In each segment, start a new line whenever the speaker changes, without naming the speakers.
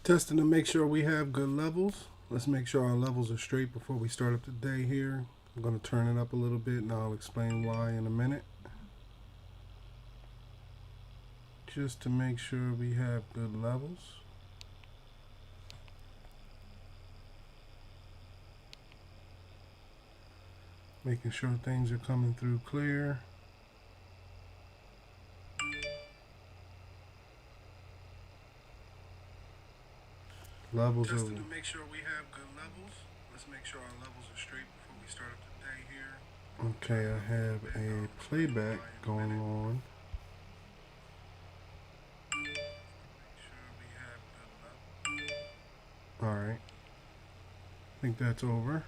Testing to make sure we have good levels. Let's make sure our levels are straight before we start up the day here. I'm going to turn it up a little bit and I'll explain why in a minute. Just to make sure we have good levels. Making sure things are coming through clear. Levels Testing to make sure we have good levels. Let's make sure our levels are straight before we start up the day here. Okay, I have a playback going on. Alright. I think that's over.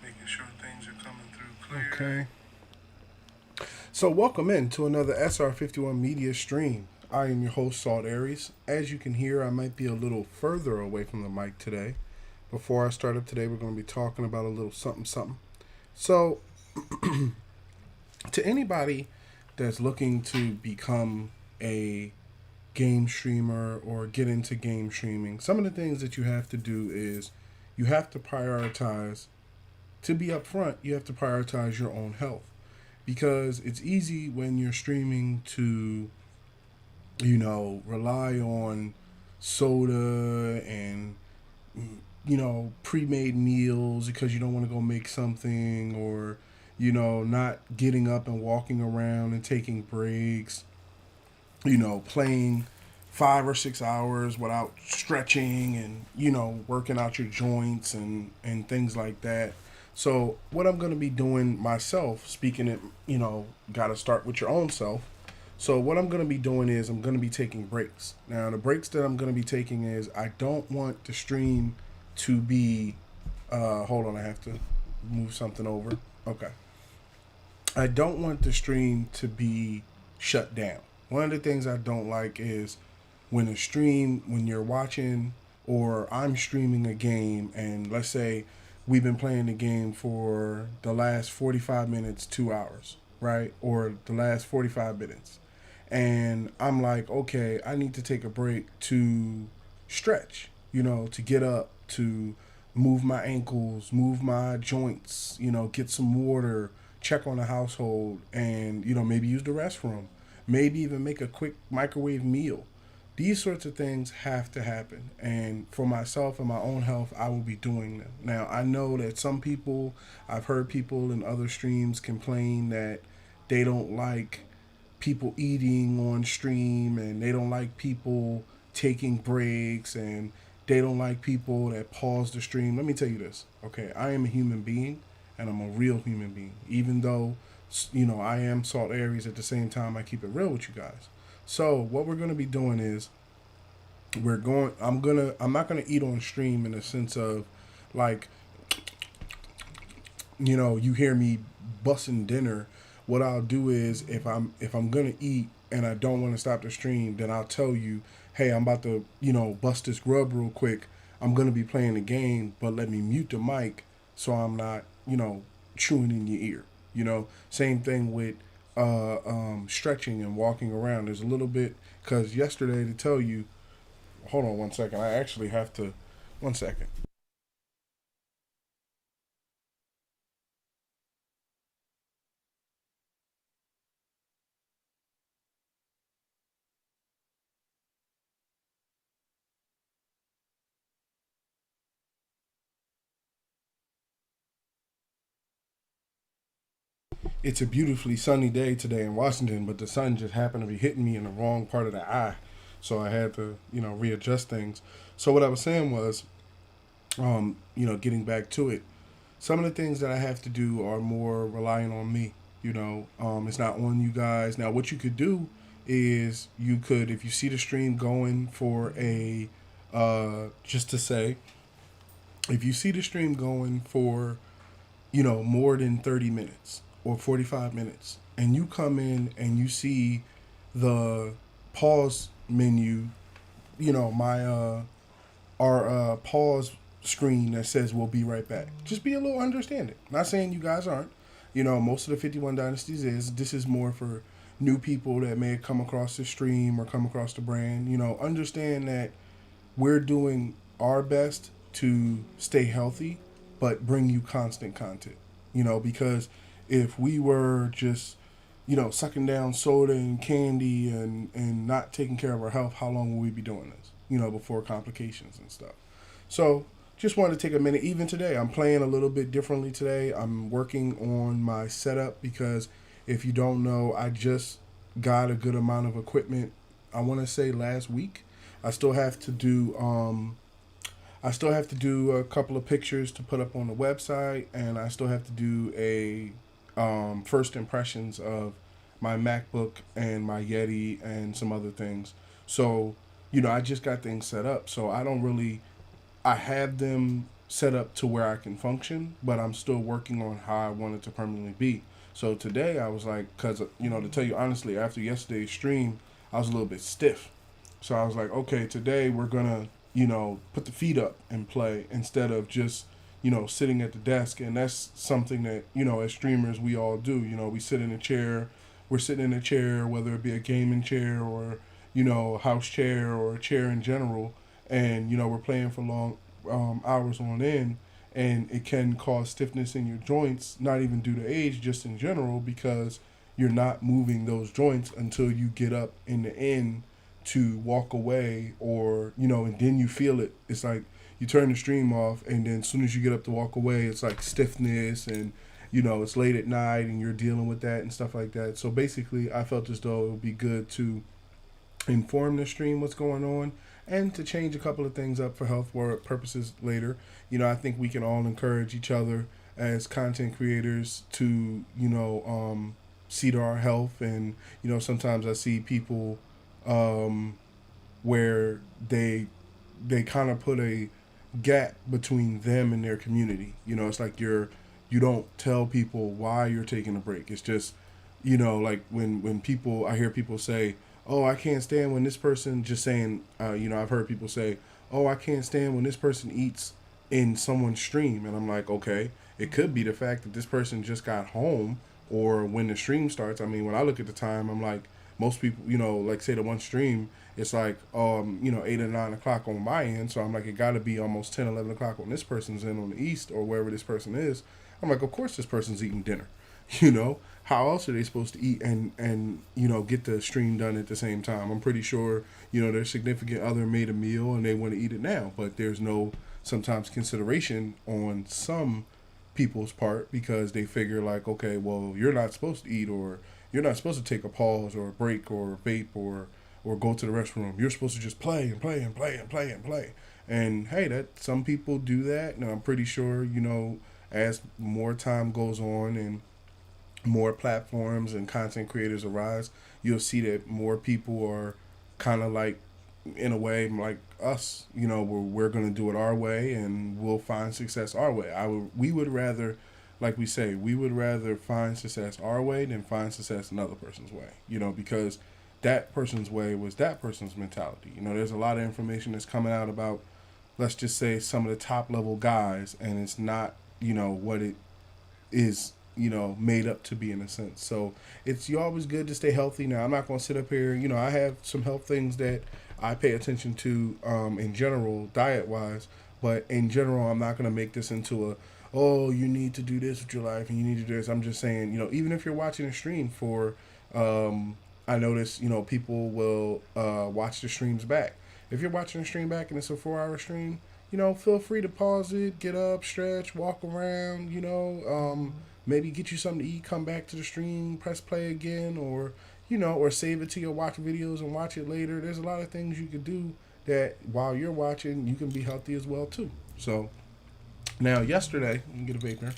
Making sure things are coming through clear. Okay. So welcome in to another SR51 Media stream. I am your host, Salt Aries. As you can hear, I might be a little further away from the mic today. Before I start up today, we're going to be talking about a little something. So, to anybody that's looking to become a game streamer or get into game streaming, some of the things that you have to do is you have to prioritize, to be upfront, you have to prioritize your own health. Because it's easy when you're streaming to, rely on soda and, pre-made meals because you don't want to go make something, or, not getting up and walking around and taking breaks, playing 5 or 6 hours without stretching and, working out your joints and things like that. So what I'm going to be doing myself, speaking it, got to start with your own self. So what I'm going to be doing is I'm going to be taking breaks. Now, the breaks that I'm going to be taking is I don't want the stream to be, hold on, I have to move something over. Okay. I don't want the stream to be shut down. One of the things I don't like is when when you're watching or I'm streaming a game and let's say we've been playing the game for the last 45 minutes, 2 hours, right? Or the last 45 minutes. And I'm like, okay, I need to take a break to stretch, to get up, to move my ankles, move my joints, get some water, check on the household, and, maybe use the restroom. Maybe even make a quick microwave meal. These sorts of things have to happen. And for myself and my own health, I will be doing them. Now, I know that some people, I've heard people in other streams complain that they don't like people eating on stream and they don't like people taking breaks and they don't like people that pause the stream. Let me tell you this, okay? I am a human being and I'm a real human being. Even though, I am Salt Aries, at the same time, I keep it real with you guys. So what we're going to be doing is I'm not going to eat on stream in the sense of like, you hear me busting dinner. What I'll do is if I'm going to eat and I don't want to stop the stream, then I'll tell you, hey, I'm about to, bust this grub real quick. I'm going to be playing the game, but let me mute the mic so I'm not, chewing in your ear. Same thing with stretching and walking around. There's a little bit, because yesterday, to tell you, hold on one second. I actually have to, one second. It's a beautifully sunny day today in Washington, but the sun just happened to be hitting me in the wrong part of the eye. So I had to, readjust things. So what I was saying was, getting back to it, some of the things that I have to do are more relying on me. It's not on you guys. Now, what you could do is you could, if you see the stream going for just to say, if you see the stream going for, more than 30 minutes or 45 minutes, and you come in and you see the pause menu, our pause screen that says we'll be right back. Just be a little understanding. Not saying you guys aren't. Most of the 51 Dynasties this is more for, new people that may have come across the stream or come across the brand, understand that we're doing our best to stay healthy, but bring you constant content. Because if we were just, sucking down soda and candy and not taking care of our health, how long will we be doing this? Before complications and stuff. So just wanted to take a minute. Even today, I'm playing a little bit differently today. I'm working on my setup because if you don't know, I just got a good amount of equipment. I want to say last week. I still have to do a couple of pictures to put up on the website, and I still have to do a first impressions of my MacBook and my Yeti and some other things. So, I just got things set up. So I have them set up to where I can function, but I'm still working on how I want it to permanently be. So today I was like, because, to tell you honestly, after yesterday's stream, I was a little bit stiff. So I was like, okay, today we're going to, put the feet up and play instead of just, sitting at the desk. And that's something that, as streamers, we all do. We sit in a chair. We're sitting in a chair, whether it be a gaming chair or, a house chair or a chair in general. And, we're playing for long hours on end. And it can cause stiffness in your joints, not even due to age, just in general, because you're not moving those joints until you get up in the end to walk away, or and then you feel it. It's like you turn the stream off, and then as soon as you get up to walk away, it's like stiffness, and it's late at night and you're dealing with that and stuff like that. So basically I felt as though it would be good to inform the stream what's going on and to change a couple of things up for health purposes later. I think we can all encourage each other as content creators to see to our health. And sometimes I see people where they kind of put a gap between them and their community. It's like you don't tell people why you're taking a break. It's just like when people, I hear people say, oh, I can't stand when this person, just saying, I've heard people say, oh, I can't stand when this person eats in someone's stream. And I'm like, okay, it could be the fact that this person just got home, or when the stream starts. I mean, when I look at the time, I'm like, most people, like say the one stream, it's like, 8 or 9 o'clock on my end. So I'm like, it got to be almost 10, 11 o'clock on this person's end on the east, or wherever this person is. I'm like, of course this person's eating dinner. How else are they supposed to eat and get the stream done at the same time? I'm pretty sure, their significant other made a meal and they want to eat it now, but there's no sometimes consideration on some people's part, because they figure like, okay, well, you're not supposed to eat, or you're not supposed to take a pause or a break or vape or go to the restroom. You're supposed to just play and play and play and play and play. And hey, that some people do that, and I'm pretty sure, as more time goes on and more platforms and content creators arise, you'll see that more people are kind of like, in a way, like us. We're going to do it our way, and we'll find success our way. We would rather, like we say, we would rather find success our way than find success another person's way. Because that person's way was that person's mentality. There's a lot of information that's coming out about, let's just say, some of the top level guys, and it's not, what it is, made up to be, in a sense. So it's always good to stay healthy. Now, I'm not going to sit up here, I have some health things that I pay attention to in general, diet wise, but in general, I'm not going to make this into oh, you need to do this with your life and you need to do this. I'm just saying, even if you're watching a stream for, I notice, people will watch the streams back. If you're watching a stream back and it's a 4-hour stream, feel free to pause it, get up, stretch, walk around, maybe get you something to eat, come back to the stream, press play again, or, or save it to your watch videos and watch it later. There's a lot of things you could do that while you're watching, you can be healthy as well, too. So, now, yesterday, let me get a vapor,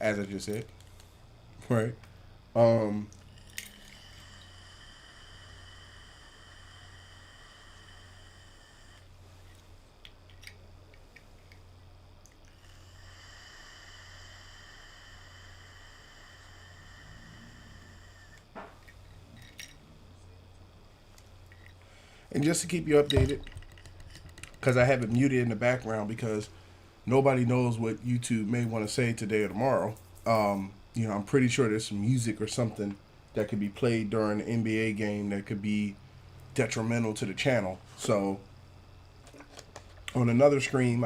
as I just said, right? And just to keep you updated, because I have it muted in the background because nobody knows what YouTube may want to say today or tomorrow. I'm pretty sure there's some music or something that could be played during an NBA game that could be detrimental to the channel. So on another screen,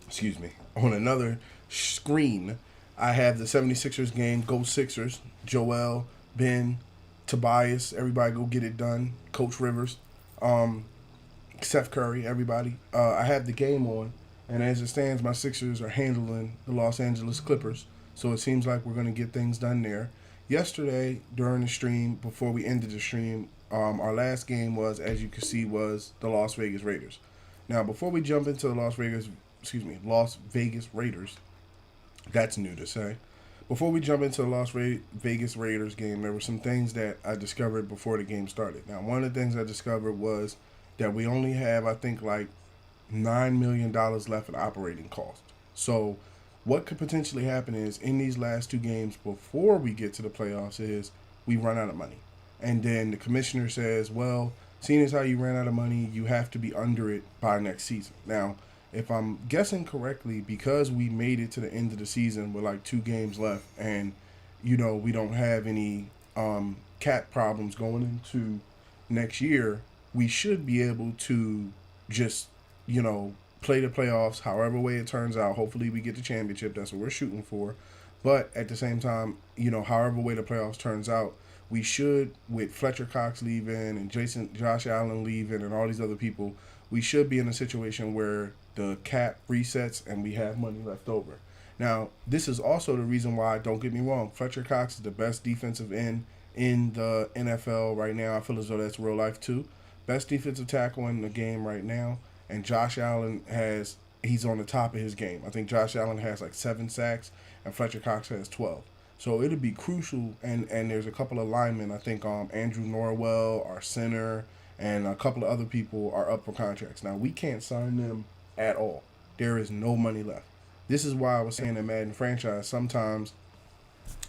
excuse me, on another screen, I have the 76ers game. Go Sixers. Joel, Ben, Tobias, everybody go get it done. Coach Rivers, Steph Curry, everybody. I have the game on, and as it stands, my Sixers are handling the Los Angeles Clippers. So it seems like we're going to get things done there. Yesterday, during the stream, before we ended the stream, our last game was, as you can see, was the Las Vegas Raiders. Now, before we jump into the Las Vegas Raiders, that's new to say. Before we jump into the Vegas Raiders game, there were some things that I discovered before the game started. Now, one of the things I discovered was that we only have, I think, like $9 million left in operating cost. So what could potentially happen is in these last two games before we get to the playoffs is we run out of money. And then the commissioner says, well, seeing as how you ran out of money, you have to be under it by next season. Now, if I'm guessing correctly, because we made it to the end of the season with like 2 games left and, we don't have any cap problems going into next year, we should be able to just, play the playoffs however way it turns out. Hopefully we get the championship. That's what we're shooting for. But at the same time, however way the playoffs turns out, we should, with Fletcher Cox leaving and Josh Allen leaving and all these other people, we should be in a situation where the cap resets and we have money left over. Now, this is also the reason why, don't get me wrong, Fletcher Cox is the best defensive end in the NFL right now. I feel as though that's real life too. Best defensive tackle in the game right now. And Josh Allen he's on the top of his game. I think Josh Allen has like 7 sacks and Fletcher Cox has 12. So it'll be crucial, and there's a couple of linemen. I think Andrew Norwell, our center, and a couple of other people are up for contracts. Now, we can't sign them at all. There is no money left. This is why I was saying in Madden franchise, sometimes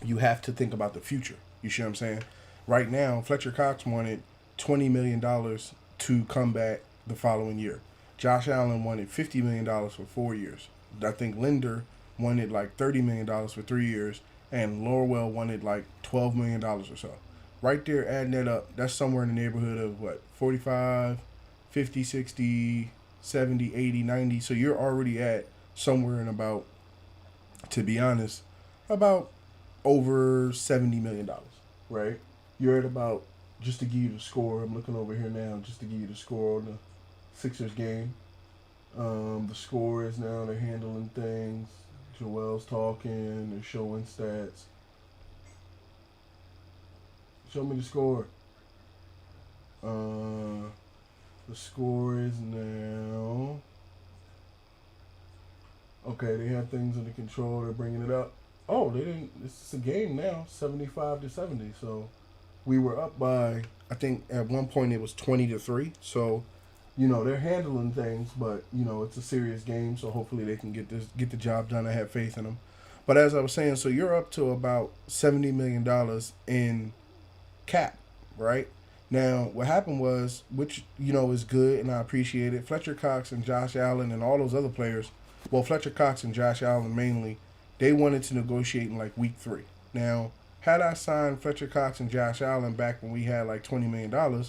you have to think about the future. You see what I'm saying? Right now, Fletcher Cox wanted $20 million to come back the following year. Josh Allen wanted $50 million for 4 years. I think Linder wanted like $30 million for 3 years. And Lorwell wanted like $12 million or so. Right there, adding that up, that's somewhere in the neighborhood of what, 45, 50, 60, 70, 80, 90. So you're already at somewhere in about, to be honest, about over $70 million, right? You're at about, just to give you the score, I'm looking over here now, just to give you the score on the Sixers game. The score is now, they're handling things. Joel's talking, they're showing stats. Show me the score. The score is now... Okay, they have things under control, they're bringing it up. Oh, they didn't, it's a game now, 75-70. So we were up by, I think at one point it was 20-3. So, they're handling things, but, it's a serious game, so hopefully they can get the job done. I have faith in them. But as I was saying, so you're up to about $70 million in cap, right? Now, what happened was, which, is good, and I appreciate it, Fletcher Cox and Josh Allen and all those other players, well, Fletcher Cox and Josh Allen mainly, they wanted to negotiate in like week 3. Now, had I signed Fletcher Cox and Josh Allen back when we had like $20 million,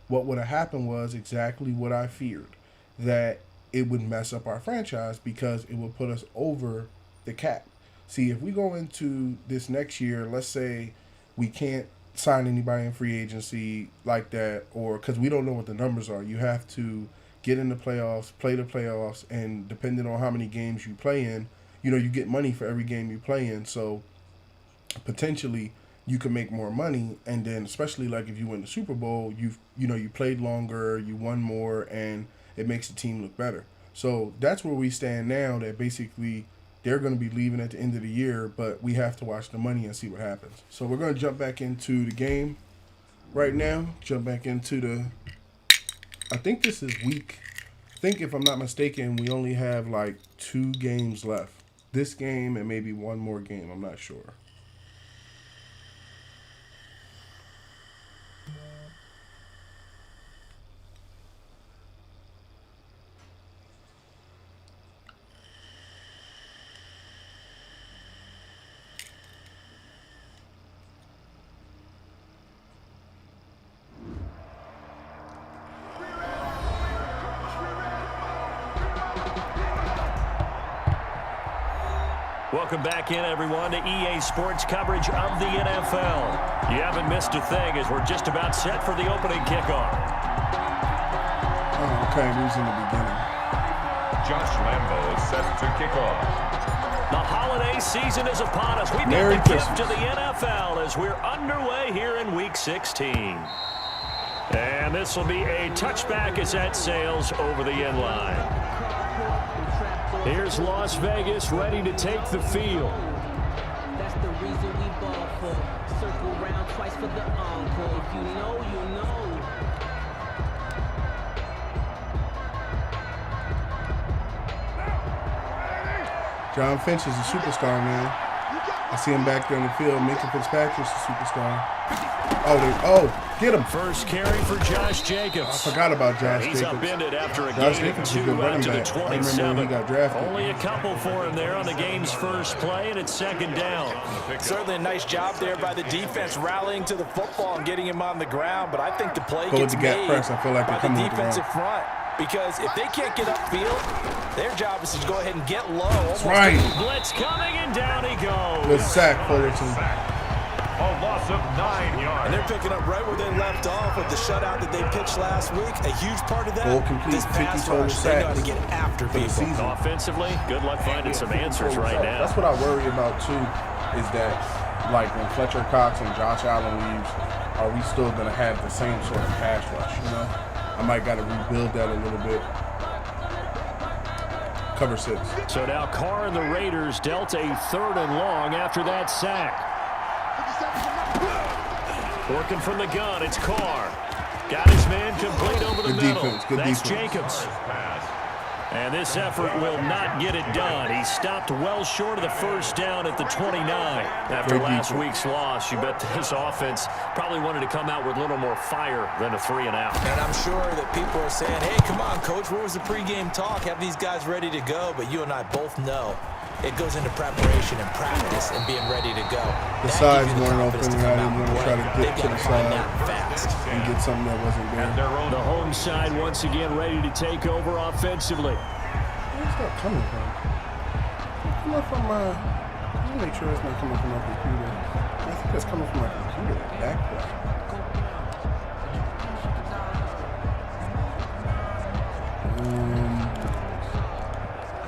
what would have happened was exactly what I feared, that it would mess up our franchise because it would put us over the cap. See, if we go into this next year, let's say we can't sign anybody in free agency like that, or because we don't know what the numbers are, you have to get in the playoffs, play the playoffs, and depending on how many games you play in, you get money for every game you play in. So potentially you can make more money, and then especially like if you win the Super Bowl, you played longer, you won more, and it makes the team look better. So that's where we stand now, that basically they're going to be leaving at the end of the year, but we have to watch the money and see what happens. So we're going to jump back into the game right now. I think this is I think if I'm not mistaken, we only have like 2 games left. This game and maybe one more game, I'm not sure.
Welcome back in, everyone, to EA Sports coverage of the NFL. You haven't missed a thing as we're just about set for the opening kickoff.
Oh, okay, he's in the beginning.
Josh Lambo is set to kick off.
The holiday season is upon us. We've
Merry
got the
Christmas.
gift to the NFL as we're underway here in Week 16. And this will be a touchback as that sails over the end line. Here's Las Vegas ready to take the field.
That's the reason we ball for. Circle round twice for the encore. If you know, you know.
John Finch is a superstar, man. I see him back there in the field. Minka Fitzpatrick's a superstar. Oh, get him.
First carry for Josh Jacobs.
I forgot about Josh
He's
Jacobs.
upended after a
Josh
gain of
Jacobs is a
2
good
out
running
to the
back. I remember
27.
when he got drafted.
Only a couple for him there on the game's first play, and it's second down.
Certainly a nice job there by the defense rallying to the football and getting him on the ground, but I think the play
Go with
gets
the gap
made
press. I feel like they're
by the
coming with the
defensive
run.
front. Because if they can't get upfield, their job is to go ahead and get low.
That's right.
Blitz coming, and down he goes.
Good sack, Fullerton.
A loss of 9 yards.
And they're picking up right where they left off with the shutout that they pitched last week. A huge part of that,
Goal complete,
this
50
pass
total
rush, they know how to
sacks
get after
for the
people.
season.
Offensively, good luck finding some answers right now.
That's what I worry about, too, is that, like, when Fletcher Cox and Josh Allen leaves, are we still going to have the same sort of pass rush, you know? I might got to rebuild that a little bit. Cover 6.
So now Carr and the Raiders dealt a 3rd and long after that sack. Working from the gun, it's Carr. Got his man complete over the
Good
middle.
defense, good
That's
defense.
Jacobs. And this effort will not get it done. He stopped well short of the first down at the 29. After
Great
last
defense.
week's loss, you bet this offense probably wanted to come out with a little more fire than a 3 and out.
And I'm sure that people are saying, hey, come on, Coach, where was the pregame talk? Have these guys ready to go? But you and I both know it goes into preparation and practice and being ready to go.
The
That
sides
gives you the
weren't
confidence
open,
to
and I
come out
didn't want
and
to try to
play.
get
They've
to
got
the
find
side
that fast.
and get something that wasn't there.
The home side once again ready to take over offensively.
Where's that coming from? It's coming from my... Let me make sure it's not coming from my computer. I think that's coming from my computer. Backplay.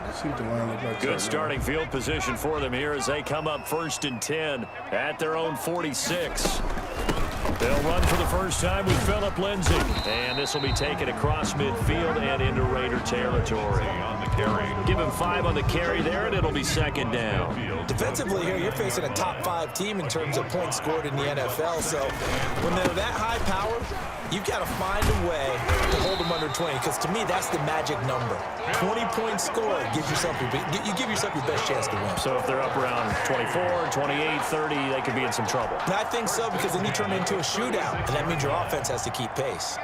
Let's see what the line looks like.
Good starting field position for them here as they come up 1st and 10 at their own 46. They'll run for the first time with Phillip Lindsay. And this will be taken across midfield and into Raider territory. Give him 5 on the carry there, and it'll be second down.
Defensively here, you're facing a top 5 team in terms of points scored in the NFL. So when they're that high powered, you've got to find a way to hold them under 20. Because to me, that's the magic number. 20 points scored gives yourself you give yourself your best chance to win.
So if they're up around 24, 28, 30, they could be in some trouble.
And I think so, because then you turn into a shootout, and that means your offense has to keep pace.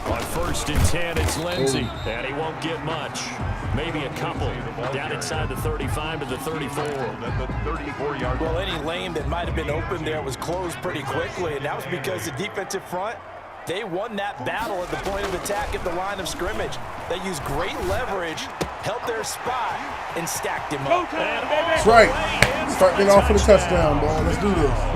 On 1st and 10, it's Lindsay, and he won't get much. Maybe a couple. Down inside the 35 to the 34.
The 34-yard.
Well, any lane that might have been open there was closed pretty quickly, and that was because the defensive front, they won that battle at the point of attack at the line of scrimmage. They used great leverage, held their spot, and stacked him up.
That's right. Starting it off for the touchdown, boy. Let's do this.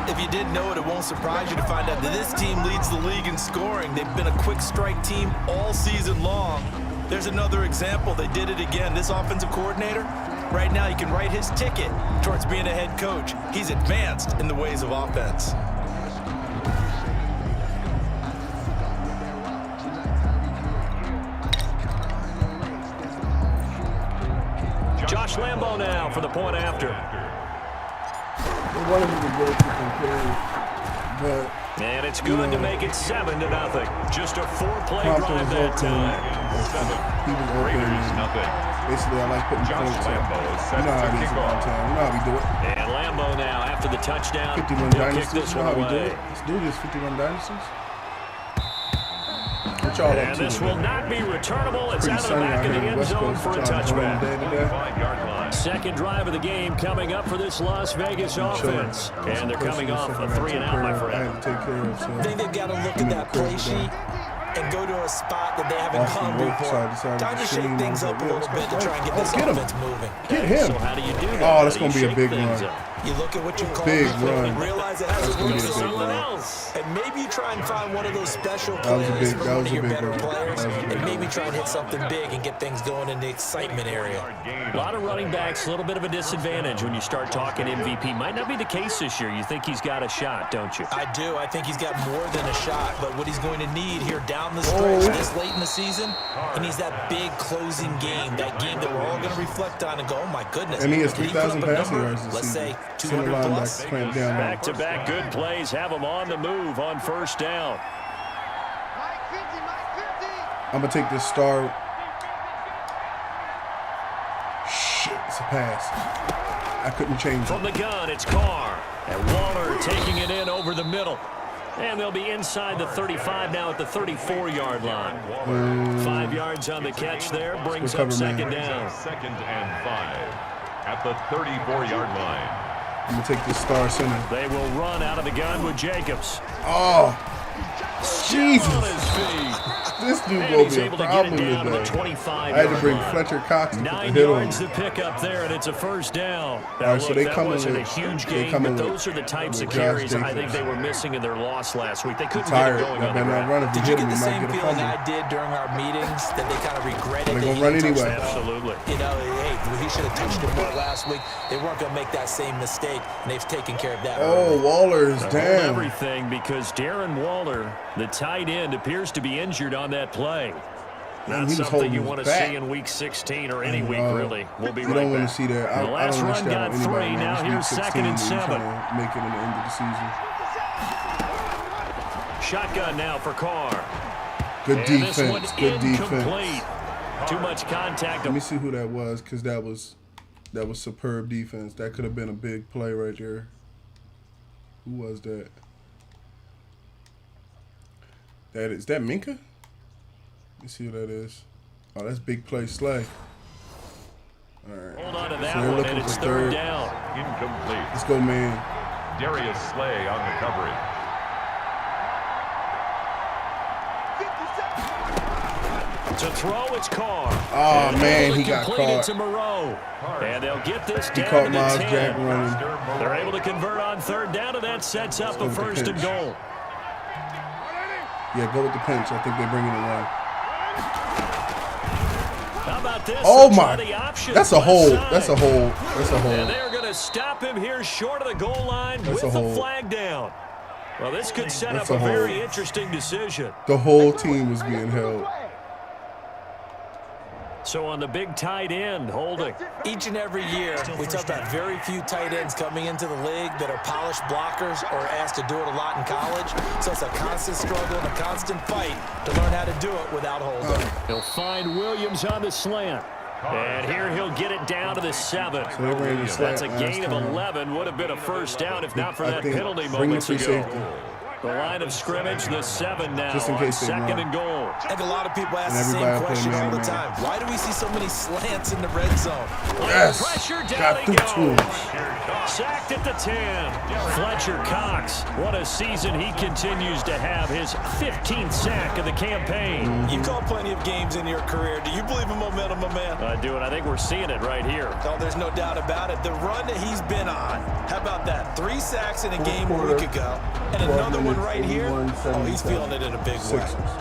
If you didn't know it, it won't surprise you to find out that this team leads the league in scoring. They've been a quick strike team all season long. There's another example. They did it again. This offensive coordinator, right now he can write his ticket towards being a head coach. He's advanced in the ways of offense.
Josh Lambo now for the point after.
They wanted him to go to complete, but
And it's good to make it 7-0. Just a 4-play
Compton
drive
was
that
open.
time.
He was open.
Raiders
and
nothing.
Basically, I like putting
Josh
points up.
Lambo is set
You know how
to
it is
kick off.
downtown. You know how we do it.
And Lambo now after the touchdown.
51
He'll kick
dynasties.
this
You know
one
how we do
away.
it. Let's do this. 51 dynasties. What y'all up
And
to
this
today?
will not be returnable. It's
Pretty
out of the
sunny
back
out
of the
here in the
end
West
zone
Coast.
for a
What y'all doing
touchback.
today today?
5-yard line.
Second drive of the game coming up for this Las Vegas offense. And they're coming off a 3-and-out, my
I
friend.
had to take care of. So
I think they've got to look at that play sheet and go to a spot that they haven't
Off the
come
work
before.
side, decided
Time
to
to shake
shimmy,
things
and I
up
was
a
like,
little
yeah,
bit to try and get this
get him.
offense moving.
Get him.
So how do you do that?
Oh, that's
How do
gonna
you
be a
shake
big
things
run.
up?
You look at what you call
Big
before
run.
you realize it has
That's
to
gonna
work
be a
for
big
someone
run.
else. And maybe you try and find one of those special
That was a
plays
big-
from
that
one
was
of
a
your
big
better
run.
players,
That was a big
and maybe
run.
try and hit something big and get things going in the excitement area.
A lot of running backs, a little bit of a disadvantage when you start talking MVP. Might not be the case this year. You think he's got a shot, don't you?
I do. I think he's got more than a shot, but what he's going to need here down the stretch this late in the season, he needs that big closing game, that game that we're all going to reflect on and go, oh my goodness.
And he has
Did put up
3,000
a
passing
number?
yards this
Let's
season.
say
Center
200 plus.
linebacker clamped down on him.
Back-to-back good plays have him on the move on first down.
I'm going to take this star. Shit, it's a pass. I couldn't change
From
it.
the gun, it's Carr. And Waller taking it in over the middle. And they'll be inside the 35 now at the 34-yard line. 5 yards on the catch there. Brings
Good
up
cover, man.
second down.
2nd and 5 at the 34-yard line.
I'm going to take this star center.
They will run out of the gun with Jacobs.
Oh, Jesus.
On his feet.
This dude
And
will
he's
be a
able to get
problem
it down to the
today.
25-yard
I had to bring
line.
Fletcher Cox to put the
9
hit on
yards
him.
to pick up there, and it's a first down. Now,
All right, so
look,
they
that
coming
wasn't
with-
a huge
they
game,
coming
but
with-
those are the types of
with Josh
carries I think
Jacobs.
they were missing in their loss last week. They couldn't
Tired.
get it going
I
on the
better not
ground.
run. If he
Did you
hit him,
get the
he might
same
get a
feeling
fumble.
I did during our meetings that they kind of regretted
They're
they
gonna run
didn't touch
anyway.
that ball?
Absolutely.
You know, hey, he should have touched it more last week. They weren't going to make that same mistake, and they've taken care of that.
Oh,
early.
Waller is
Hold
down.
everything because Darren Waller, the tight end, appears to be injured on that play.
Man,
Not
he was
something
holding
you
his
want to
back.
see in Week 16 or any
I
week,
know.
really. We'll be
You
right
don't want
back.
to see that. I
The last
don't wish
run
that
got
on anybody,
3.
man.
Now
It's
here's
week 16
2nd and
and you're
7.
trying to make it in the end of the season.
Shotgun now for Carr.
Good
And this one
defense. Good
incomplete.
defense.
Too much contact.
Let me see who that was, because that was superb defense. That could have been a big play right there. Who was that? Is that Minka? Let me see who that is. Oh, that's big play Slay. All right.
Hold on to
So
that
they're
one,
looking
and it's
for
third
third.
down.
Incomplete.
Let's go, man.
Darius Slay on the coverage.
To throw, it's Carr.
Oh,
And
man,
able to
he got
complete it
caught.
to Moreau. And they'll get this
He
down
caught
to
Miles
the 10.
Jack running.
They're able to convert on third down, and that sets up a
go with the
first and
pinch.
goal.
Yeah, go with the pinch. I think they're bringing it around.
How about this?
Oh,
They'll try
my.
the option
That's a
left
hole.
side.
That's a hole. That's a
And
hole.
they're going to stop him here short of the goal line
That's
with
a
the
hole.
flag down. Well, this could set
That's
up
a
a very
hole.
interesting decision.
The whole team was being held.
So on the big tight end, holding.
Each and every year, we talk about very few tight ends coming into the league that are polished blockers or asked to do it a lot in college. So it's a constant struggle and a constant fight to learn how to do it without holding.
He'll find Williams on the slant. And here he'll get it down to the 7.
So they ran the slant
That's a
last
gain of
time.
11. Would have been a first down if not for
I
that
think
penalty
bring the
moments
free
ago.
safety.
The line of scrimmage, the 7 now
Just in
on
case they
second
run.
and goal.
I think a lot of people ask
And
the same
everybody
question
play
all the
man-to-man.
time. Why do we see so many slants in the red zone?
Yes.
Pressure down
Got
he
through to him.
goes. Sacked at the 10. Fletcher Cox. What a season he continues to have. His 15th sack of the campaign.
You've called plenty of games in your career. Do you believe in momentum, my man?
I do, and I think we're seeing it right here.
Oh, there's no doubt about it. The run that he's been on. How about that? 3 sacks in a game a week ago. And
12
another one
minutes,
right here.
81,
Oh, he's
77.
feeling it in a big way.
Sixers.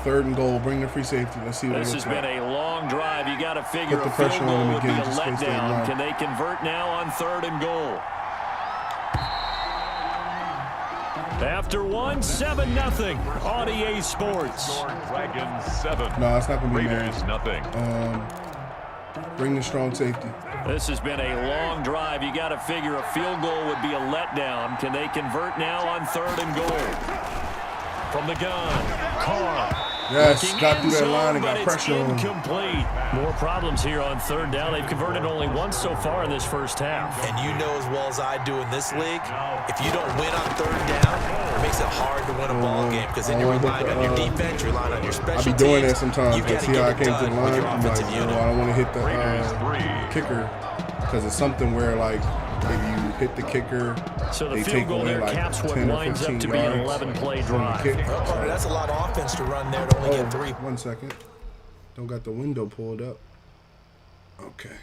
Third and goal. Bring the free safety. Let's see what
This
it
has
looks
been
like.
a long drive. You got to figure
Put the
a field
pressure on
goal
them
would be
again,
a
just in case they
letdown.
run.
Can they convert now on third and goal? After 1, 7-0 on EA Sports.
Dragons 7.
No, it's not going to be
Raiders
man.
nothing.
Bring the strong safety.
This has been a long drive. You got to figure a field goal would be a letdown. Can they convert now on third and goal? From the gun, Carr.
Yes,
looking
got through
end
that line
zone,
and got
but
pressure on
it's
him.
incomplete. More problems here on third down. They've converted only once so far in this first half.
And you know as well as I do in this league, if you don't win on third down, it makes it hard to win a ball game because then you're relying on your defense, you're relying on your
I
special
be doing
teams.
that sometimes.
You've
But
got to
see how I
get it
came to the
done with
line?
your
I'm like,
offensive
oh,
unit.
I don't want to hit the
Raiders 3.
kicker. because it's something where like if you hit the kicker,
So the
they
field
take
goal
away
there
like
caps what
10 or
winds up
15
to be an
yards
11-play
from the
drive.
kick.
Well, Carter, that's a lot of offense to run there to only get 3.
1 second. Don't got the window pulled up. Okay.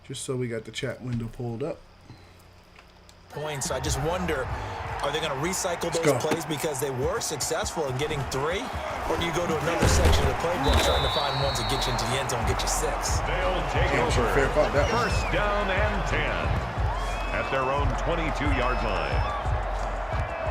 Just so we got the chat window pulled up.
Points. I just wonder, are they going to recycle those plays because they were successful in getting 3? Or do you go to another section of the playbook trying to find ones that get you into the end zone and get you 6?
They'll take over.
Fair caught that one.
First down and 10 at their own 22-yard line.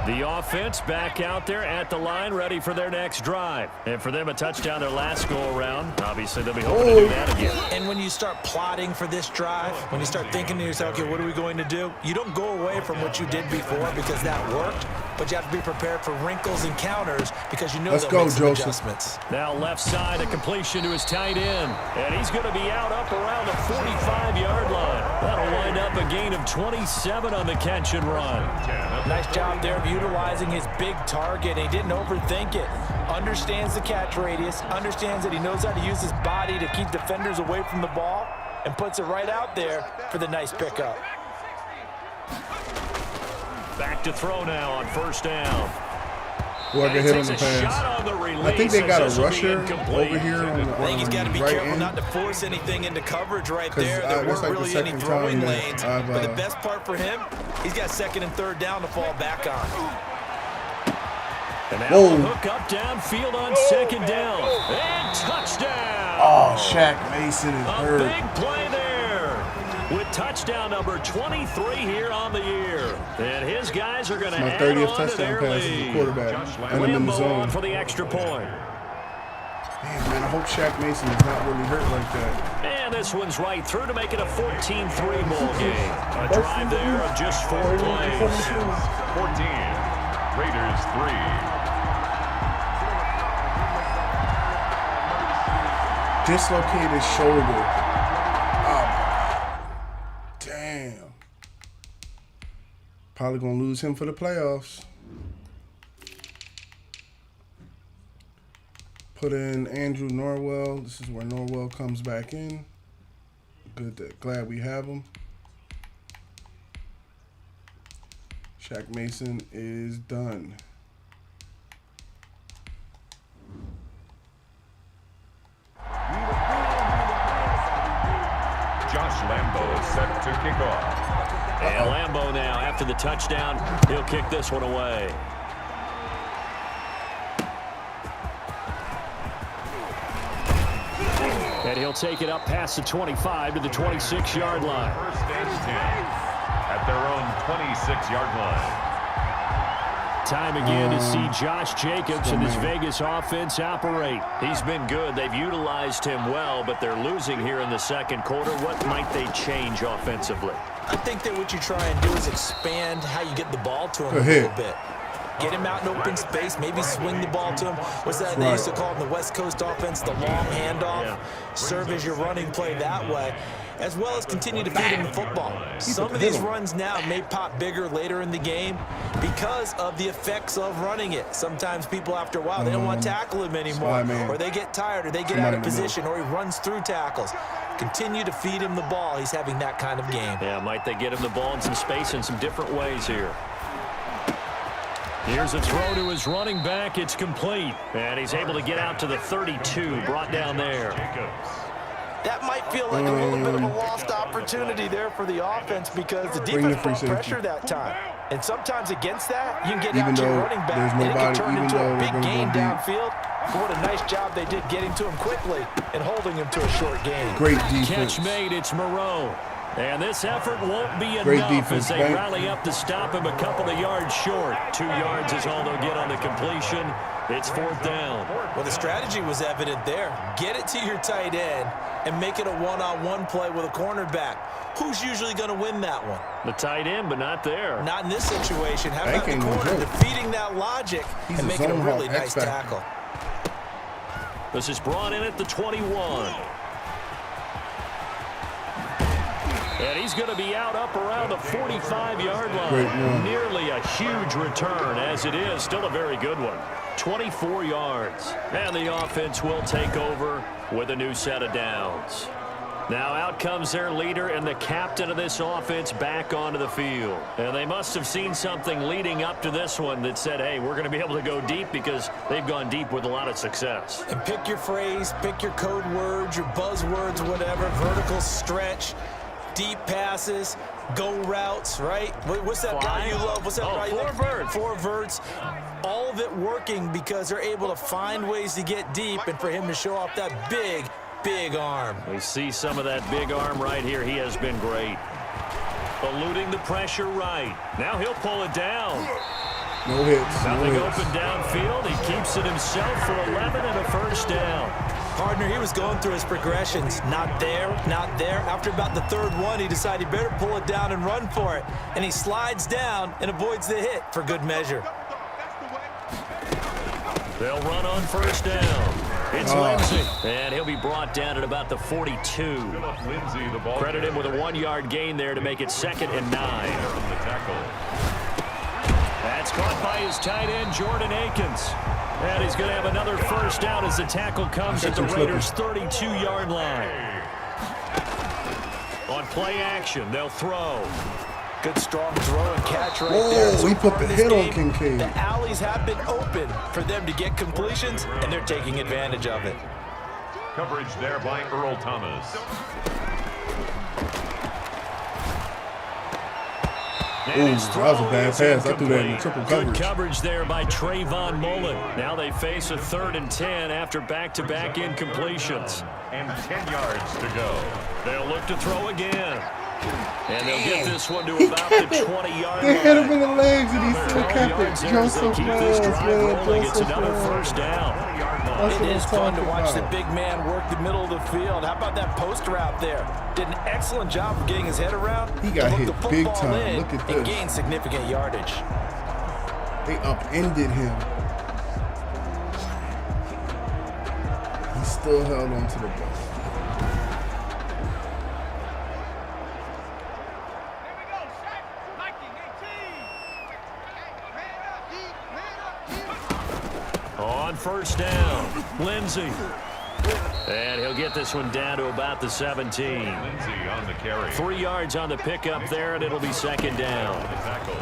The offense back out there at the line, ready for their next drive. And for them, a touchdown their last go-around. Obviously, they'll be hoping to do that again.
And when you start plotting for this drive, when you start thinking to yourself, okay, what are we going to do? You don't go away from what you did before because that worked, but you have to be prepared for wrinkles and counters because you know they'll make some adjustments.
Now left side, a completion to his tight end. And he's going to be out up around the 45-yard line. That'll wind up a gain of 27 on the catch and run.
Nice job there of utilizing his big target. He didn't overthink it. Understands the catch radius, understands that he knows how to use his body to keep defenders away from the ball, and puts it right out there for the nice pickup.
Back to throw now on first down.
Whoever hit on the pass. I think they got a rusher over here on the
I think he's got to be
right
careful
end.
not to force anything into coverage right there. There weren't
like
really
the
any
second
throwing
time
lanes.
that
But the best part for him, he's got 2nd and 3rd down to fall back on.
And now a hook up downfield on 2nd down. And touchdown.
Oh, Shaq Mason is
A
hurt.
big play there with touchdown number 23 here on the year. And his guys are going to
My
add
30th
on to
touchdown
their
pass as a
lead.
quarterback. And I'm in the
Lambeau
zone.
on for the extra point.
Damn, man, I hope Shaq Mason is not really hurt like that.
And this one's right through to make it a 14-3 ball game. A drive there of just 4 plays.
14. Raiders 3.
Dislocated shoulder. Oh, damn. Probably gonna lose him for the playoffs. Put in Andrew Norwell. This is where Norwell comes back in. Glad we have him. Shaq Mason is done.
Josh Lambeau set to kick off.
And Lambeau now, after the touchdown, he'll kick this one away. And he'll take it up past the 25 to the 26-yard line.
First and 10 at their own 26-yard line.
Time again to see Josh Jacobs and this Vegas offense operate. He's been good. They've utilized him well, but they're losing here in the second quarter. What might they change offensively?
I think that what you try and do is expand how you get the ball to him a little bit. Get him out in open space, maybe swing the ball to him. What's that they used to call in the West Coast offense, the long handoff? Yeah. Serve as your running play that way, as well as continue to feed him the football. Some of these runs now may pop bigger later in the game because of the effects of running it. Sometimes people, after a while, they don't want to tackle him anymore, or they get tired, or they get out of position, or he runs through tackles. Continue to feed him the ball. He's having that kind of game.
Yeah, might they get him the ball in some space in some different ways here. Here's a throw to his running back. It's complete. And he's able to get out to the 32, brought down there.
That might feel like a little bit of a lost opportunity there for the offense because the defense brought pressure that time. And sometimes against that, you can get out to your running back, and it can turn into a big gain downfield. But what a nice job they did getting to him quickly and holding him to a short gain.
Great defense.
Catch made. It's Moreau. And this effort won't be enough as they rally up to stop him a couple of yards short. 2 yards is all they'll get on the completion. It's 4th down.
Well, the strategy was evident there. Get it to your tight end and make it a one-on-one play with a cornerback. Who's usually going to win that one?
The tight end, but not there.
Not in this situation. How about the corner defeating that logic and making a really nice tackle?
This is brought in at the 21. And he's going to be out up around the 45-yard line. Nearly a huge return, as it is. Still a very good one. 24 yards. And the offense will take over with a new set of downs. Now out comes their leader and the captain of this offense back onto the field. And they must have seen something leading up to this one that said, hey, we're going to be able to go deep, because they've gone deep with a lot of success.
And pick your phrase, pick your code words, your buzzwords, whatever. Vertical stretch, deep passes, go routes, right? What's that route you love? What's that route you love?
4 verts.
4 verts. All of it working because they're able to find ways to get deep, and for him to show off that big arm.
We see some of that big arm right here. He has been great. Eluding the pressure right. Now he'll pull it down.
No hits.
Nothing
No hits.
open downfield. He keeps it himself for 11 and a first down.
Partner, he was going through his progressions. Not there, not there. After about the 3rd one, he decided he better pull it down and run for it. And he slides down and avoids the hit for good measure.
They'll run on first down. It's Lindsey, and he'll be brought down at about the 42.
Lindsey, the ball
Credit him with a 1-yard gain there to make it 2nd and 9.
the tackle.
That's caught by his tight end, Jordan Akins. And he's going to have another first down as the tackle comes at the Raiders' 32-yard line. On play action, they'll throw.
Good strong throw and catch right
Whoa,
there. So
he put
far
the
in this
hit on
game,
Kincaid.
The alleys have been open for them to get completions, and they're taking advantage of it.
Coverage there by Earl Thomas.
Ooh, that was a bad pass. I threw that in triple
Good
coverage.
coverage there by Trayvon Mullen. Now they face a 3rd and 10 after back-to-back incompletions.
And 10 yards to go.
They'll look to throw again. And they'll get this one to about the 20-yard line.
They hit him in the legs and he still
12
kept
yards
it.
there as they
Joseph
keep this
Lance,
drive
man.
rolling. It's
Joseph
another
Lance.
first down.
That's
It
what I'm
is fun to
talking
watch the
about.
big man work the middle of the field. How about that post route there? Did an excellent job of getting his head around.
He got
hooked
hit
the
big
football
time.
in
Look at
and
this.
gained significant yardage.
They upended him. He still held on to the ball.
On first down, Lindsey. And he'll get this one down to about the 17.
Lindsey on the carry.
3 yards on the pickup there, and it'll be 2nd down.
The tackle.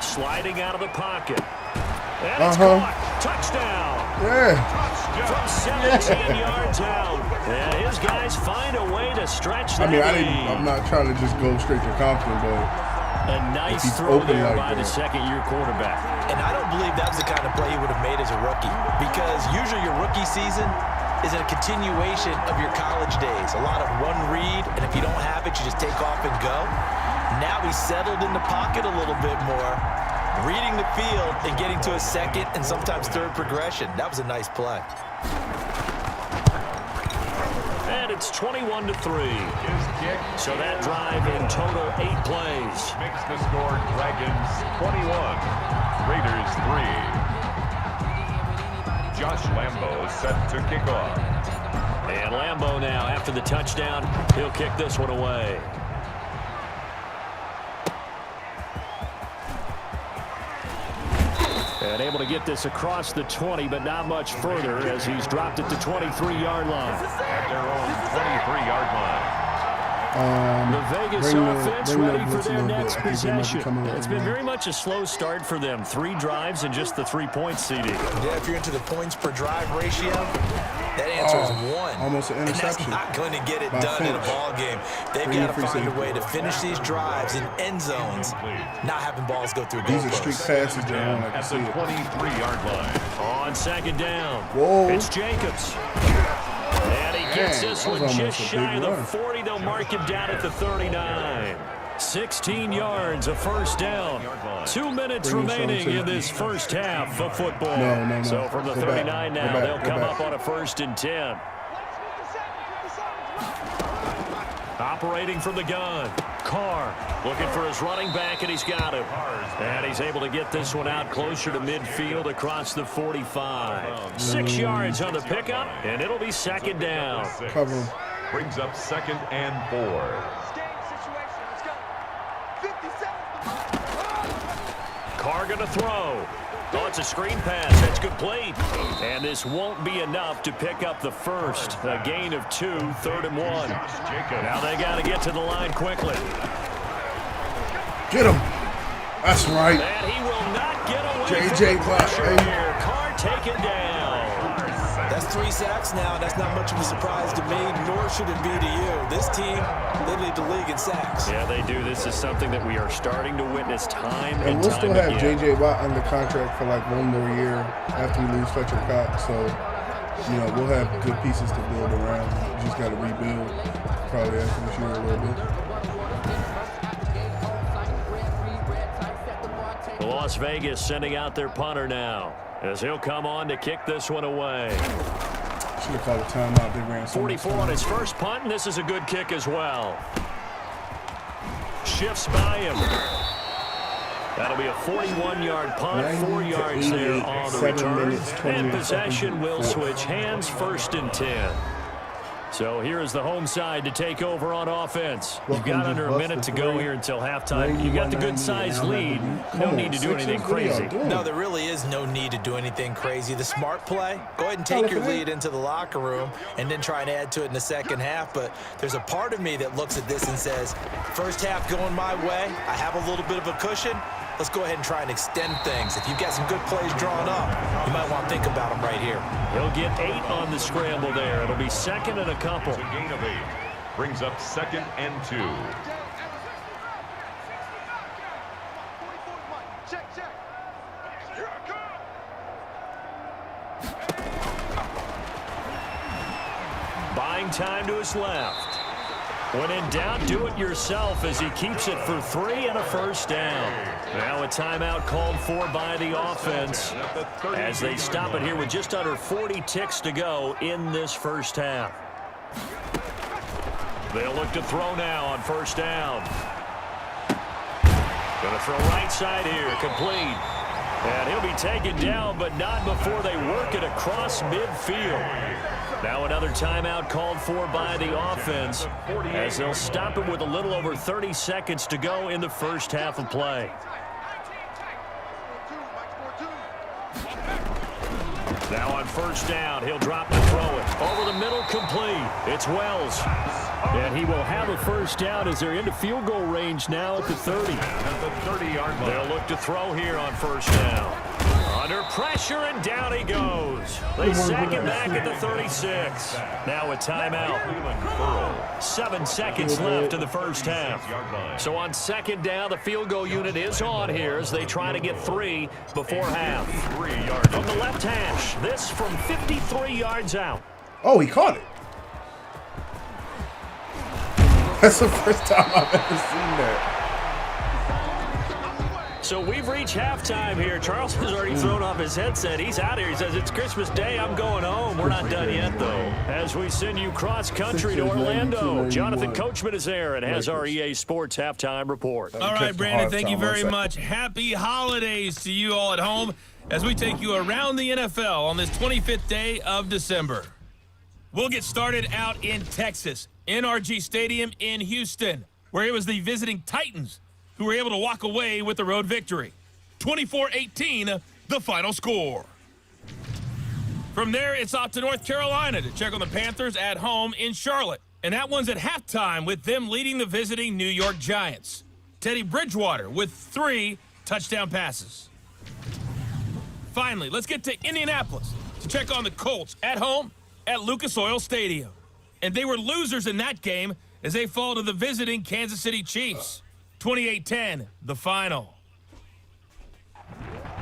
Sliding out of the pocket. And it's caught. Touchdown.
Yeah.
From 17 yards out. And his guys find a way to stretch that lead.
I'm not trying to just go straight to Compton, but
A nice
he's
throw
open
there
like
by the
that.
second-year quarterback.
And I don't believe that was the kind of play he would have made as a rookie, because usually your rookie season is a continuation of your college days. A lot of one read, and if you don't have it, you just take off and go. Now he's settled in the pocket a little bit more, reading the field and getting to a 2nd and sometimes 3rd progression. That was a nice play.
And it's 21-3.
His kick
So that drive in total 8 plays.
makes the score Dragons 21, Raiders 3. Josh Lambo set to kick off.
And Lambo now, after the touchdown, he'll kick this one away. And able to get this across the 20, but not much further as he's dropped it to 23-yard line.
At their own 23-yard line.
The Vegas offense
bring the
ready for
blitz a
their
little bit.
next
I think they might be
possession.
coming with
It's
it
been
now.
very much a slow start for them. 3 drives and just the 3 points, CD.
Yeah, if you're into the points per drive ratio, that answer is 1.
almost an interception.
And that's not going to get it
By
done in a
finish.
ball game. They've
Bring
got
your
to
free
find a
safety.
way to finish these drives in end zones, not having balls go through
These are street
goalposts.
passes they're on. I can
At
see
the
it.
23-yard line.
On 2nd down,
Whoa.
it's Jacobs. And he gets
Dang,
this
that was
one
almost
just
a
shy of
big
the
run.
40. They'll mark him down at the 39. 16 yards, a first down. 2 minutes
Bring this
remaining
on to-
in this first half of football.
No.
So from the
Go back.
39 now,
Go back.
they'll
Go
come
back.
up on a 1st and 10. Operating from the gun. Carr looking for his running back, and he's got him. And he's able to get this one out closer to midfield across the 45. 6 yards on the pickup, and it'll be 2nd down.
Cover him.
Brings up 2nd and 4.
Carr going to throw. Oh, it's a screen pass. That's complete. And this won't be enough to pick up the first. A gain of 2, 3rd and 1. Now they got to get to the line quickly.
Get him. That's right.
And he will not get away
J.J.
from the pressure
Watt,
here. Carr taken down.
That's 3 sacks now. That's not much of a surprise to me, nor should it be to you. This team, they lead the league in sacks.
Yeah, they do. This is something that we are starting to witness time
And
and
we'll
time
still have
again.
J.J. Watt under contract for like 1 more year after we lose Fletcher Cox. So, you know, we'll have good pieces to build around. We just got to rebuild probably after this year a little bit.
Las Vegas sending out their punter now as he'll come on to kick this one away.
Should have called a timeout. They ran so much
44
time.
on his first punt, and this is a good kick as well. Shifts by him. That'll be a 41-yard punt, 4 yards there on the
7
return.
minutes, 28
And possession
seconds.
will switch hands, 1st and 10. So here is the home side to take over on offense. You've got under a minute to go here until halftime. You got the good-sized lead. No need to do anything crazy.
No, there really is no need to do anything crazy. The smart play, go ahead and take your lead into the locker room and then try and add to it in the second half. But there's a part of me that looks at this and says, first half going my way, I have a little bit of a cushion. Let's go ahead and try and extend things. If you've got some good plays drawn up, you might want to think about them right here.
He'll get 8 on the scramble there. It'll be 2nd and a couple.
A gain of 8. Brings up 2nd and 2.
Buying time to his left. When in doubt, do it yourself as he keeps it for 3 and a first down. Now a timeout called for by the offense as they stop it here with just under 40 ticks to go in this first half. They'll look to throw now on first down. Going to throw right side here, complete. And he'll be taken down, but not before they work it across midfield. Now another timeout called for by the offense as they'll stop it with a little over 30 seconds to go in the first half of play. Now on first down, he'll drop to throw it. Over the middle, complete. It's Wells. And he will have a first down as they're into field goal range now at the 30.
At the 30-yard line.
They'll look to throw here on first down. Under pressure, and down he goes. They sack him back at the 36. Now a timeout. 7 seconds left in the first half. So on second down, the field goal unit is on here as they try to get 3 before half. From the left hash, this from 53 yards out.
Oh, he caught it. That's the first time I've ever seen that.
So we've reached halftime here. Charles has already thrown off his headset. He's out here. He says, it's Christmas Day. I'm going home. We're not done yet, though. As we send you cross-country to Orlando, Jonathan Coachman is there and has our EA Sports halftime report.
All right, Brandon, thank you very much. Happy holidays to you all at home as we take you around the NFL on this 25th day of December. We'll get started out in Texas, NRG Stadium in Houston, where it was the visiting Titans who were able to walk away with the road victory. 24-18, the final score. From there, it's off to North Carolina to check on the Panthers at home in Charlotte. And that one's at halftime with them leading the visiting New York Giants. Teddy Bridgewater with 3 touchdown passes. Finally, let's get to Indianapolis to check on the Colts at home at Lucas Oil Stadium. And they were losers in that game as they fall to the visiting Kansas City Chiefs. 28-10, the final.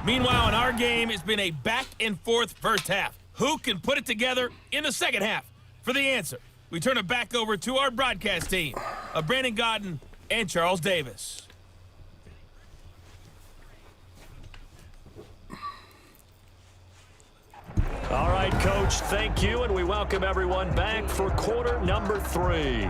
Meanwhile, in our game, it's been a back-and-forth first half. Who can put it together in the second half? For the answer, we turn it back over to our broadcast team of Brandon Godden and Charles Davis.
All right, Coach, thank you, and we welcome everyone back for quarter number 3.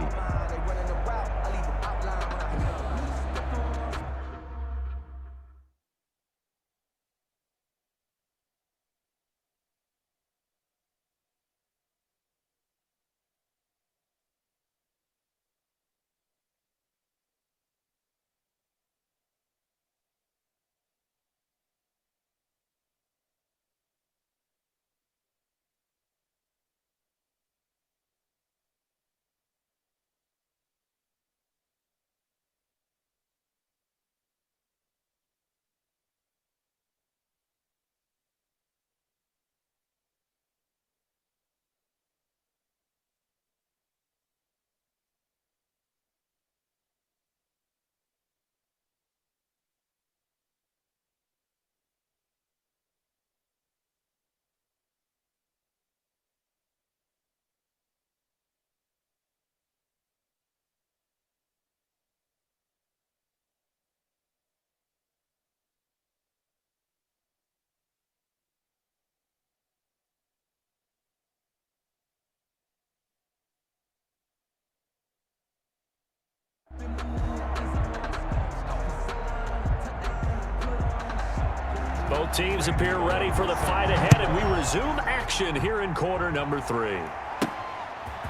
Both teams appear ready for the fight ahead, and we resume action here in quarter number 3.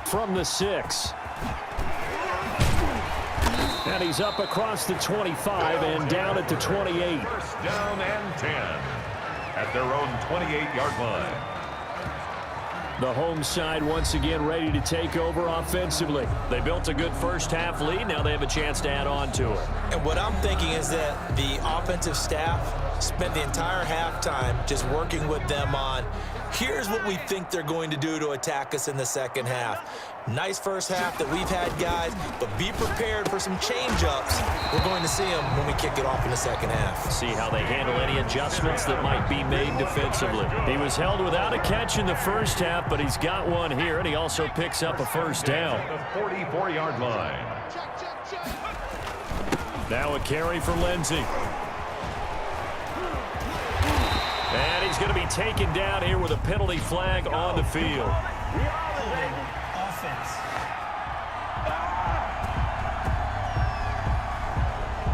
From the 6. And he's up across the 25 and down at the 28.
First down and 10 at their own 28-yard line.
The home side once again ready to take over offensively. They built a good first half lead. Now they have a chance to add on to it.
And what I'm thinking is that the offensive staff spent the entire halftime just working with them on, here's what we think they're going to do to attack us in the second half. Nice first half that we've had, guys, but be prepared for some change-ups. We're going to see them when we kick it off in the second half.
See how they handle any adjustments that might be made defensively. He was held without a catch in the first half, but he's got one here, and he also picks up a first down.
The 44-yard line.
Now a carry for Lindsey. And he's going to be taken down here with a penalty flag on the field.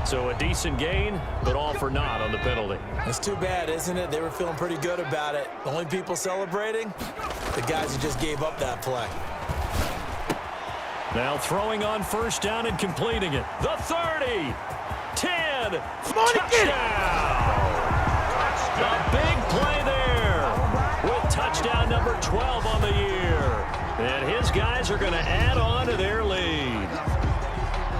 So a decent gain, but all for naught on the penalty.
It's too bad, isn't it? They were feeling pretty good about it. The only people celebrating, the guys who just gave up that play.
Now throwing on first down and completing it. The 30, 10, touchdown! A big play there with touchdown number 12 on the year. And his guys are going to add on to their lead.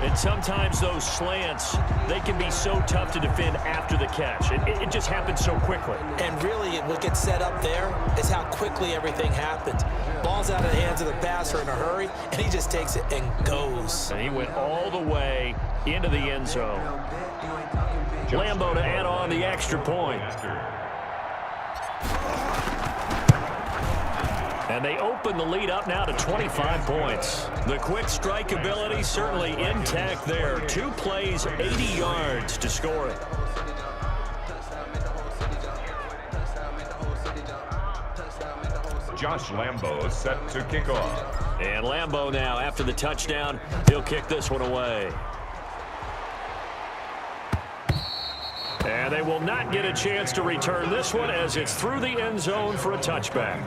And sometimes those slants, they can be so tough to defend after the catch. It just happens so quickly.
And really, what gets set up there is how quickly everything happens. Ball's out of the hands of the passer in a hurry, and he just takes it and goes.
And he went all the way into the end zone. Lambo to add on the extra point. And they open the lead up now to 25 points. The quick strike ability certainly intact there. 2 plays, 80 yards to score it.
Josh Lambo set to kick off.
And Lambo now, after the touchdown, he'll kick this one away. And they will not get a chance to return this one as it's through the end zone for a touchback.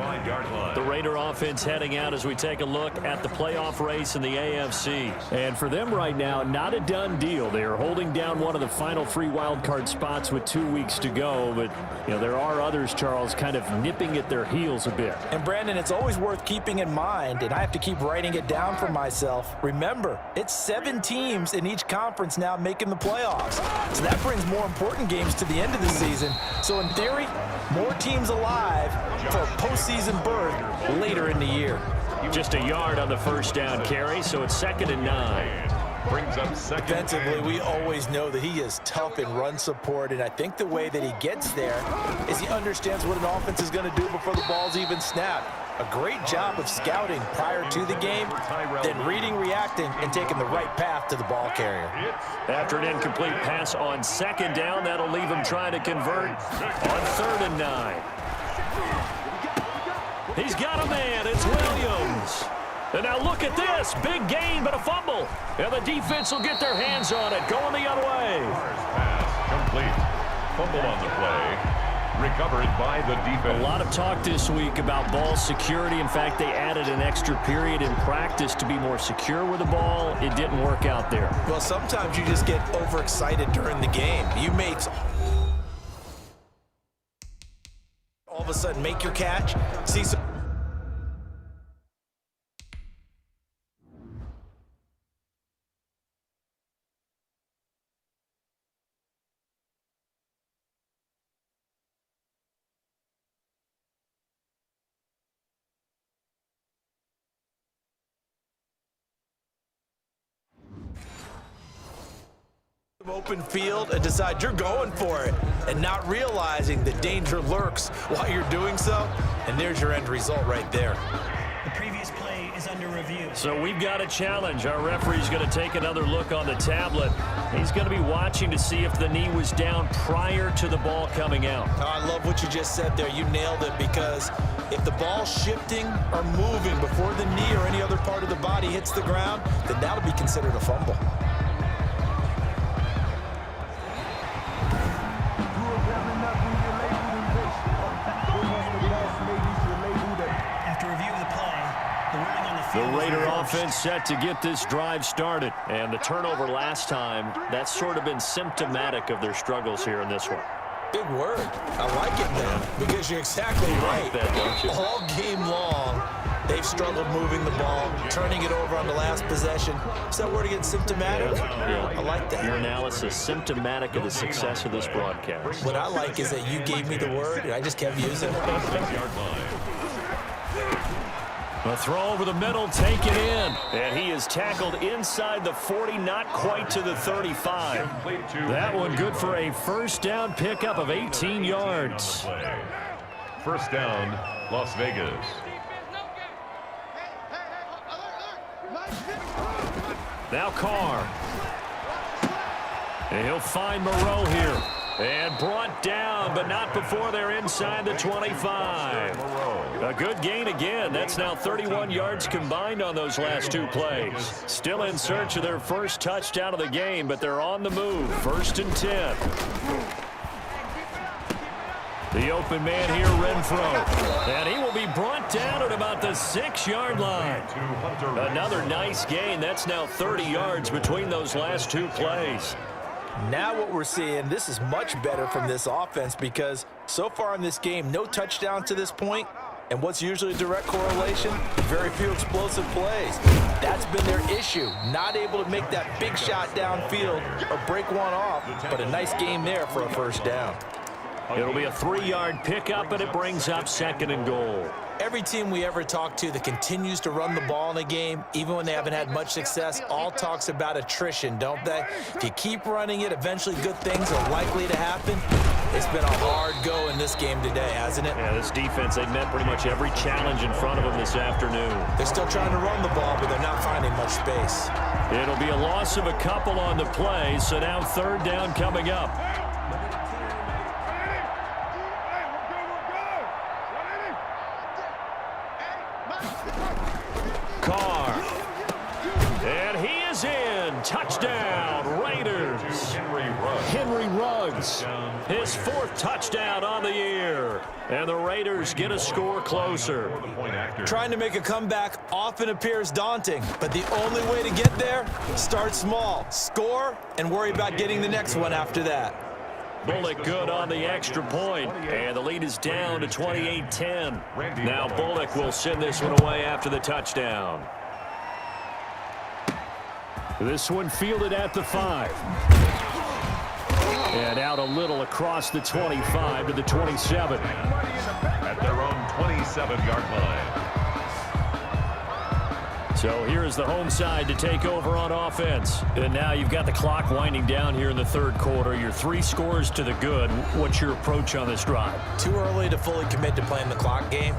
The Raider offense heading out as we take a look at the playoff race in the AFC. And for them right now, not a done deal. They are holding down one of the final 3 wildcard spots with 2 weeks to go. But, you know, there are others, Charles, kind of nipping at their heels a bit.
And, Brandon, it's always worth keeping in mind, and I have to keep writing it down for myself. Remember, it's 7 teams in each conference now making the playoffs. So that brings more important games to the end of the season. So in theory, more teams alive for a postseason berth later in the year.
Just a yard on the first down carry, so it's 2nd and 9.
Brings up second.
Defensively, we always know that he is tough in run support, and I think the way that he gets there is he understands what an offense is going to do before the ball's even snapped. A great job of scouting prior to the game, then reading, reacting, and taking the right path to the ball carrier.
After an incomplete pass on 2nd down, that'll leave him trying to convert on 3rd and 9. He's got a man. It's Williams. And now look at this. Big gain, but a fumble. And the defense will get their hands on it. Going the other way.
Pass complete. Fumble on the play. Recovered by the defense.
A lot of talk this week about ball security. In fact, they added an extra period in practice to be more secure with the ball. It didn't work out there.
Well, sometimes you just get overexcited during the game. You may all of a sudden make your catch, see some open field and decide you're going for it and not realizing the danger lurks while you're doing so, and there's your end result right there.
The previous play is under review.
So we've got a challenge. Our referee's going to take another look on the tablet. He's going to be watching to see if the knee was down prior to the ball coming out.
Oh, I love what you just said there. You nailed it, because if the ball's shifting or moving before the knee or any other part of the body hits the ground, then that'll be considered a fumble.
Raider offense set to get this drive started. And the turnover last time, that's sort of been symptomatic of their struggles here in this one.
Big word. I like it, man, because you're exactly right.
That, don't you?
All game long, they've struggled moving the ball, turning it over on the last possession. Is that word again, symptomatic?
Yeah.
I like that.
Your analysis, symptomatic of the success of this broadcast.
What I like is that you gave me the word, and I just kept using it.
6-yard line.
A throw over the middle, taken in. And he is tackled inside the 40, not quite to the 35. That one good for a first down pickup of 18 yards.
First down, Las Vegas.
Now Carr. And he'll find Moreau here. And brought down, but not before they're inside the 25. A good gain again. That's now 31 yards combined on those last two plays. Still in search of their first touchdown of the game, but they're on the move. 1st and 10. The open man here, Renfro. And he will be brought down at about the 6-yard line. Another nice gain. That's now 30 yards between those last two plays.
Now what we're seeing, this is much better from this offense because so far in this game, no touchdown to this point. And what's usually a direct correlation? Very few explosive plays. That's been their issue. Not able to make that big shot downfield or break one off, but a nice game there for a first down.
It'll be a 3-yard pickup, and it brings up 2nd and goal.
Every team we ever talk to that continues to run the ball in a game, even when they haven't had much success, all talks about attrition, don't they? If you keep running it, eventually good things are likely to happen. It's been a hard go in this game today, hasn't it?
Yeah, this defense, they met pretty much every challenge in front of them this afternoon.
They're still trying to run the ball, but they're not finding much space.
It'll be a loss of a couple on the play, so now 3rd down coming up. Carr. And he is in. Touchdown, Raiders. Henry Ruggs. His 4th touchdown on the year. And the Raiders get a score closer.
Trying to make a comeback often appears daunting, but the only way to get there, start small, score, and worry about getting the next one after that.
Bullock good on the extra point, and the lead is down to 28-10. Now Bullock will send this one away after the touchdown. This one fielded at the 5. And out a little across the 25 to the 27.
At their own 27-yard line.
So here is the home side to take over on offense. And now you've got the clock winding down here in the 3rd quarter. You're 3 scores to the good. What's your approach on this drive?
Too early to fully commit to playing the clock game.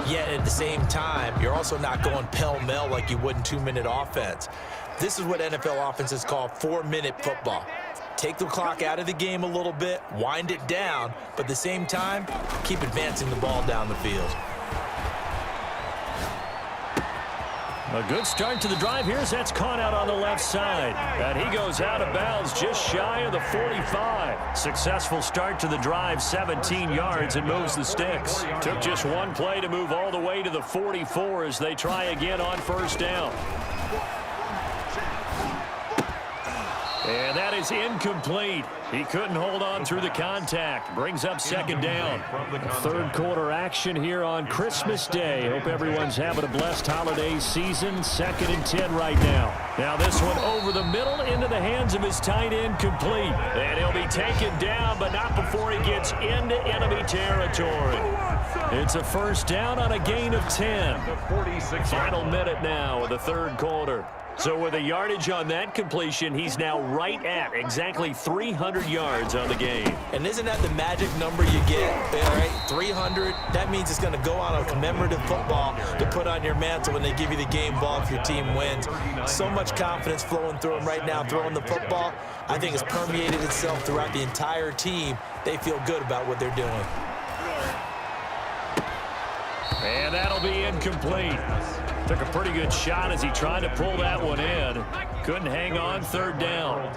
Yet at the same time, you're also not going pell-mell like you would in 2-minute offense. This is what NFL offenses call 4-minute football. Take the clock out of the game a little bit, wind it down, but at the same time, keep advancing the ball down the field.
A good start to the drive here as that's caught out on the left side. And he goes out of bounds just shy of the 45. Successful start to the drive, 17 yards, and moves the sticks. Took just one play to move all the way to the 44 as they try again on 1st down. And that is incomplete. He couldn't hold on through the contact. Brings up 2nd down. 3rd quarter action here on Christmas Day. Hope everyone's having a blessed holiday season. 2nd and 10 right now. Now this one over the middle into the hands of his tight end, complete. And he'll be taken down, but not before he gets into enemy territory. It's a 1st down on a gain of 10. Final minute now of the 3rd quarter. So with a yardage on that completion, he's now right at exactly 300 yards on the game.
And isn't that the magic number you get? All right, 300. That means it's going to go on a commemorative football to put on your mantle when they give you the game ball if your team wins. So much confidence flowing through him right now, throwing the football. I think it's permeated itself throughout the entire team. They feel good about what they're doing.
And that'll be incomplete. Took a pretty good shot as he tried to pull that one in. Couldn't hang on, 3rd down.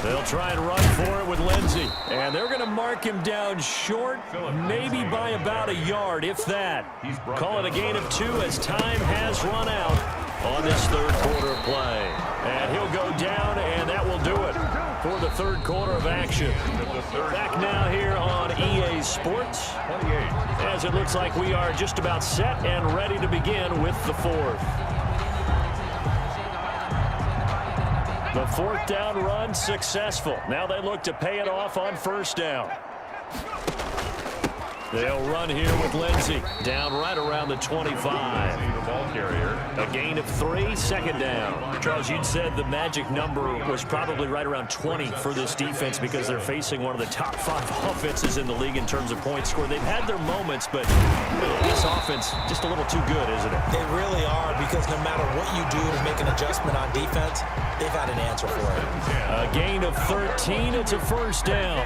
They'll try and run for it with Lindsey. And they're going to mark him down short, maybe by about a yard, if that. Call it a gain of 2 as time has run out on this third quarter play. And he'll go down, and that will do it for the third quarter of action. Back now here on EA Sports, as it looks like we are just about set and ready to begin with the fourth. The fourth down run successful. Now they look to pay it off on first down. They'll run here with Lindsey. Down right around the 25. A gain of 3, second down. Charles, you'd said the magic number was probably right around 20 for this defense because they're facing one of the top 5 offenses in the league in terms of points scored. They've had their moments, but this offense just a little too good, isn't it?
They really are, because no matter what you do to make an adjustment on defense, they've had an answer for it.
A gain of 13. It's a first down.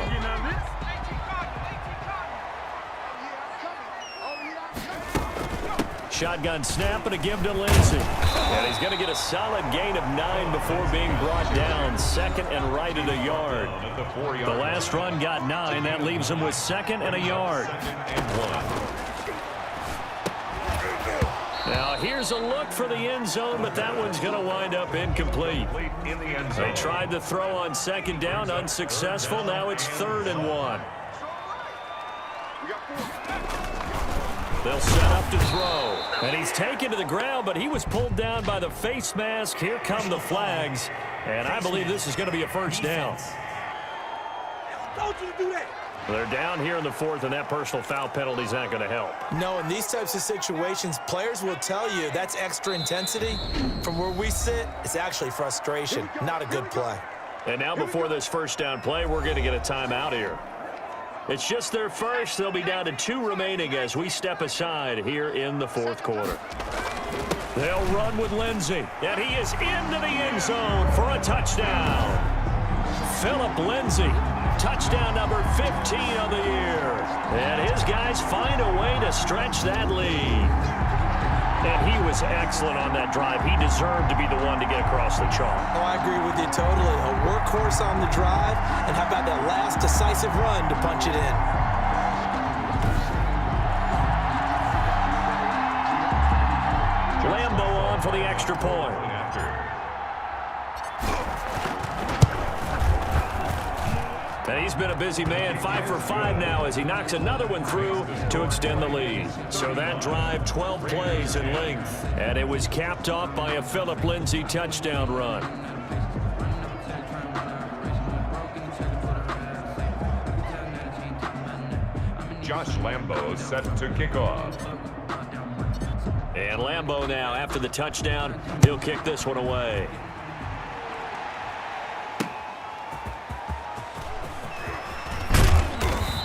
Shotgun snap and a give to Lindsey. And he's going to get a solid gain of 9 before being brought down. Second and right at a yard. The last run got 9. That leaves him with second and a yard. Now here's a look for the end zone, but that one's going to wind up incomplete. They tried to throw on second down, unsuccessful. Now it's 3rd and 1. They'll set up to throw. And he's taken to the ground, but he was pulled down by the face mask. Here come the flags. And I believe this is going to be a first down. They're down here in the fourth, and that personal foul penalty is not going to help.
No, in these types of situations, players will tell you that's extra intensity. From where we sit, it's actually frustration, not a good play.
And now before this first down play, we're going to get a timeout here. It's just their first. They'll be down to 2 remaining as we step aside here in the fourth quarter. They'll run with Lindsey, and he is into the end zone for a touchdown. Philip Lindsey, touchdown number 15 of the year. And his guys find a way to stretch that lead. And he was excellent on that drive. He deserved to be the one to get across the chalk.
Oh, I agree with you totally. A workhorse on the drive, and how about that last decisive run to punch it in?
Lambo on for the extra point. And he's been a busy man, 5 for 5 now as he knocks another one through to extend the lead. So that drive, 12 plays in length. And it was capped off by a Philip Lindsey touchdown run.
Josh Lambo set to kick off.
And Lambo now, after the touchdown, he'll kick this one away.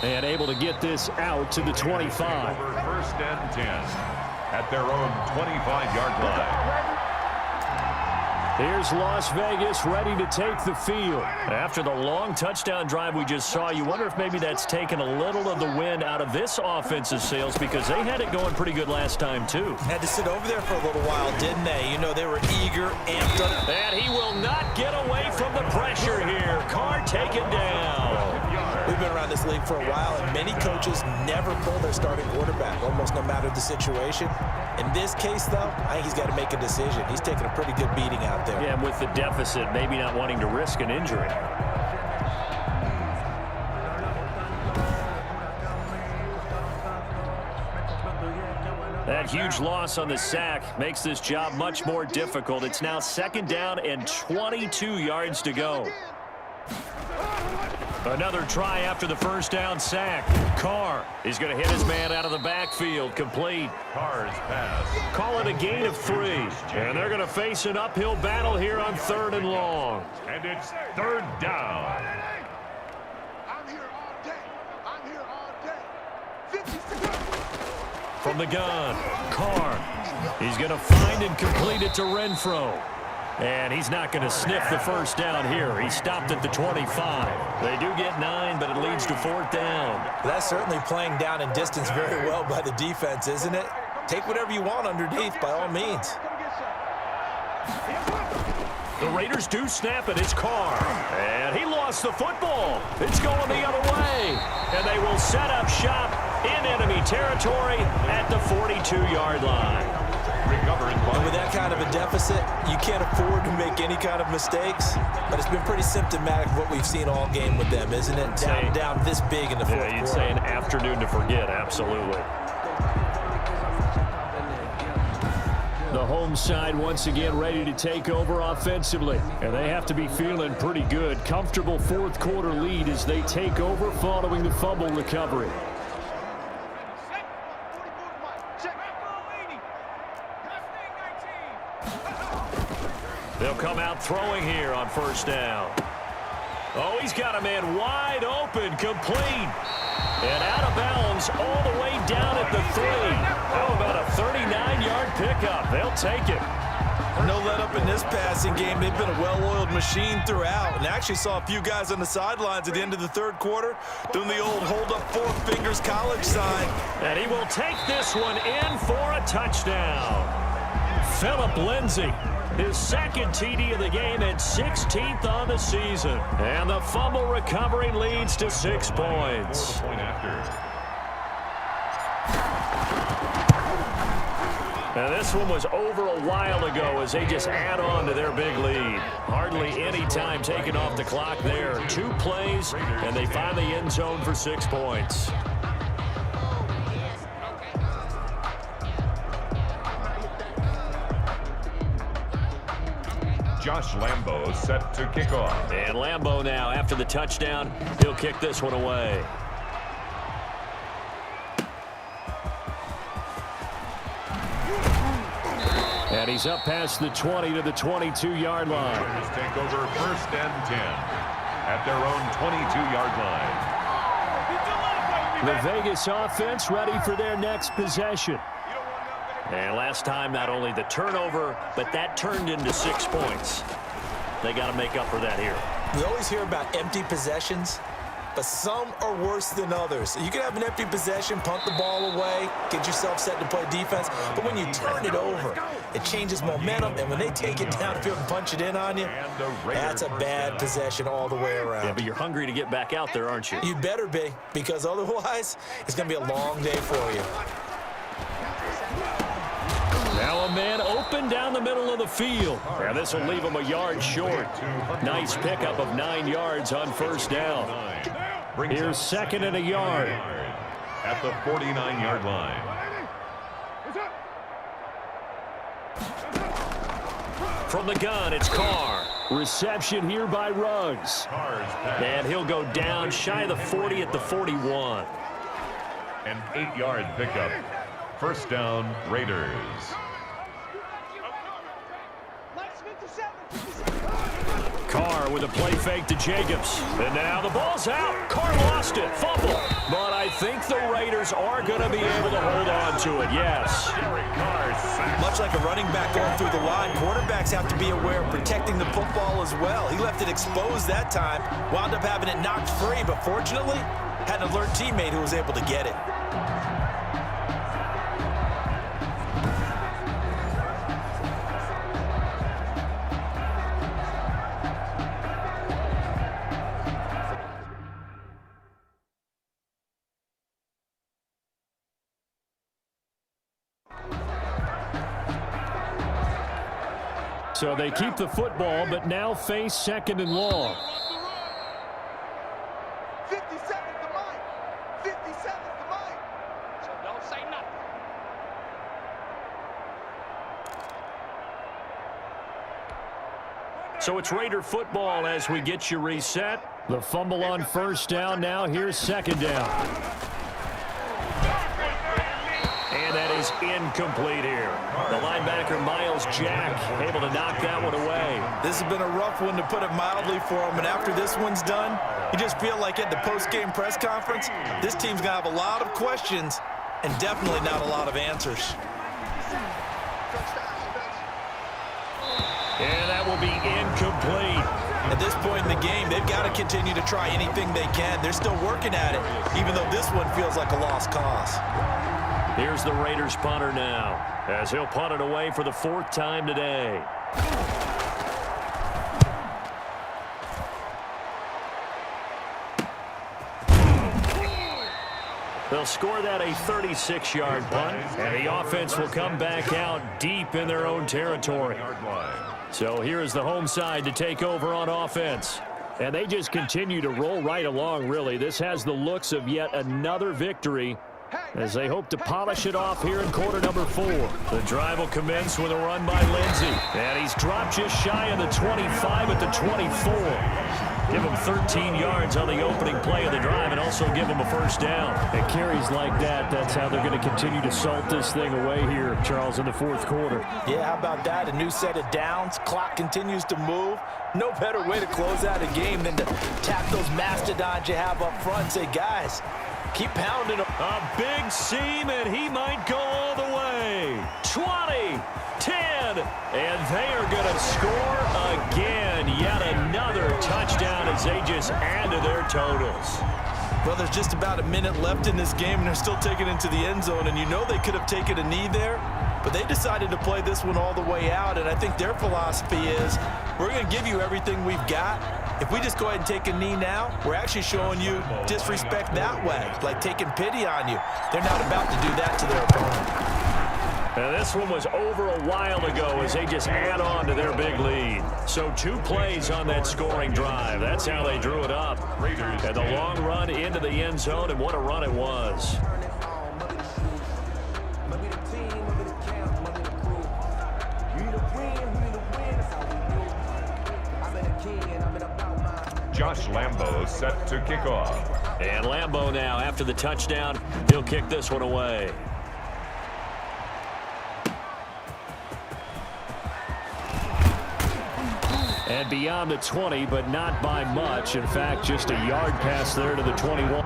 And able to get this out to the 25.
First and 10 at their own 25-yard line.
Here's Las Vegas ready to take the field. After the long touchdown drive we just saw, you wonder if maybe that's taken a little of the wind out of this offensive sails because they had it going pretty good last time, too.
Had to sit over there for a little while, didn't they? You know, they were eager, amped up.
And he will not get away from the pressure here. Carr taken down.
We've been around this league for a while, and many coaches never pull their starting quarterback, almost no matter the situation. In this case, though, I think he's got to make a decision. He's taking a pretty good beating out there.
Yeah, and with the deficit, maybe not wanting to risk an injury. That huge loss on the sack makes this job much more difficult. It's now 2nd down and 22 yards to go. Another try after the first down sack. Carr is going to hit his man out of the backfield. Complete.
Carr's pass.
Call it a gain of 3. And they're going to face an uphill battle here on 3rd and long.
And it's 3rd down.
I'm here all day. I'm here all day. 56.
From the gun, Carr. He's going to find and complete it to Renfro. And he's not going to sniff the first down here. He stopped at the 25. They do get 9, but it leads to 4th down.
That's certainly playing down in distance very well by the defense, isn't it? Take whatever you want underneath, by all means.
The Raiders do snap it. It's Carr. And he lost the football. It's going the other way. And they will set up shop in enemy territory at the 42-yard line.
And with that kind of a deficit, you can't afford to make any kind of mistakes. But it's been pretty symptomatic of what we've seen all game with them, isn't it? Down this big in the fourth quarter.
Yeah, you'd say an afternoon to forget, absolutely. The home side once again ready to take over offensively. And they have to be feeling pretty good. Comfortable fourth quarter lead as they take over following the fumble recovery. They'll come out throwing here on first down. Oh, he's got a man wide open, complete. And out of bounds all the way down at the 3. How about a 39-yard pickup? They'll take it.
No let up in this passing game. They've been a well-oiled machine throughout. And actually saw a few guys on the sidelines at the end of the third quarter doing the old hold up 4 fingers college sign.
And he will take this one in for a touchdown. Philip Lindsay, his second TD of the game and 16th on the season. And the fumble recovery leads to 6 points. Now this one was over a while ago as they just add on to their big lead. Hardly any time taken off the clock there. 2 plays, and they find the end zone for 6 points.
Josh Lambo set to kick off.
And Lambo now, after the touchdown, he'll kick this one away. And he's up past the 20 to the 22-yard line.
Raiders take over first and 10 at their own 22-yard line.
The Vegas offense ready for their next possession. And last time, not only the turnover, but that turned into 6 points. They got to make up for that here.
We always hear about empty possessions, but some are worse than others. You can have an empty possession, punt the ball away, get yourself set to play defense, but when you turn it over, it changes momentum, and when they take it downfield and punch it in on you, that's a bad possession all the way around.
Yeah, but you're hungry to get back out there, aren't you?
You better be, because otherwise, it's going to be a long day for you.
Now a man open down the middle of the field. And this will leave him a yard short. Nice pickup of 9 yards on first down. Here's second and a yard.
At the 49-yard line.
From the gun, it's Carr. Reception here by Ruggs. And he'll go down shy of the 40 at the 41.
An 8-yard pickup. First down, Raiders.
Carr with a play fake to Jacobs. And now the ball's out. Carr lost it. Fumble. But I think the Raiders are going to be able to hold on to it, yes.
Much like a running back going through the line, quarterbacks have to be aware of protecting the football as well. He left it exposed that time, wound up having it knocked free, but fortunately, had an alert teammate who was able to get it.
So they keep the football, but now face second and long.
57 to mine. 57 to mine. So don't say nothing.
So it's Raider football as we get you reset. The fumble on first down now. Here's second down. And that is incomplete here. The linebacker, Miles Jack, able to knock that one away.
This has been a rough one, to put it mildly, for him. And after this one's done, you just feel like at the post-game press conference, this team's going to have a lot of questions and definitely not a lot of answers.
And that will be incomplete.
At this point in the game, they've got to continue to try anything they can. They're still working at it, even though this one feels like a lost cause.
Here's the Raiders punter now, as he'll punt it away for the 4th time today. They'll score that a 36-yard punt, and the offense will come back out deep in their own territory. So here is the home side to take over on offense. And they just continue to roll right along, really. This has the looks of yet another victory as they hope to polish it off here in quarter number 4. The drive will commence with a run by Lindsey. And he's dropped just shy of the 25 at the 24. Give him 13 yards on the opening play of the drive and also give him a first down. And carries like that, that's how they're going to continue to salt this thing away here, Charles, in the fourth quarter.
Yeah, how about that? A new set of downs. Clock continues to move. No better way to close out a game than to tap those mastodons you have up front and say, guys, keep pounding them.
A big seam, and he might go all the way. 20, 10, and they are going to score again. Yet another touchdown as they just add to their totals.
Well, there's just about a minute left in this game, and they're still taking it into the end zone. And you know they could have taken a knee there, but they decided to play this one all the way out. And I think their philosophy is, we're going to give you everything we've got. If we just go ahead and take a knee now, we're actually showing you disrespect that way, like taking pity on you. They're not about to do that to their opponent.
And this one was over a while ago as they just add on to their big lead. So 2 plays on that scoring drive. That's how they drew it up. And the long run into the end zone, and what a run it was.
Josh Lambo set to kick off.
And Lambo now, after the touchdown, he'll kick this one away. And beyond the 20, but not by much. In fact, just a yard pass there to the 21.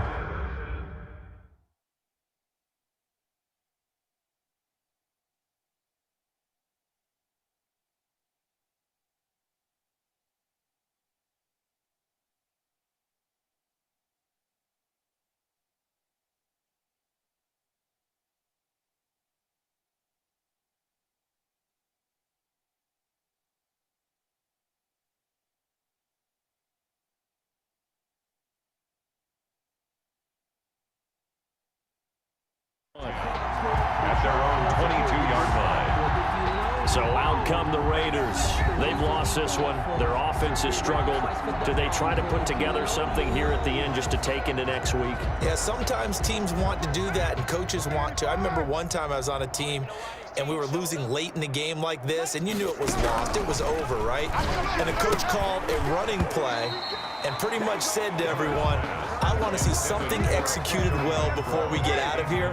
At their own 22-yard line.
So out come the Raiders. They've lost this one. Their offense has struggled. Do they try to put together something here at the end just to take into next week?
Yeah, sometimes teams want to do that and coaches want to. I remember one time I was on a team and we were losing late in the game like this, and you knew it was lost. It was over, right? And the coach called a running play and pretty much said to everyone, I want to see something executed well before we get out of here.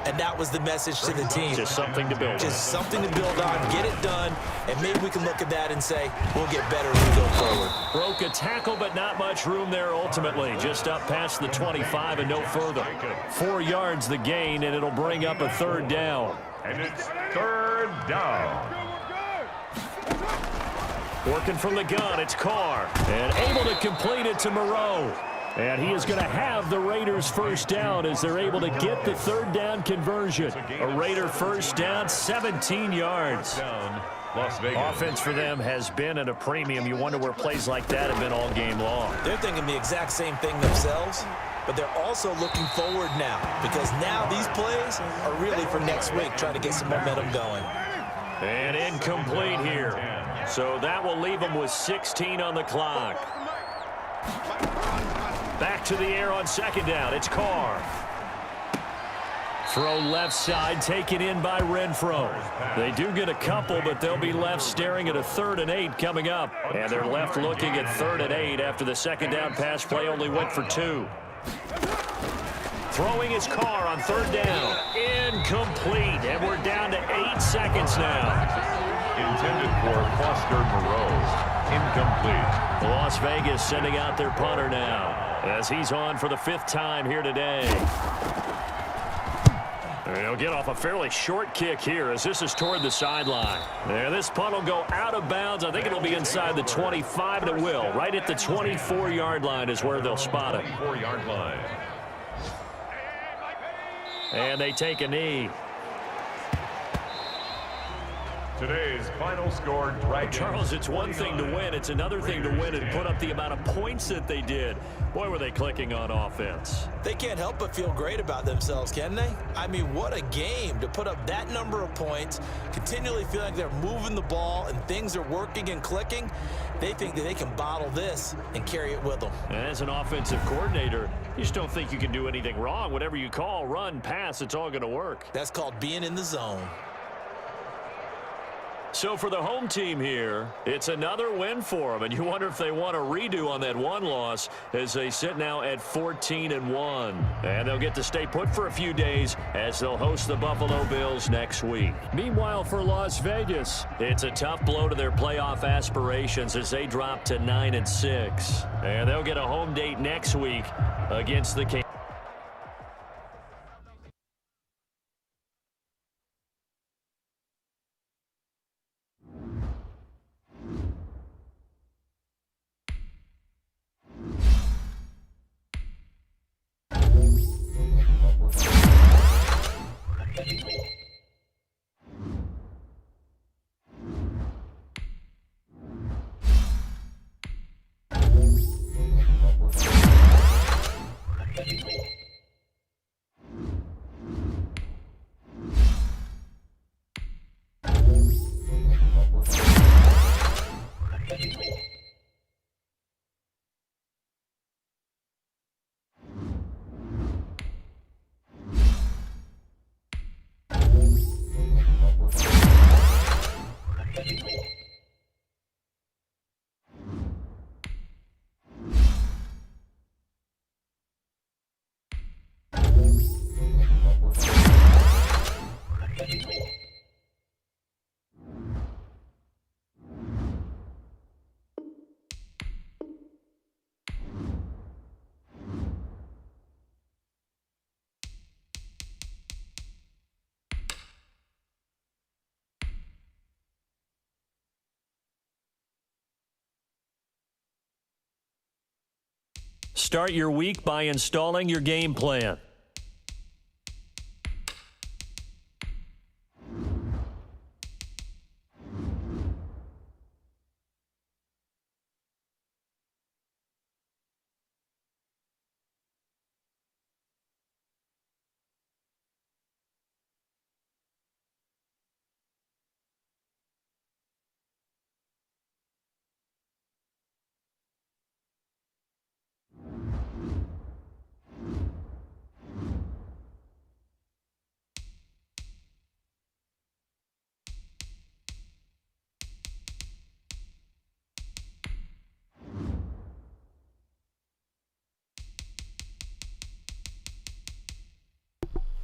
And that was the message to the team.
Just something to build on.
Just something to build on, get it done, and maybe we can look at that and say, we'll get better as we go forward.
Broke a tackle, but not much room there ultimately. Just up past the 25 and no further. 4 yards the gain, and it'll bring up a third down.
And it's third down.
Working from the gun, it's Carr. And able to complete it to Moreau. And he is going to have the Raiders first down as they're able to get the third down conversion. A Raider first down, 17 yards.
Las Vegas.
Offense for them has been at a premium. You wonder where plays like that have been all game long.
They're thinking the exact same thing themselves, but they're also looking forward now, because now these plays are really for next week, trying to get some momentum going.
And incomplete here. So that will leave them with 16 on the clock. Back to the air on second down. It's Carr. Throw left side, taken in by Renfro. They do get a couple, but they'll be left staring at a 3rd and 8 coming up. And they're left looking at 3rd and 8 after the second down pass play only went for 2. Throwing his Carr on 3rd down. Incomplete, and we're down to 8 seconds now.
Intended for Foster Moreau. Incomplete.
Las Vegas sending out their punter now as he's on for the 5th time here today. He'll get off a fairly short kick here as this is toward the sideline. And this punt will go out of bounds. I think it'll be inside the 25, and it will. Right at the 24-yard line is where they'll spot it.
4-yard line.
And they take a knee.
Today's final score, Dragons.
Charles, it's one thing to win. It's another thing to win and put up the amount of points that they did. Boy, were they clicking on offense.
They can't help but feel great about themselves, can they? I mean, what a game to put up that number of points, continually feeling like they're moving the ball and things are working and clicking. They think that they can bottle this and carry it with them.
And as an offensive coordinator, you just don't think you can do anything wrong. Whatever you call, run, pass, it's all going to work.
That's called being in the zone.
So for the home team here, it's another win for them, and you wonder if they want a redo on that one loss as they sit now at 14-1. And they'll get to stay put for a few days as they'll host the Buffalo Bills next week. Meanwhile, for Las Vegas, it's a tough blow to their playoff aspirations as they drop to 9-6. And they'll get a home date next week against the Kansas. Start your week by installing your game plan.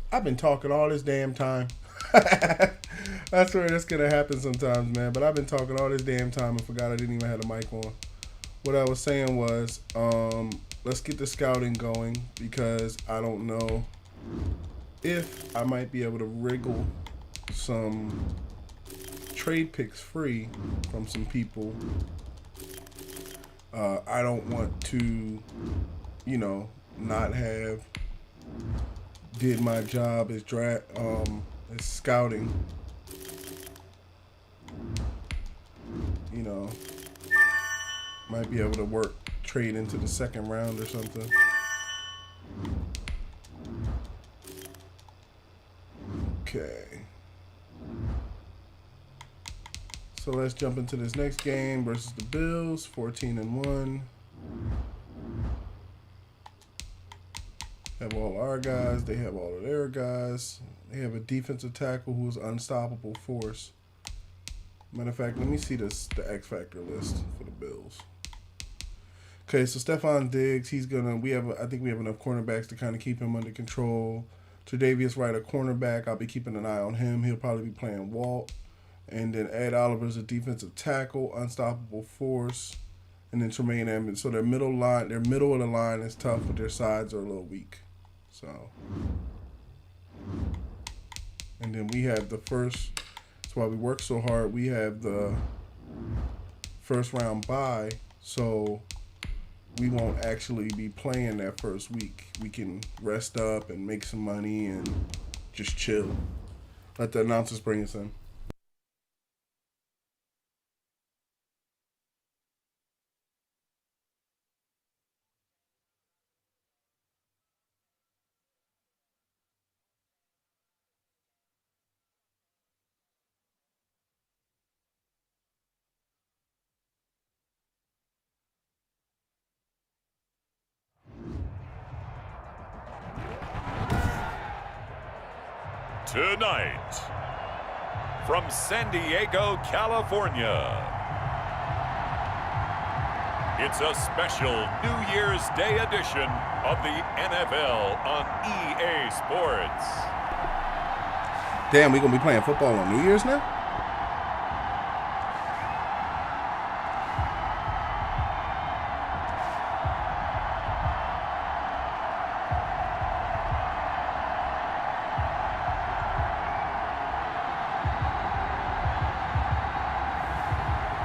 I've been talking all this damn time. I swear that's going to happen sometimes, man. But I've been talking all this damn time and forgot I didn't even have the mic on. What I was saying was, let's get the scouting going because I don't know if I might be able to wriggle some trade picks free from some people. I don't want to, not have did my job as as scouting. Might be able to trade into the second round or something. Okay. So let's jump into this next game versus the Bills, 14-1. Have all our guys. They have all of their guys. They have a defensive tackle who is unstoppable force. Matter of fact, let me see the X Factor list for the Bills. Okay, so Stephon Diggs, I think we have enough cornerbacks to kind of keep him under control. Tre'Davious Wright, a cornerback. I'll be keeping an eye on him. He'll probably be playing Walt. And then Ed Oliver's a defensive tackle, unstoppable force. And then Tremaine Edmonds. So their middle of the line is tough, but their sides are a little weak. So, and then we have that's why we work so hard. We have the first round bye, so we won't actually be playing that first week. We can rest up and make some money and just chill. Let the announcers bring us in.
Tonight, from San Diego, California, it's a special New Year's Day edition of the NFL on EA Sports.
Damn, we gonna be playing football on New Year's now?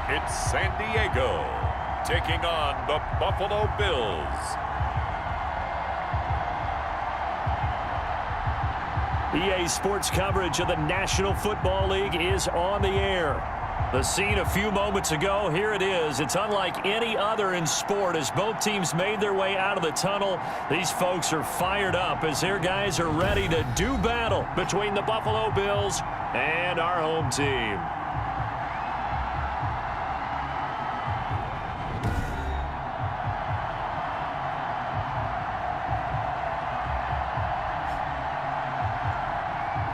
It's San Diego taking on the Buffalo Bills.
EA Sports coverage of the National Football League is on the air. The scene a few moments ago, here it is. It's unlike any other in sport as both teams made their way out of the tunnel. These folks are fired up as their guys are ready to do battle between the Buffalo Bills and our home team.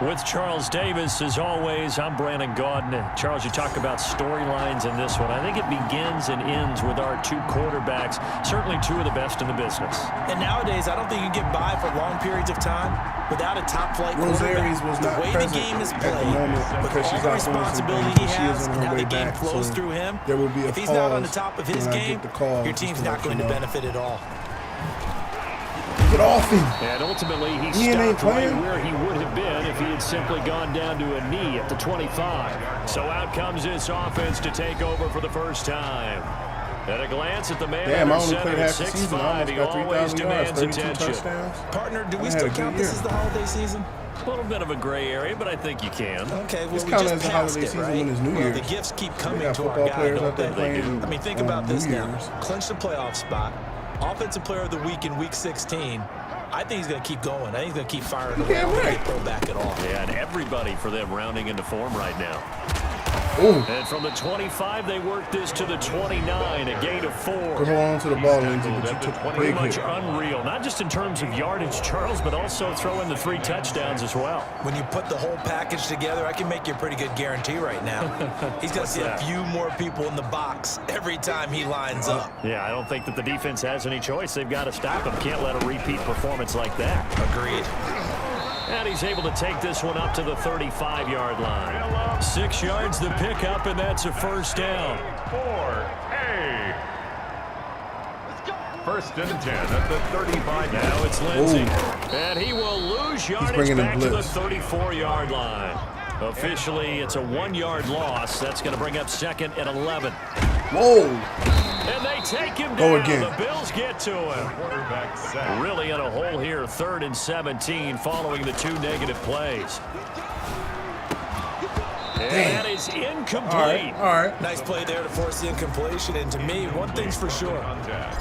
With Charles Davis, as always, I'm Brandon Gaudin. Charles, you talk about storylines in this one. I think it begins and ends with our two quarterbacks, certainly two of the best in the business.
And nowadays, I don't think you can get by for long periods of time without a top-flight quarterback.
Was
the
not
way the game is
at
played,
the moment
with
because
all
she's
the
out doing some
responsibility
things,
he
but she
has
is on
and
her
how
way
the game
back,
flows
so
through him,
there will be a
if he's not on the
pause
top of his
when I
game,
get the call,
your
just
team's
to
not
let
going
you
to
know.
benefit at all.
Get off him.
And ultimately, he
He ain't
stopped right
playing.
where he would have been if he had simply gone down to a knee at the 25. So out comes this offense to take over for the first time. At a glance at the man
Damn, I
under
only
center
played
at
half the season. I
6'5",
almost
he
got
always
3,000 yards,
demands
32
attention.
touchdowns.
Partner, do we
I had
still
a good
count this
year.
as the holiday season?
A little bit of a gray area, but I think you can.
Okay, well,
It's
we
counted
just
as a
passed
holiday
it,
season
right?
when it's New
Well,
Year's.
the gifts keep
We
coming
got
to our
football
guy,
players
don't
out there
they?
playing
I mean, think about
New
this now.
Year's.
Clinch the playoff spot. Offensive player of the week in Week 16. I think he's going to keep going. I think he's going to keep firing away. I don't think they pull back at all.
Yeah, and everybody for them rounding into form right now.
Ooh.
And from the 25, they work this to the 29, a gain of 4.
Hold on to the ball, Lindsey, but you took a
Pretty
big
much
hit.
unreal, not just in terms of yardage, Charles, but also throwing the 3 touchdowns as well.
When you put the whole package together, I can make you a pretty good guarantee right now. He's going to see a few more people in the box every time he lines up.
Yeah, I don't think that the defense has any choice. They've got to stop him. Can't let a repeat performance like that.
Agreed.
And he's able to take this one up to the 35-yard line. 6 yards the pickup, and that's a first down.
4A. First and 10 at the 35.
Now it's Lindsey. And he will lose yardage
bringing in
back to the
blitz.
34-yard line. Officially, it's a 1-yard loss. That's going to bring up second and 11.
Whoa.
And they take him
Go
down.
again.
The Bills get to him.
Quarterback sack.
Really in a hole here, 3rd and 17 following the 2 negative plays. And
Damn.
that is incomplete.
All right.
Nice play there to force the incompletion. And to me, one thing's for sure.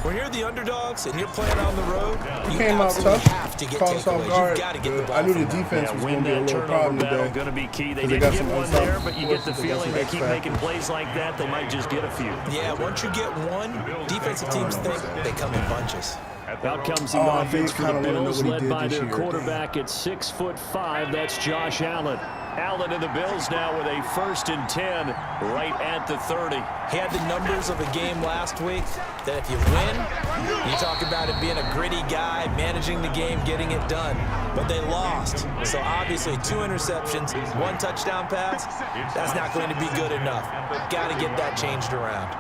When you're the underdogs and you're playing on the road, you
Came out
absolutely
tough.
have to get
Caught us off
takeaways.
guard.
You've got to get the
but
ball
I knew the
from them.
defense was
Win
going to be a
that
little
turnover
problem
battle
today.
going to be key. They
'Cause
didn't
got
get
some
one
unstoppable
there, but you get the
forces. They got
feeling
some
they
X
keep making
factors.
plays like that, they might just get a few.
Yeah, once you get one, defensive teams think they come in bunches.
Out comes the
Oh,
offense
big
for the
kinda wanna know
Bills,
what he
led
did
by
this
their
year.
quarterback at 6'5". That's Josh Allen. Allen and the Bills now with a 1st and 10 right at the 30.
He had the numbers of a game last week that if you win, you talk about it being a gritty guy, managing the game, getting it done. But they lost. So obviously 2 interceptions, 1 touchdown pass, that's not going to be good enough. Got to get that changed around.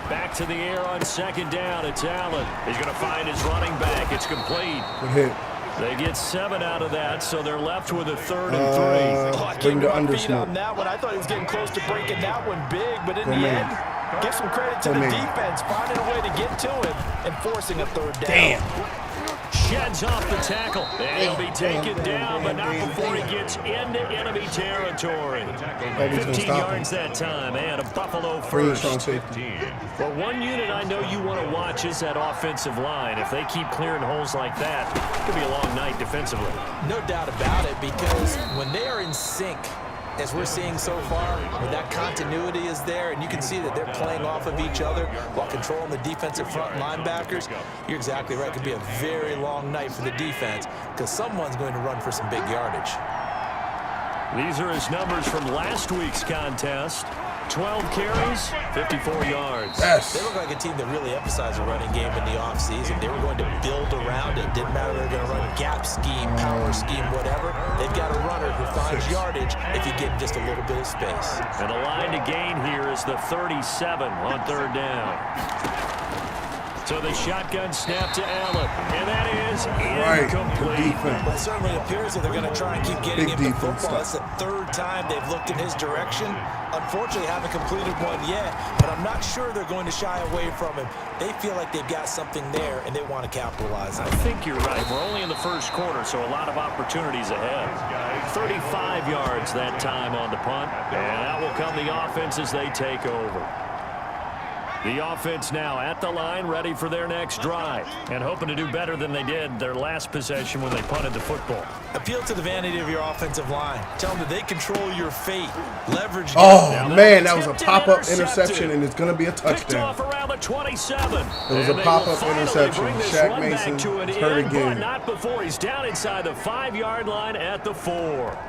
Back to the air on 2nd down. It's Allen. He's going to find his running back. It's complete.
Good hit.
They get 7 out of that, so they're left with a 3rd and 3.
Oh, I
Bring
came
the
to my
under
feet on
smoke.
that one. I thought he was getting close to breaking that one big, but in
Go
the
man.
end, give some credit to
Go
the
man.
defense, finding a way to get to him and forcing a 3rd down.
Damn.
Sheds off the tackle. And he'll be taken down, but not before he gets into enemy territory.
Nobody's gonna
15
stop
yards that time, and a Buffalo
Pretty strong
first.
safety.
Well, one unit I know you want to watch is that offensive line. If they keep clearing holes like that, it could be a long night defensively.
No doubt about it, because when they are in sync, as we're seeing so far, when that continuity is there and you can see that they're playing off of each other while controlling the defensive front linebackers, you're exactly right. It could be a very long night for the defense because someone's going to run for some big yardage.
These are his numbers from last week's contest. 12 carries, 54 yards.
Yes.
They look like a team that really emphasized the running game in the offseason. They were going to build around it. Didn't matter if they're going to run gap scheme, power scheme, whatever. They've got a runner who finds yardage if you give him just a little bit of space.
And the line to gain here is the 37 on third down. So the shotgun snap to Allen, and that is incomplete.
Well, it certainly appears that they're going to try and keep getting him the football. That's the third time they've looked in his direction. Unfortunately, haven't completed one yet, but I'm not sure they're going to shy away from him. They feel like they've got something there, and they want to capitalize on it.
I think you're right. We're only in the first quarter, so a lot of opportunities ahead. 35 yards that time on the punt, and that will come the offense as they take over. The offense now at the line, ready for their next drive, and hoping to do better than they did their last possession when they punted the football.
Appeal to the vanity of your offensive line. Tell them that they control your fate. Leverage.
Oh, man, that was a pop-up interception, and it's going to be a touchdown.
Picked off around the 27.
It was a pop-up interception. Shaq Mason hurt again.
But not before. He's down inside the 5-yard line at the 4.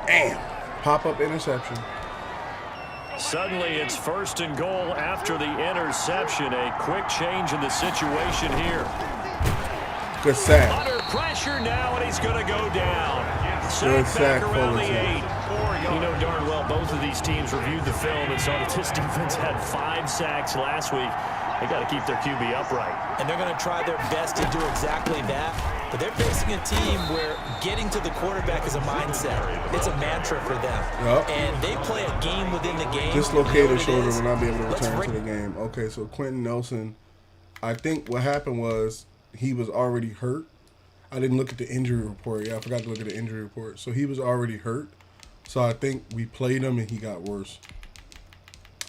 Damn. Pop-up interception.
Suddenly, it's first and goal after the interception. A quick change in the situation here.
Good sack.
Under pressure now, and he's going to go down.
Good sack,
around the
Fullerton.
8. You know darn well both of these teams reviewed the film and saw that this defense had 5 sacks last week. They got to keep their QB upright.
And they're going to try their best to do exactly that. But they're facing a team where getting to the quarterback is a mindset. It's a mantra for them.
Yep.
And they play a game within the game.
Dislocated shoulder will not be able to return to the game. Okay, so Quentin Nelson, I think what happened was he was already hurt. I didn't look at the injury report. Yeah, I forgot to look at the injury report. So he was already hurt. So I think we played him and he got worse.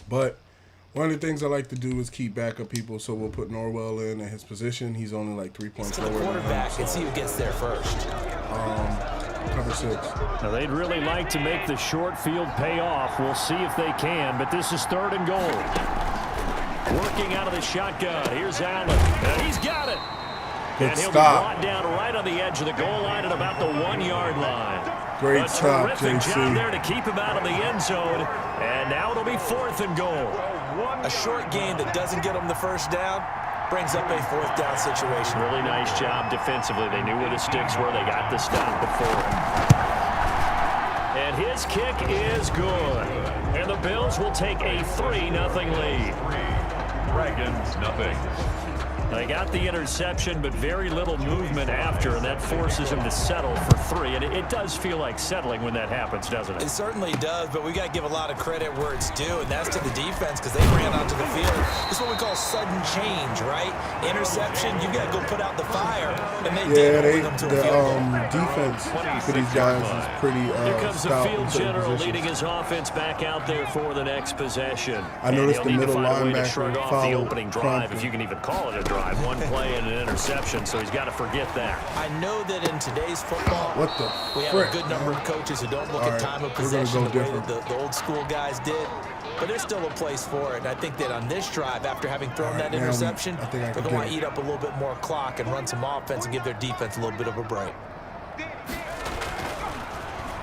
But one of the things I like to do is keep backup people, so we'll put Norwell in at his position. He's only like 3 points
to
lower
the quarterback
than him,
and see who gets there first.
Cover 6.
Now, they'd really like to make the short field pay off. We'll see if they can, but this is third and goal. Working out of the shotgun. Here's Allen, and he's got it.
Good
and he'll
stop.
be brought down right on the edge of the goal line at about the 1-yard line.
Great stop,
terrific
JC.
job there to keep him out of the end zone, and now it'll be fourth and goal.
A short gain that doesn't get them the first down brings up a 4th down situation.
Really nice job defensively. They knew where the sticks were. They got the stop before. And his kick is good. And the Bills will take a 3-0 lead.
Dragons, nothing.
They got the interception, but very little movement after, and that forces him to settle for 3. And it does feel like settling when that happens, doesn't it?
It certainly does, but we got to give a lot of credit where it's due, and that's to the defense because they ran onto the field. This is what we call sudden change, right? Interception, you got to go put out the fire, and they did bring them to a field goal.
Defense for these guys is pretty
Here comes the
stout in
field
certain
general
positions.
leading his offense back out there for the next possession.
I noticed
and
the
he'll need
middle
to find a way to
linebacker
shrug off the
followed
opening drive,
Crumpton.
if you can even call it a drive. One play and an interception, so he's got to forget that.
I know that in today's football,
What the
we have
frick,
a good number of coaches who don't look
All
at
right,
time of
we're gonna
possession
go
the way
different.
that the old school guys did. But there's still a place for it. And I think that on this drive, after having thrown that
now
interception,
I think I
they're
can
going to
get it.
eat up a little bit more clock and run some offense and give their defense a little bit of a break.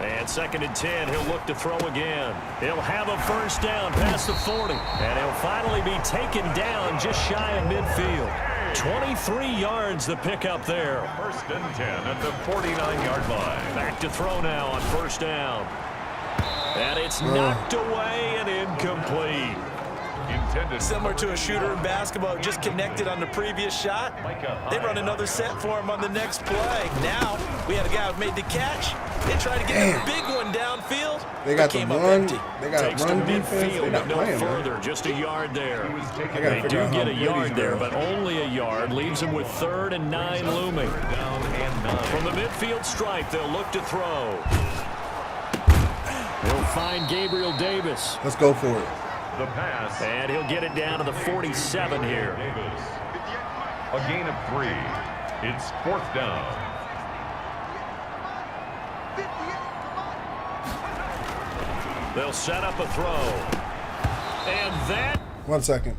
And 2nd and 10, he'll look to throw again. He'll have a first down past the 40. And he'll finally be taken down just shy of midfield. 23 yards the pickup there.
1st and 10 at the 49-yard line.
Back to throw now on first down. And it's knocked away and incomplete.
Intended
Similar to a shooter in basketball, just connected on the previous shot. They run another set for him on the next play. Now, we had a guy who made the catch. They tried to get a big one downfield.
They got the
came up
run.
empty.
They got
Takes to
run defense. They're
midfield,
not
but no
playing,
further.
man.
Just a yard there.
I gotta
They
figure
do
out how
get a
Brady's
yard there,
doing.
but only a yard. Leaves them with 3rd and 9 looming.
down and 9.
From the midfield stripe, they'll look to throw. They'll find Gabriel Davis.
Let's go for it.
The pass.
And he'll get it down to the 47 here.
Davis. A gain of 3. It's 4th down.
58.
They'll set up a throw. And that
1 second.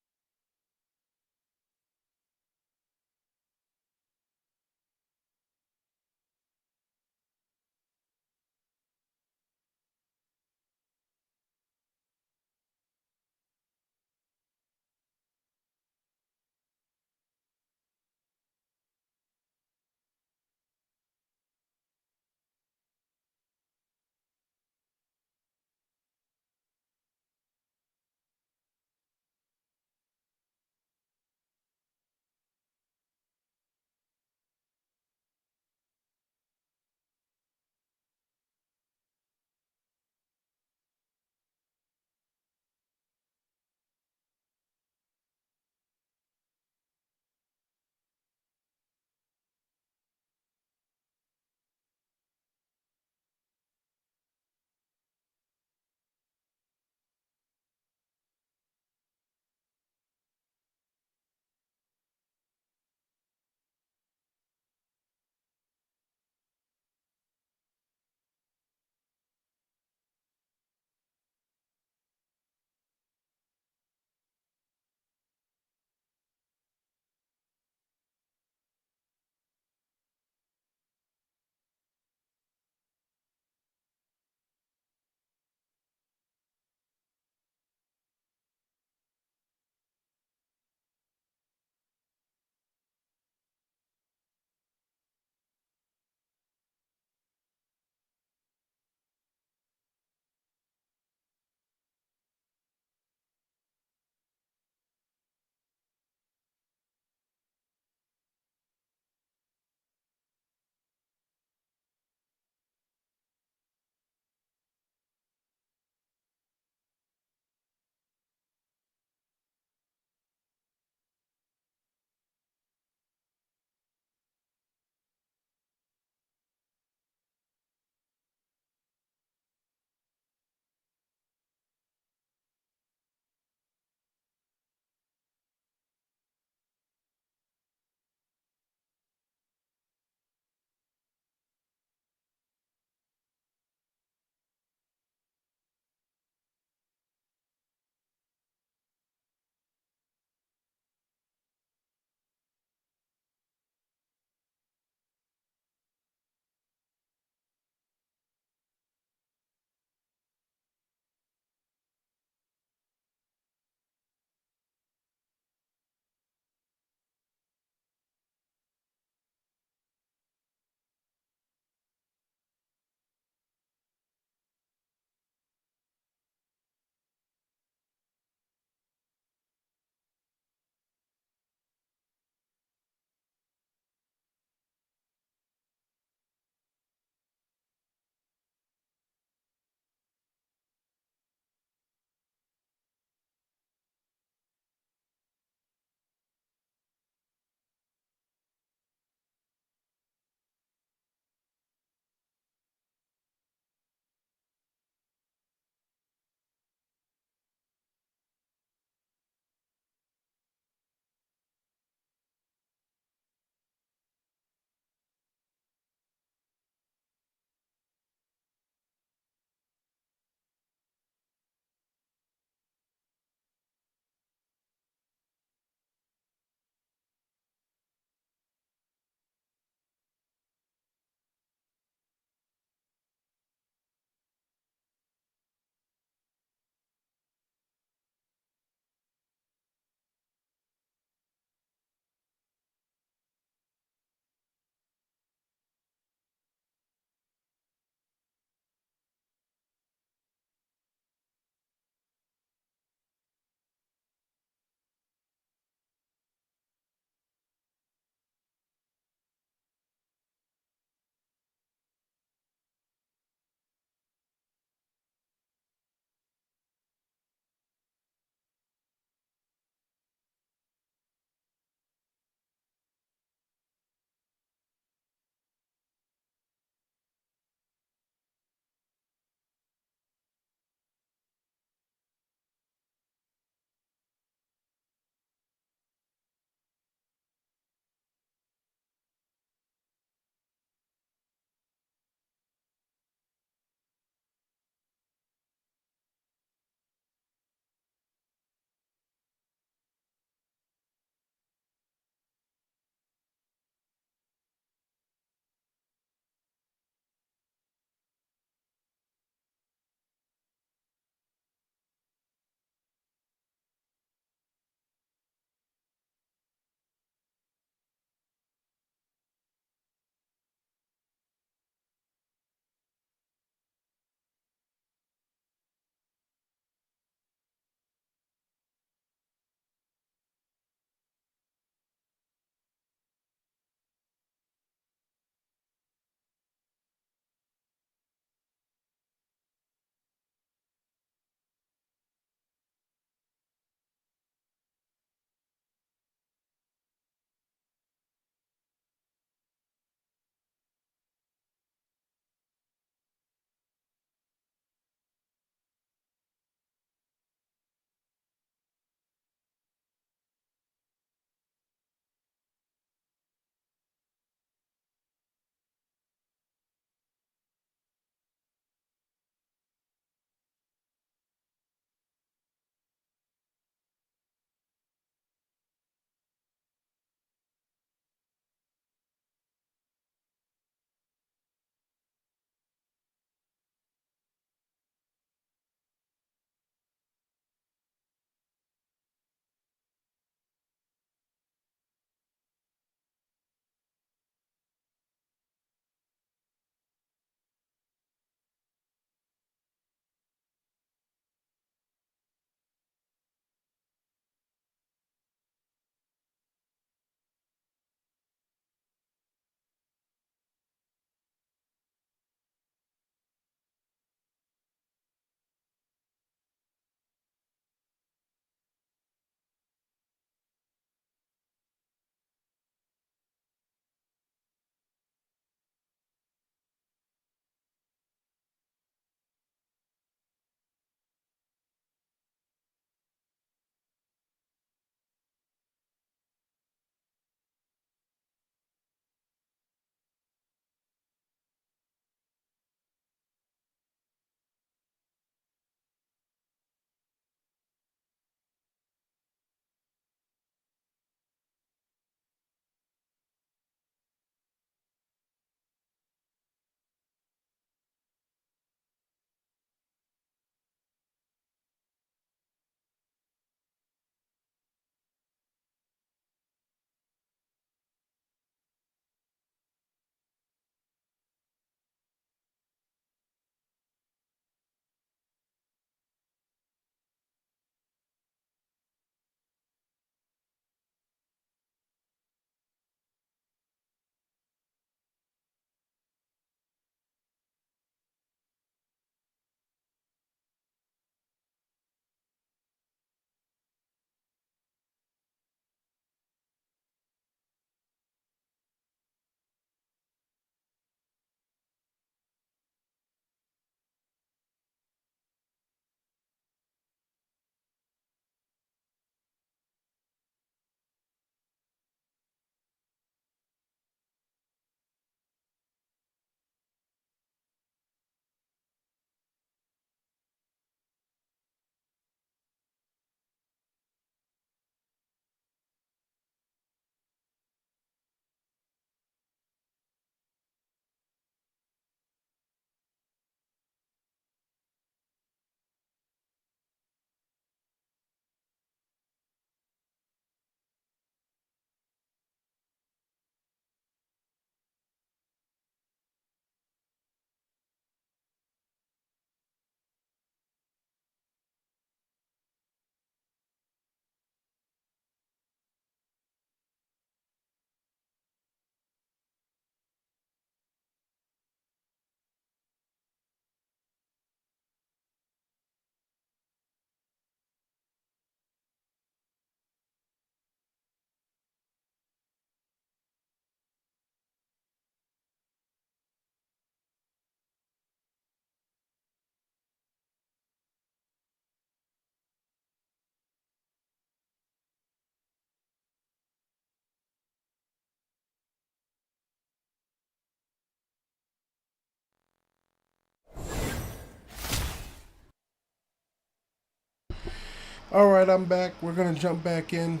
All right, I'm back. We're going to jump back in.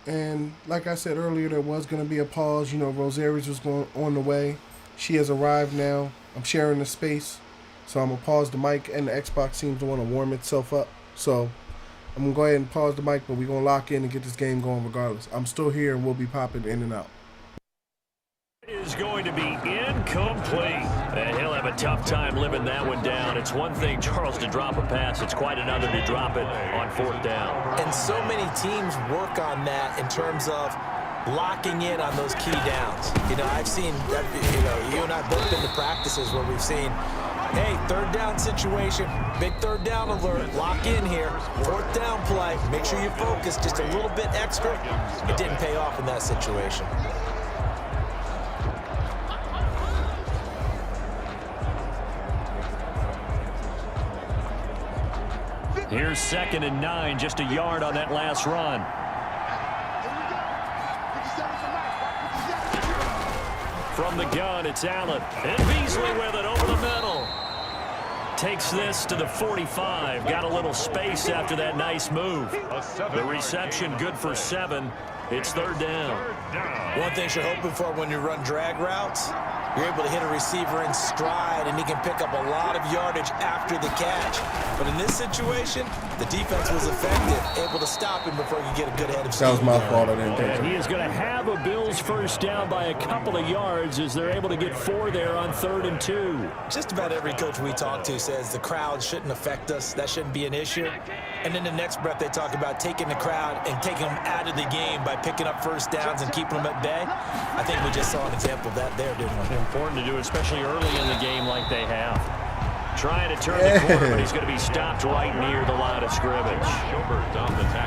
And like I said earlier, there was going to be a pause. You know, Rosaria's was going on the way. She has arrived now. I'm sharing the space. So I'm going to pause the mic, and the Xbox seems to want to warm itself up. So I'm going to go ahead and pause the mic, but we're going to lock in and get this game going regardless. I'm still here, and we'll be popping in and out.
Is going to be incomplete. And he'll have a tough time living that one down. It's one thing, Charles, to drop a pass. It's quite another to drop it on 4th down.
And so many teams work on that in terms of locking in on those key downs. You know, I've seen, you and I both been to practices where we've seen, hey, 3rd down situation, big 3rd down alert, lock in here, 4th down play, make sure you focus just a little bit extra. It didn't pay off in that situation.
Here's 2nd and 9, just a yard on that last run. From the gun, it's Allen. And Beasley with it over the middle. Takes this to the 45. Got a little space after that nice move. The reception good for 7. It's 3rd down.
One thing you're hoping for when you run drag routes, you're able to hit a receiver in stride, and he can pick up a lot of yardage after the catch. But in this situation, the defense was effective, able to stop him before he could get a good head of steam.
That was my fault. I didn't take
And
it.
he is going to have a Bills first down by a couple of yards as they're able to get 4 there on 3rd and 2.
Just about every coach we talk to says the crowd shouldn't affect us. That shouldn't be an issue. And in the next breath, they talk about taking the crowd and taking them out of the game by picking up first downs and keeping them at bay. I think we just saw an example of that there, didn't we?
Important to do, especially early in the game like they have. Trying to turn the corner, but he's going to be stopped right near the line of scrimmage.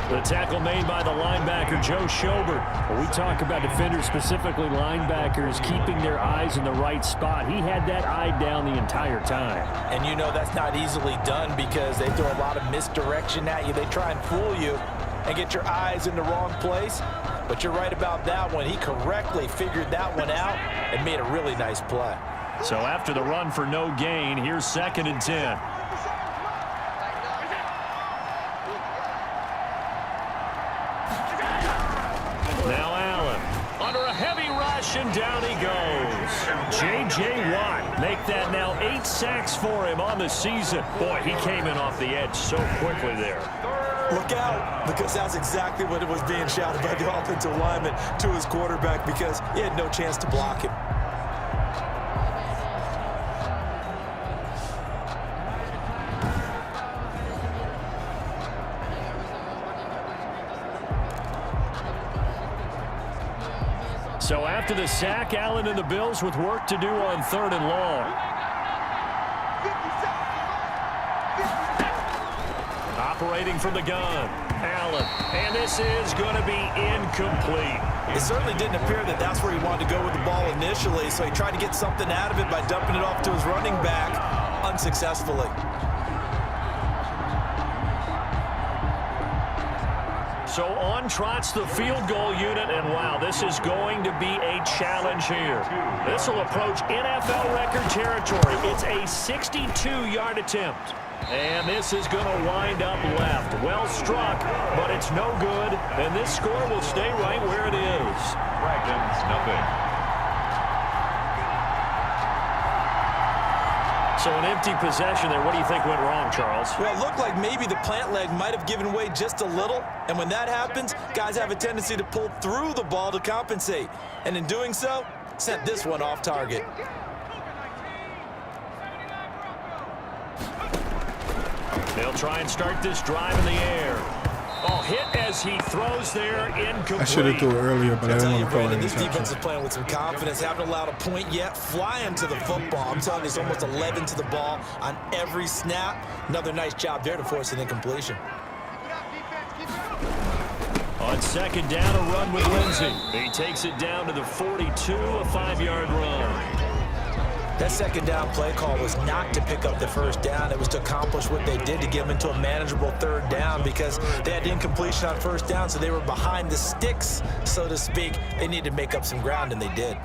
The tackle made by the linebacker, Joe Schobert. When we talk about defenders, specifically linebackers, keeping their eyes in the right spot, he had that eye down the entire time.
And you know that's not easily done because they throw a lot of misdirection at you. They try and fool you and get your eyes in the wrong place. But you're right about that one. He correctly figured that one out and made a really nice play.
So after the run for no gain, here's 2nd and 10. Now Allen under a heavy rush, and down he goes. J.J. Watt make that now 8 sacks for him on the season. Boy, he came in off the edge so quickly there.
Look out, because that's exactly what it was being shouted by the offensive lineman to his quarterback because he had no chance to block him.
So after the sack, Allen and the Bills with work to do on 3rd and long. Operating from the gun, Allen, and this is going to be incomplete.
It certainly didn't appear that that's where he wanted to go with the ball initially, so he tried to get something out of it by dumping it off to his running back unsuccessfully.
So on trots the field goal unit, and wow, this is going to be a challenge here. This will approach NFL record territory. It's a 62-yard attempt. And this is going to wind up left. Well struck, but it's no good. And this score will stay right where it is.
Dragons, nothing.
So an empty possession there. What do you think went wrong, Charles?
Well, it looked like maybe the plant leg might have given way just a little. And when that happens, guys have a tendency to pull through the ball to compensate. And in doing so, sent this one off target.
They'll try and start this drive in the air. Oh, hit as he throws there, incomplete.
I should have threw it earlier, but I didn't want to throw it.
This defense is playing with some confidence. Haven't allowed a point yet. Flying to the football. I'm telling you, it's almost 11 to the ball on every snap. Another nice job there to force an incompletion.
On 2nd down, a run with Lindsey. He takes it down to the 42, a 5-yard run.
That 2nd down play call was not to pick up the 1st down. It was to accomplish what they did to get them into a manageable 3rd down because they had incompletion on 1st down, so they were behind the sticks, so to speak. They needed to make up some ground, and they did.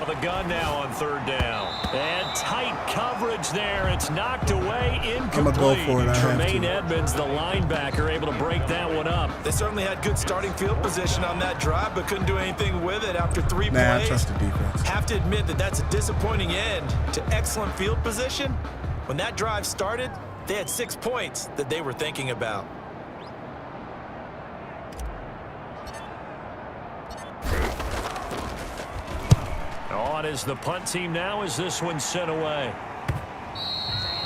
the gun now on 3rd down. And tight coverage there. It's knocked away, incomplete.
I'm going to go for it.
Tremaine Edmonds, the linebacker, able to break that one up.
They certainly had good starting field position on that drive, but couldn't do anything with it after 3 plays.
I trust the defense.
Have to admit that that's a disappointing end to excellent field position. When that drive started, they had 6 points that they were thinking about.
On is the punt team now as this one's sent away.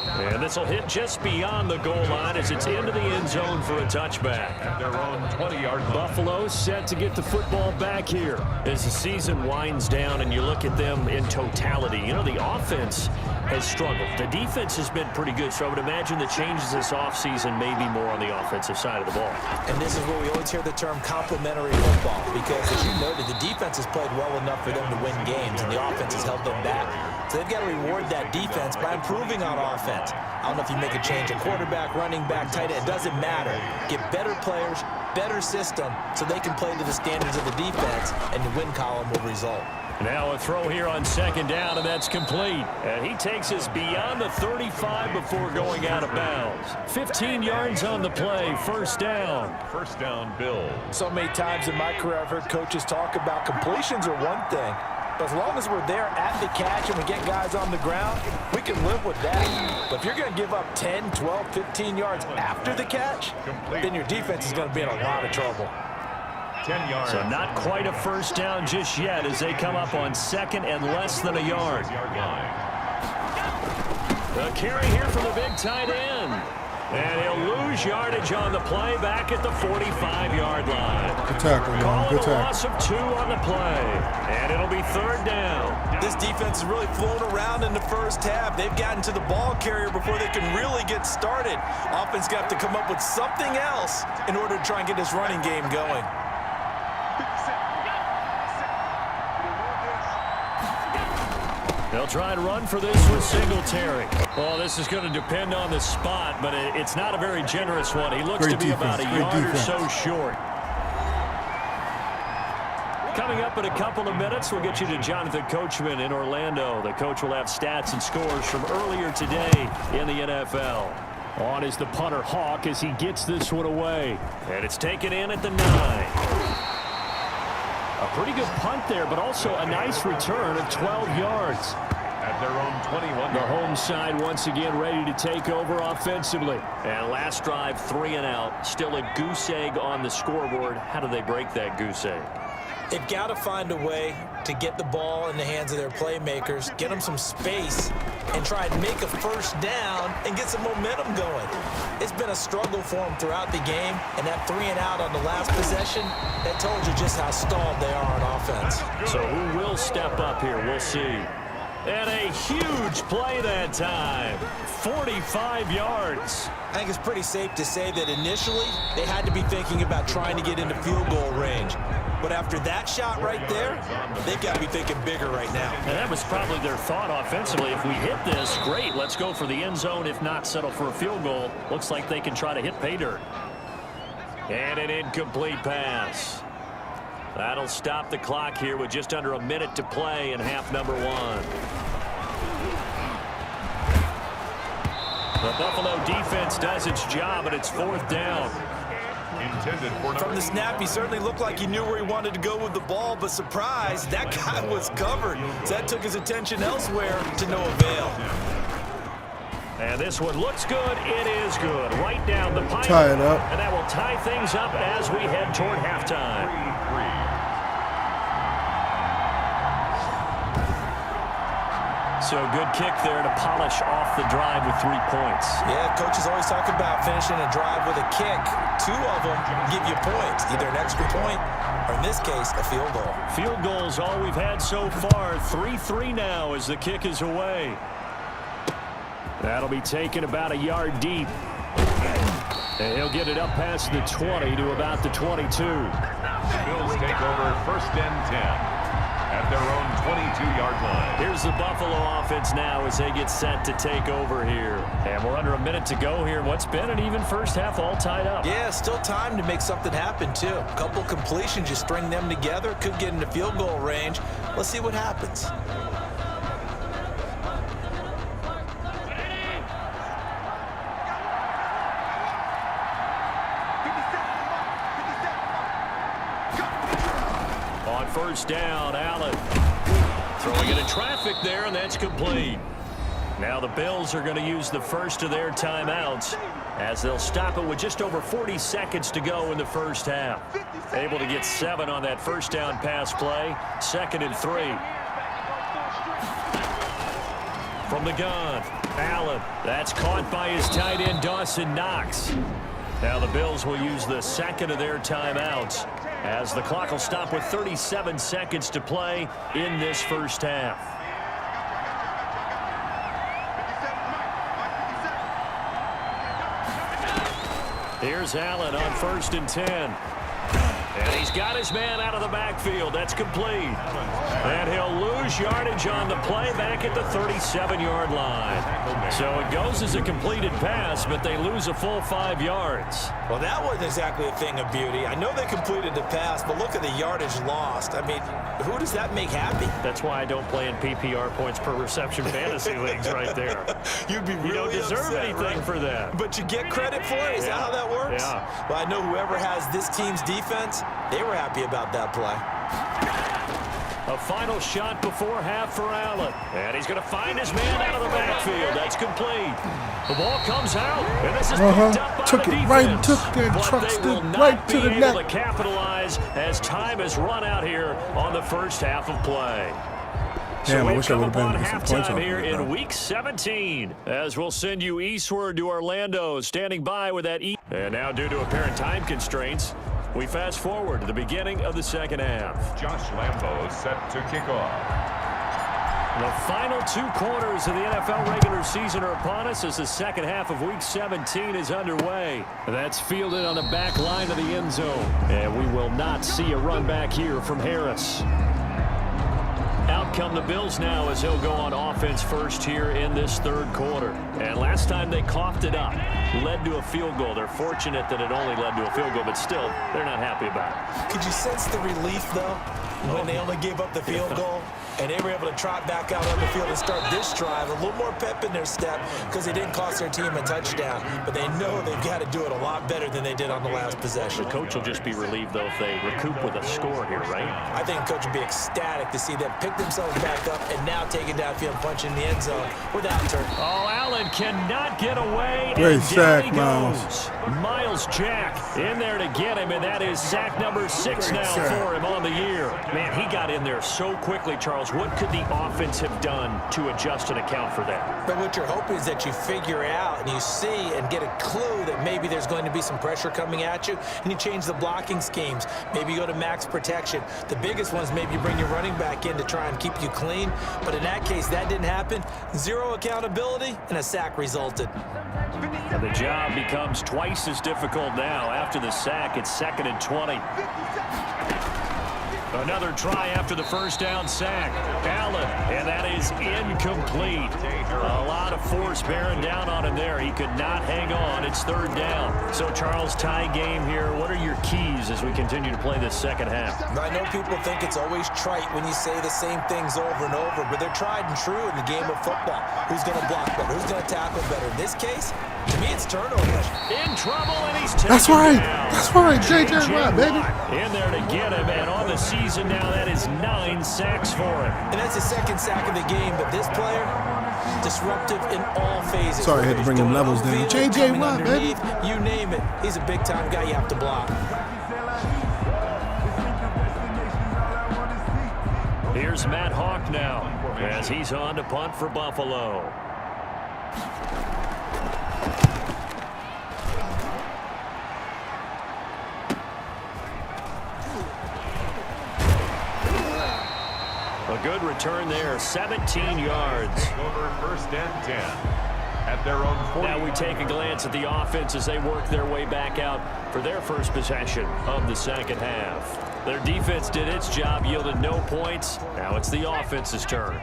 And this will hit just beyond the goal line as it's into the end zone for a touchback.
At their own 20-yard line.
Buffalo set to get the football back here as the season winds down and you look at them in totality. You know, the offense has struggled. The defense has been pretty good, so I would imagine the changes this offseason may be more on the offensive side of the ball.
And this is where we always hear the term complementary football, because as you noted, the defense has played well enough for them to win games, and the offense has held them back. So they've got to reward that defense by improving on offense. I don't know if you make a change at quarterback, running back, tight end. It doesn't matter. Get better players, better system, so they can play to the standards of the defense, and the win column will result.
Now a throw here on 2nd down, and that's complete. And he takes us beyond the 35 before going out of bounds. 15 yards on the play, 1st down.
1st down, Bills.
So many times in my career, I've heard coaches talk about completions are one thing. But as long as we're there at the catch and we get guys on the ground, we can live with that. But if you're going to give up 10, 12, 15 yards after the catch, then your defense is going to be in a lot of trouble.
10 yards.
So not quite a 1st down just yet as they come up on 2nd and less than a yard. The carry here from the big tight end. And he'll lose yardage on the play back at the 45-yard line.
Good tackle, man. Good tackle.
Loss of 2 on the play. And it'll be 3rd down.
This defense has really flown around in the first half. They've gotten to the ball carrier before they can really get started. Offense got to come up with something else in order to try and get this running game going.
They'll try and run for this with Singletary. Well, this is going to depend on the spot, but it's not a very generous one. He looks to be about a yard or so short. Coming up in a couple of minutes, we'll get you to Jonathan Coachman in Orlando. The coach will have stats and scores from earlier today in the NFL. On is the punter Hawk as he gets this one away. And it's taken in at the 9. A pretty good punt there, but also a nice return of 12 yards.
At their own 21.
The home side once again ready to take over offensively. And last drive, 3 and out. Still a goose egg on the scoreboard. How do they break that goose egg?
They've got to find a way to get the ball in the hands of their playmakers, get them some space, and try and make a 1st down and get some momentum going. It's been a struggle for them throughout the game, and that 3 and out on the last possession, that told you just how stalled they are on offense.
So who will step up here? We'll see. And a huge play that time. 45 yards.
I think it's pretty safe to say that initially they had to be thinking about trying to get into field goal range. But after that shot right there, they've got to be thinking bigger right now.
And that was probably their thought offensively. If we hit this, great, let's go for the end zone. If not, settle for a field goal. Looks like they can try to hit pay dirt. And an incomplete pass. That'll stop the clock here with just under a minute to play in half number 1. The Buffalo defense does its job, and it's 4th down.
From the snap, he certainly looked like he knew where he wanted to go with the ball, but surprise, that guy was covered. So that took his attention elsewhere to no avail.
And this one looks good. It is good. Right down the pipe.
Tie it up.
And that will tie things up as we head toward halftime. So good kick there to polish off the drive with 3 points.
Yeah, coaches always talk about finishing a drive with a kick. 2 of them give you points, either an extra point or, in this case, a field goal.
Field goals all we've had so far. 3-3 now as the kick is away. That'll be taken about a yard deep. And he'll get it up past the 20 to about the 22.
Bills take over 1st and 10. at their own 22-yard line.
Here's the Buffalo offense now as they get set to take over here. And we're under a minute to go here in what's been an even first half, all tied up.
Yeah, still time to make something happen, too. A couple completions, you string them together, could get into field goal range. Let's see what happens.
On first down, Allen throwing into traffic there, and that's complete. Now the Bills are going to use the first of their timeouts as they'll stop it with just over 40 seconds to go in the first half. Able to get 7 on that first down pass play. 2nd and 3. From the gun, Allen. That's caught by his tight end, Dawson Knox. Now the Bills will use the second of their timeouts as the clock will stop with 37 seconds to play in this first half. Here's Allen on 1st and 10. And he's got his man out of the backfield. That's complete. And he'll lose yardage on the play back at the 37-yard line. So it goes as a completed pass, but they lose a full 5 yards.
Well, that wasn't exactly a thing of beauty. I know they completed the pass, but look at the yardage lost. I mean, who does that make happy?
That's why I don't play in PPR points per reception fantasy leagues right there.
You'd be really
You don't deserve
upset,
anything
right?
for that.
But you get credit for it? Is that how that works?
Yeah.
Well, I know whoever has this team's defense, they were happy about that play.
A final shot before half for Allen. And he's going to find his man out of the backfield. That's complete. The ball comes out, and this is picked up by
Took
the
it
defense.
right, took that
But
truck
they
stick
will not
right to
be
the
able
neck.
to capitalize as time has run out here on the first half of play.
Damn, I wish I
come
would have
upon
been with some points
halftime
on
here
it, bro.
in Week 17 as we'll send you eastward to Orlando, standing by with that. And now, due to apparent time constraints, we fast forward to the beginning of the second half.
Josh Lambo set to kick off.
The final 2 quarters of the NFL regular season are upon us as the second half of Week 17 is underway. That's fielded on the back line of the end zone. And we will not see a run back here from Harris. Out come the Bills now as he'll go on offense first here in this third quarter. And last time they coughed it up, led to a field goal. They're fortunate that it only led to a field goal, but still, they're not happy about it.
Could you sense the relief, though, when they only gave up the field goal? And they were able to trot back out on the field and start this drive. A little more pep in their step because they didn't cost their team a touchdown. But they know they've got to do it a lot better than they did on the last possession.
The coach will just be relieved, though, if they recoup with a score here, right?
I think the coach would be ecstatic to see them pick themselves back up and now take it downfield, punch in the end zone without turn.
Oh, Allen cannot get away.
Great
and
sack,
down he
Miles.
goes. Miles Jack in there to get him, and that is sack number 6 now for him on the year. Man, he got in there so quickly, Charles. What could the offense have done to adjust and account for that?
But what you're hoping is that you figure out and you see and get a clue that maybe there's going to be some pressure coming at you, and you change the blocking schemes. Maybe you go to max protection. The biggest ones, maybe you bring your running back in to try and keep you clean. But in that case, that didn't happen. 0 accountability, and a sack resulted.
And the job becomes twice as difficult now. After the sack, it's 2nd and 20. Another try after the first down sack. Allen, and that is incomplete. A lot of force bearing down on him there. He could not hang on. It's 3rd down. So, Charles, tie game here. What are your keys as we continue to play this second half?
I know people think it's always trite when you say the same things over and over, but they're tried and true in the game of football. Who's going to block better? Who's going to tackle better? In this case, to me, it's turnovers.
In trouble, and he's taken
That's right.
down.
That's right. J.J. Watt, baby.
In there to get him, and on the season now, that is 9 sacks for him.
And that's the 2nd sack of the game, but this player, disruptive in all phases.
Sorry, I had to bring them levels down. J.J. Watt, baby.
You name it. He's a big-time guy you have to block.
Here's Matt Hawk now as he's on to punt for Buffalo. A good return there, 17 yards.
Over 1st and 10 at their own 40.
Now we take a glance at the offense as they work their way back out for their first possession of the second half. Their defense did its job, yielded no points. Now it's the offense's turn.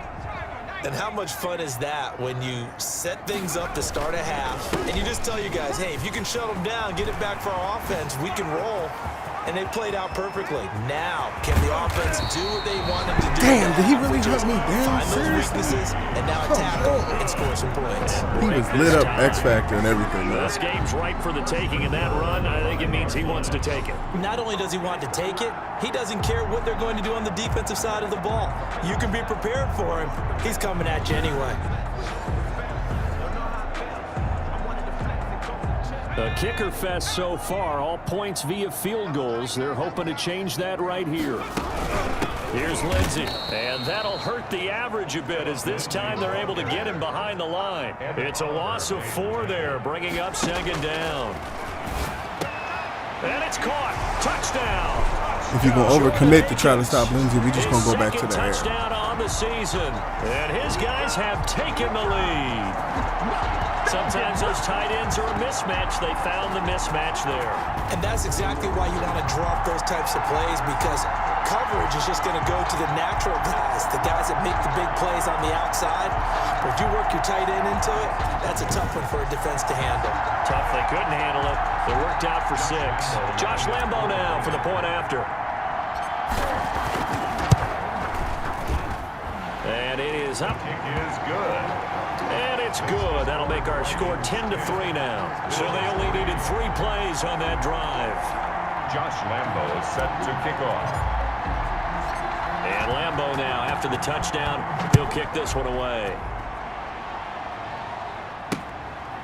And how much fun is that when you set things up to start a half and you just tell you guys, hey, if you can shut them down, get it back for our offense, we can roll. And they played out perfectly. Now, can the offense do what they wanted to do?
Damn, did he really hunt me down?
Find those weaknesses and now attack them and score some points.
He was lit up X Factor and everything. Man.
This game's ripe for the taking, and that run, I think it means he wants to take it.
Not only does he want to take it, he doesn't care what they're going to do on the defensive side of the ball. You can be prepared for him. He's coming at you anyway.
A kicker fest so far, all points via field goals. They're hoping to change that right here. Here's Lindsey, and that'll hurt the average a bit as this time they're able to get him behind the line. It's a loss of 4 there, bringing up second down. And it's caught. Touchdown.
If you're going to overcommit to try to stop Lindsey, we just going to go back to the air.
Touchdown on the season, and his guys have taken the lead. Sometimes those tight ends are a mismatch. They found the mismatch there.
And that's exactly why you want to drop those types of plays, because coverage is just going to go to the natural guys, the guys that make the big plays on the outside. But if you work your tight end into it, that's a tough one for a defense to handle.
Tough. They couldn't handle it. They worked out for 6. Josh Lambo now for the point after. And it is up.
Kick is good.
And it's good. That'll make our score 10-3 now. So they only needed 3 plays on that drive.
Josh Lambo is set to kick off.
And Lambo now, after the touchdown, he'll kick this one away.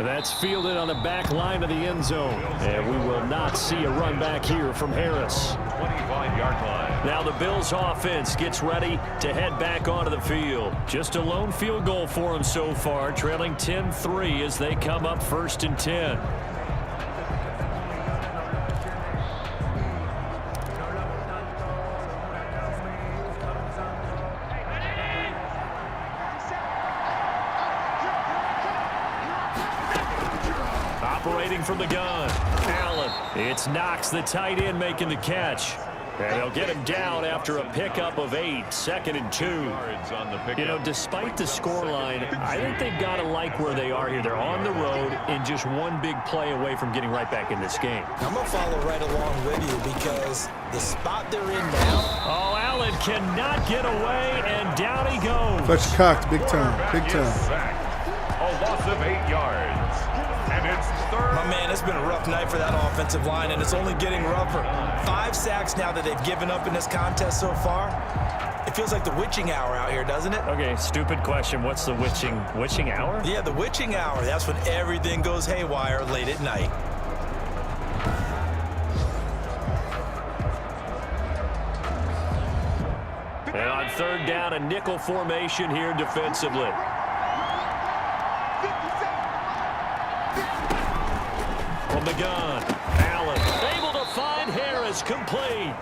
That's fielded on the back line of the end zone. And we will not see a run back here from Harris.
25-yard line.
Now the Bills offense gets ready to head back onto the field. Just a lone field goal for them so far, trailing 10-3 as they come up 1st and 10. Operating from the gun, Allen. It's Knox, the tight end, making the catch. And they'll get him down after a pickup of 8, 2nd and 2. You know, despite the scoreline, I think they've got to like where they are here. They're on the road and just one big play away from getting right back in this game.
I'm going to follow right along with you because the spot they're in now.
Oh, Allen cannot get away, and down he goes.
Fletcher Cox, big time, big time.
A loss of 8 yards. And it's 3rd.
My man, it's been a rough night for that offensive line, and it's only getting rougher. 5 sacks now that they've given up in this contest so far. It feels like the witching hour out here, doesn't it?
Okay, stupid question. What's the witching hour?
Yeah, the witching hour. That's when everything goes haywire late at night.
And on 3rd down, a nickel formation here defensively. From the gun, Allen able to find Harris, complete.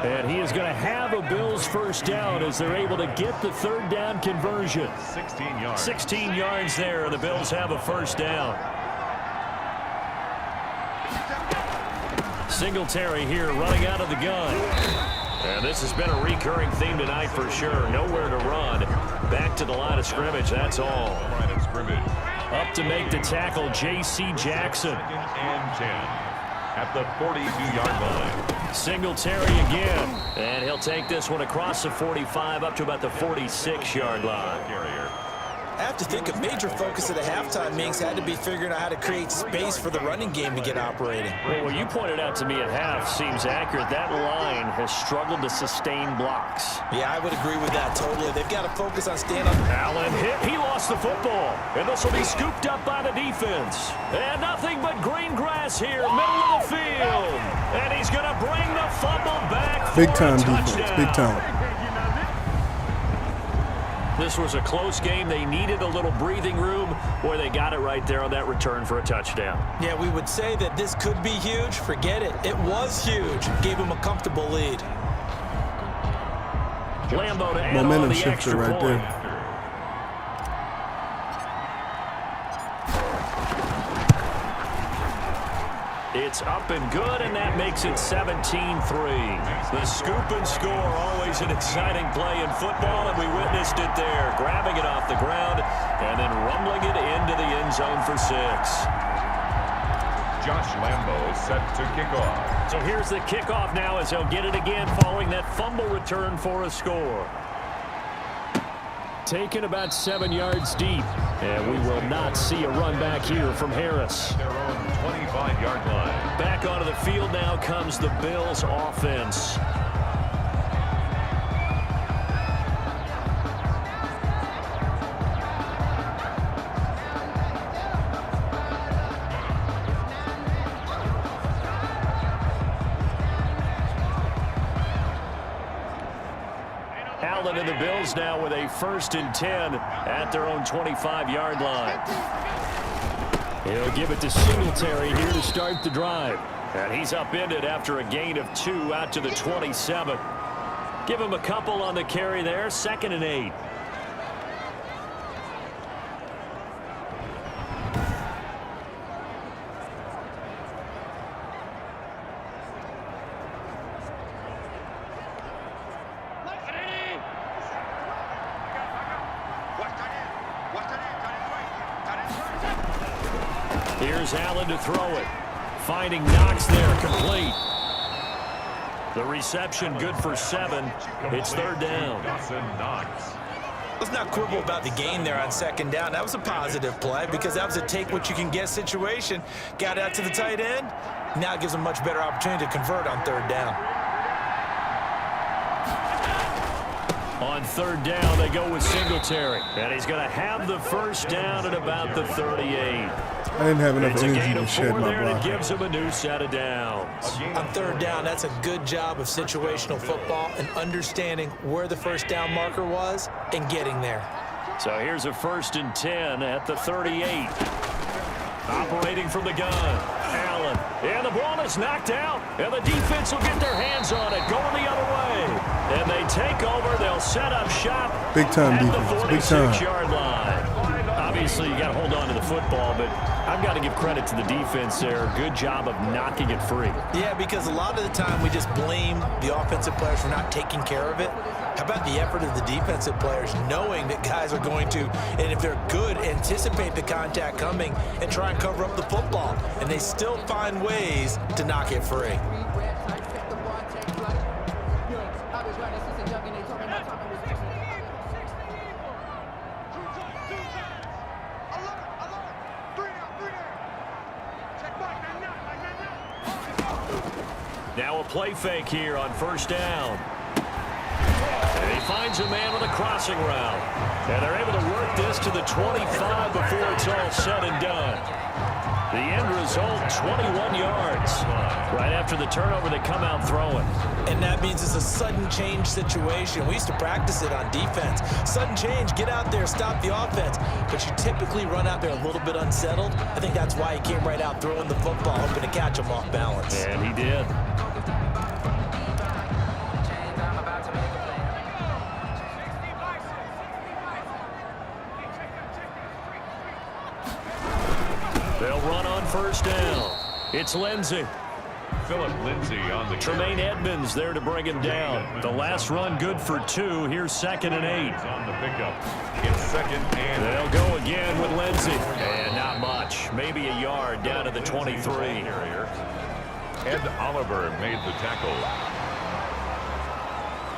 And he is going to have a Bills first down as they're able to get the 3rd down conversion.
16 yards.
16 yards there, and the Bills have a first down. Singletary here running out of the gun. And this has been a recurring theme tonight for sure. Nowhere to run. Back to the line of scrimmage, that's all.
Line of scrimmage.
Up to make the tackle, J.C. Jackson.
2nd and 10 at the 42-yard line.
Singletary again. And he'll take this one across the 45 up to about the 46-yard line.
Carrier.
I have to think a major focus of the halftime meetings had to be figuring out how to create space for the running game to get operating.
Well, what you pointed out to me at half seems accurate. That line has struggled to sustain blocks.
Yeah, I would agree with that totally. They've got to focus on stand-up.
Allen hit. He lost the football. And this will be scooped up by the defense. And nothing but green grass here, middle of the field. And he's going to bring the fumble back for
Big time
a touchdown.
defense, big time.
This was a close game. They needed a little breathing room. Boy, they got it right there on that return for a touchdown.
Yeah, we would say that this could be huge. Forget it. It was huge. Gave him a comfortable lead.
Lambo to add
Momentum
on the
shifter
extra
right
point.
there.
It's up and good, and that makes it 17-3. The scoop and score, always an exciting play in football, and we witnessed it there, grabbing it off the ground and then rumbling it into the end zone for 6.
Josh Lambo is set to kick off.
So here's the kickoff now as he'll get it again following that fumble return for a score. Taken about 7 yards deep, and we will not see a run back here from Harris.
Their own 25-yard line.
Back onto the field now comes the Bills offense. Allen and the Bills now with a 1st and 10 at their own 25-yard line. He'll give it to Singletary here to start the drive. And he's upended after a gain of 2 out to the 27. Give him a couple on the carry there, 2nd and 8. Here's Allen to throw it. Finding Knox there, complete. The reception good for 7. It's 3rd down.
Let's not quibble about the gain there on 2nd down. That was a positive play because that was a take-what-you-can-get situation. Got out to the tight end. Now it gives them much better opportunity to convert on 3rd down.
On 3rd down, they go with Singletary. And he's going to have the 1st down at about the 38.
I didn't have enough
It's a
energy
gain
to
of
shed
4
my
there that
block.
gives him a new set of downs.
On 3rd down, that's a good job of situational football and understanding where the 1st down marker was and getting there.
So here's a 1st and 10 at the 38. Operating from the gun, Allen. And the ball is knocked out, and the defense will get their hands on it, going the other way. And they take over. They'll set up shop
Big time
at
defense.
the
Big time.
46-yard line. Obviously, you got to hold on to the football, but I've got to give credit to the defense there. Good job of knocking it free.
Yeah, because a lot of the time we just blame the offensive players for not taking care of it. How about the effort of the defensive players knowing that guys are going to, and if they're good, anticipate the contact coming and try and cover up the football. And they still find ways to knock it free.
Now a play fake here on 1st down. And he finds a man with a crossing route. And they're able to work this to the 25 before it's all said and done. The end result, 21 yards. Right after the turnover, they come out throwing.
And that means it's a sudden change situation. We used to practice it on defense. Sudden change, get out there, stop the offense. But you typically run out there a little bit unsettled. I think that's why he came right out throwing the football, hoping to catch him off balance.
And he did. They'll run on 1st down. It's Lindsey.
Philip Lindsay on the
Tremaine Edmonds there to bring him down. The last run good for 2. Here's 2nd and 8.
on the pickup. It's 2nd and
They'll go again with Lindsey. And not much. Maybe a yard down to the 23.
Ed Oliver made the tackle.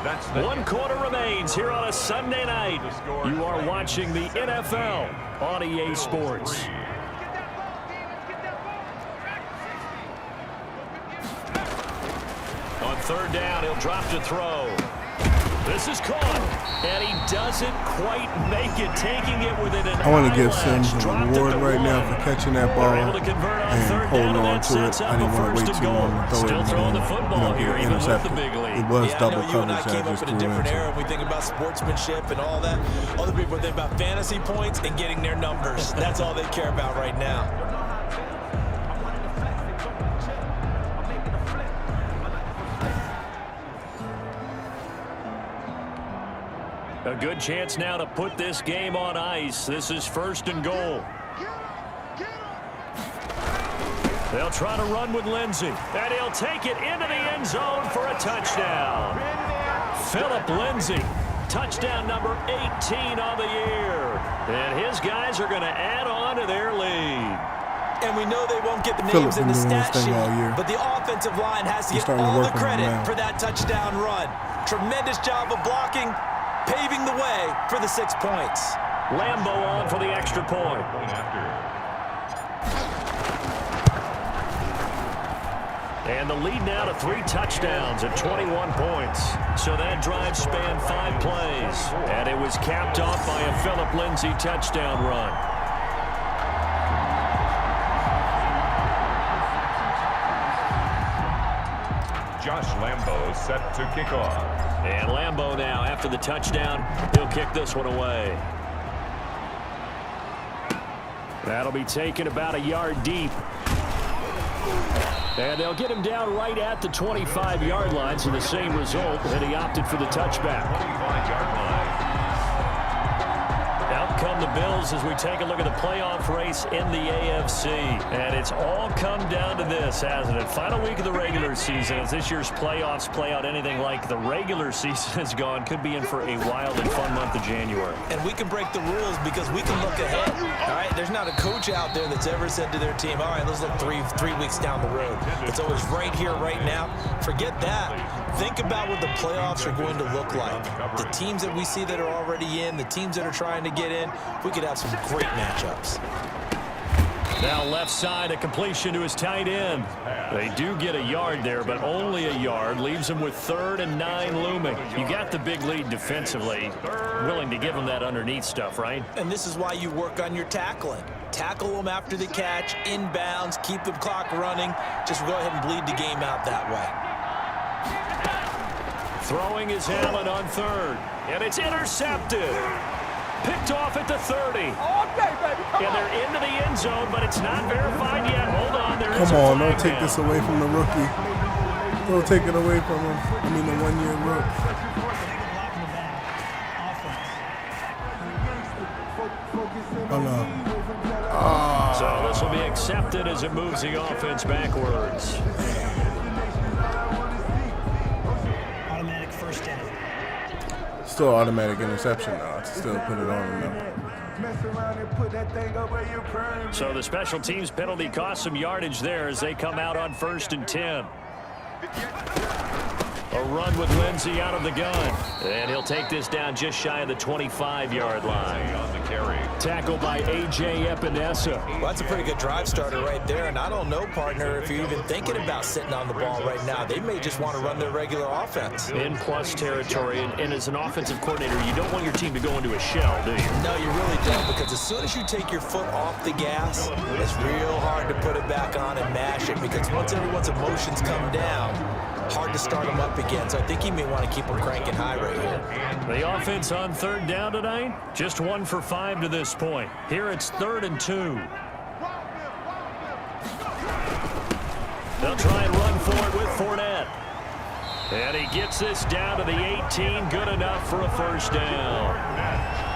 That's the
1 quarter remains here on a Sunday night. You are watching the NFL on EA Sports. On 3rd down, he'll drop to throw. This is caught, and he doesn't quite make it, taking it within an
I want to give
eyelash.
Sims a
Dropped
reward
at the
right now
1.
for catching that ball
They're able to convert on
and
3rd
holding
down,
on
and
to
that
it.
sets
I
up
didn't
a
want to
1st
wait
and
too long to
goal.
throw it
Still
and
throwing the
then,
football
get
here,
it
even with the
intercepted.
big lead.
It was
Yeah,
double
I know you and I
coverage that I
came up
just
in a
threw
different
into.
era. We think about sportsmanship and all that. Other people think about fantasy points and getting their numbers. That's all they care about right now.
A good chance now to put this game on ice. This is 1st and goal. They'll try to run with Lindsey, and he'll take it into the end zone for a touchdown. Philip Lindsey, touchdown number 18 on the year. And his guys are going to add on to their lead.
And we know they won't get the names in the stat sheet, but the offensive line has to get all the credit for that touchdown run. Tremendous job of blocking, paving the way for the 6 points.
Lambo on for the extra point. And the lead now to 3 touchdowns at 21 points. So that drive spanned 5 plays. And it was capped off by a Philip Lindsey touchdown run.
Josh Lambo set to kick off.
And Lambo now, after the touchdown, he'll kick this one away. That'll be taken about a yard deep. And they'll get him down right at the 25-yard line, so the same result, and he opted for the touchback.
25-yard line.
Out come the Bills as we take a look at the playoff race in the AFC. And it's all come down to this, hasn't it? Final week of the regular season. As this year's playoffs play out anything like the regular season has gone, could be in for a wild and fun month of January.
And we can break the rules because we can look ahead. All right, there's not a coach out there that's ever said to their team, all right, let's look three weeks down the road. It's always right here, right now. Forget that. Think about what the playoffs are going to look like. The teams that we see that are already in, the teams that are trying to get in, we could have some great matchups.
Now left side, a completion to his tight end. They do get a yard there, but only a yard. Leaves him with 3rd and 9 looming. You got the big lead defensively. Willing to give him that underneath stuff, right?
And this is why you work on your tackling. Tackle them after the catch, inbounds, keep the clock running. Just go ahead and bleed the game out that way.
Throwing is Allen on 3rd. And it's intercepted. Picked off at the 30. And they're into the end zone, but it's not verified yet. Hold on.
Come on, don't take this away from the rookie. Don't take it away from him. I mean, the 1-year rook. Oh, no.
So this will be accepted as it moves the offense backwards.
Automatic first down.
Still automatic interception now. Still put it on him.
So the special teams penalty cost some yardage there as they come out on 1st and 10. A run with Lindsey out of the gun. And he'll take this down just shy of the 25-yard line.
On the carry.
Tackled by A.J. Epinesa.
Well, that's a pretty good drive starter right there. And I don't know, partner, if you're even thinking about sitting on the ball right now. They may just want to run their regular offense.
In plus territory. And as an offensive coordinator, you don't want your team to go into a shell, do you?
No, you really don't, because as soon as you take your foot off the gas, it's real hard to put it back on and mash it, because once everyone's emotions come down, hard to start them up again. So I think he may want to keep them cranking high right here.
The offense on 3rd down tonight, just 1 for 5 to this point. Here it's 3rd and 2. They'll try and run for it with Fournette. And he gets this down to the 18, good enough for a 1st down.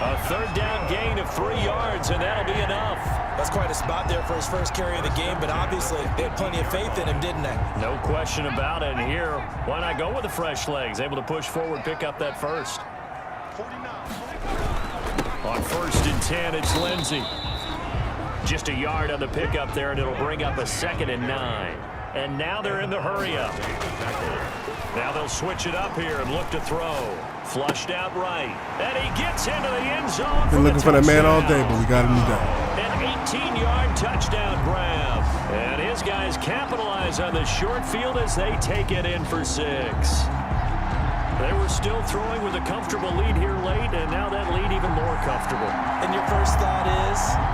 A 3rd down gain of 3 yards, and that'll be enough.
That's quite a spot there for his first carry of the game, but obviously they had plenty of faith in him, didn't they?
No question about it. And here, why not go with the fresh legs? Able to push forward, pick up that 1st. On 1st and 10, it's Lindsey. Just a yard on the pickup there, and it'll bring up a 2nd and 9. And now they're in the hurry-up. Now they'll switch it up here and look to throw. Flushed out right. And he gets into the end zone.
Been looking for that man all day, but we got him done.
An 18-yard touchdown grab. And his guys capitalize on the short field as they take it in for 6. They were still throwing with a comfortable lead here late, and now that lead even more comfortable.
And your first thought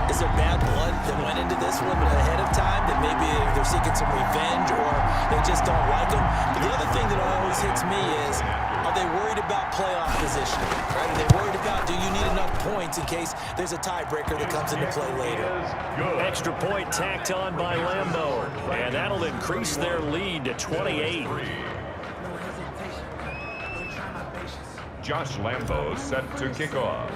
is there bad blood that went into this one ahead of time, that maybe they're seeking some revenge or they just don't like them? But the other thing that always hits me is, are they worried about playoff positioning? Right? Are they worried about, do you need enough points in case there's a tiebreaker that comes into play later?
Extra point tacked on by Lambo, and that'll increase their lead to 28.
Josh Lambo set to kick off.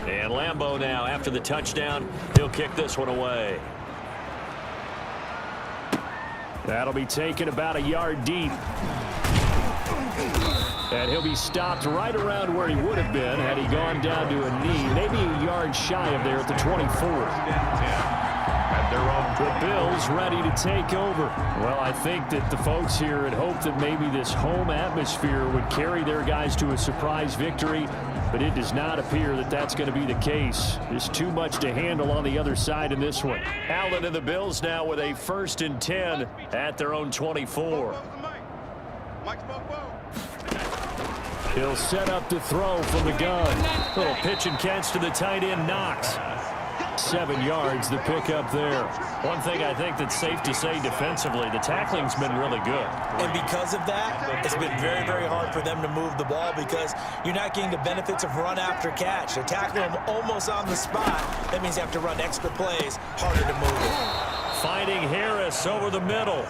And Lambo now, after the touchdown, he'll kick this one away. That'll be taken about a yard deep. And he'll be stopped right around where he would have been had he gone down to a knee, maybe a yard shy of there at the 24. The Bills ready to take over. Well, I think that the folks here had hoped that maybe this home atmosphere would carry their guys to a surprise victory, but it does not appear that that's going to be the case. There's too much to handle on the other side in this one. Allen and the Bills now with a 1st and 10 at their own 24. He'll set up to throw from the gun. Little pitch and catch to the tight end, Knox. 7 yards, the pickup there. One thing I think that's safe to say defensively, the tackling's been really good.
And because of that, it's been very, very hard for them to move the ball because you're not getting the benefits of run after catch. They're tackling them almost on the spot. That means you have to run extra plays, harder to move it.
Finding Harris over the middle.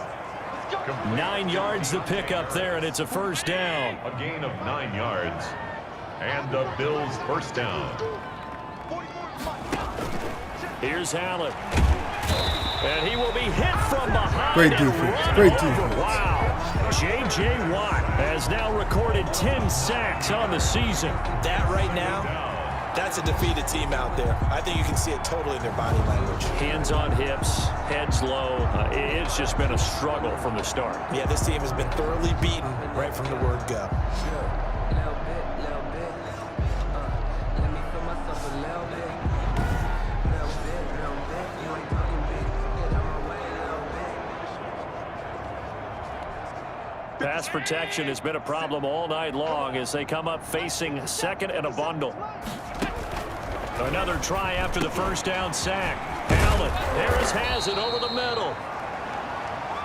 9 yards the pickup there, and it's a 1st down.
A gain of 9 yards. And the Bills' 1st down.
Here's Allen. And he will be hit from behind.
Great defense. Great defense.
Wow. J.J. Watt has now recorded 10 sacks on the season.
That right now, that's a defeated team out there. I think you can see it totally in their body language.
Hands on hips, heads low. It's just been a struggle from the start.
Yeah, this team has been thoroughly beaten right from the word go.
Pass protection has been a problem all night long as they come up facing 2nd and a bundle. Another try after the 1st down sack. Allen, Harris has it over the middle.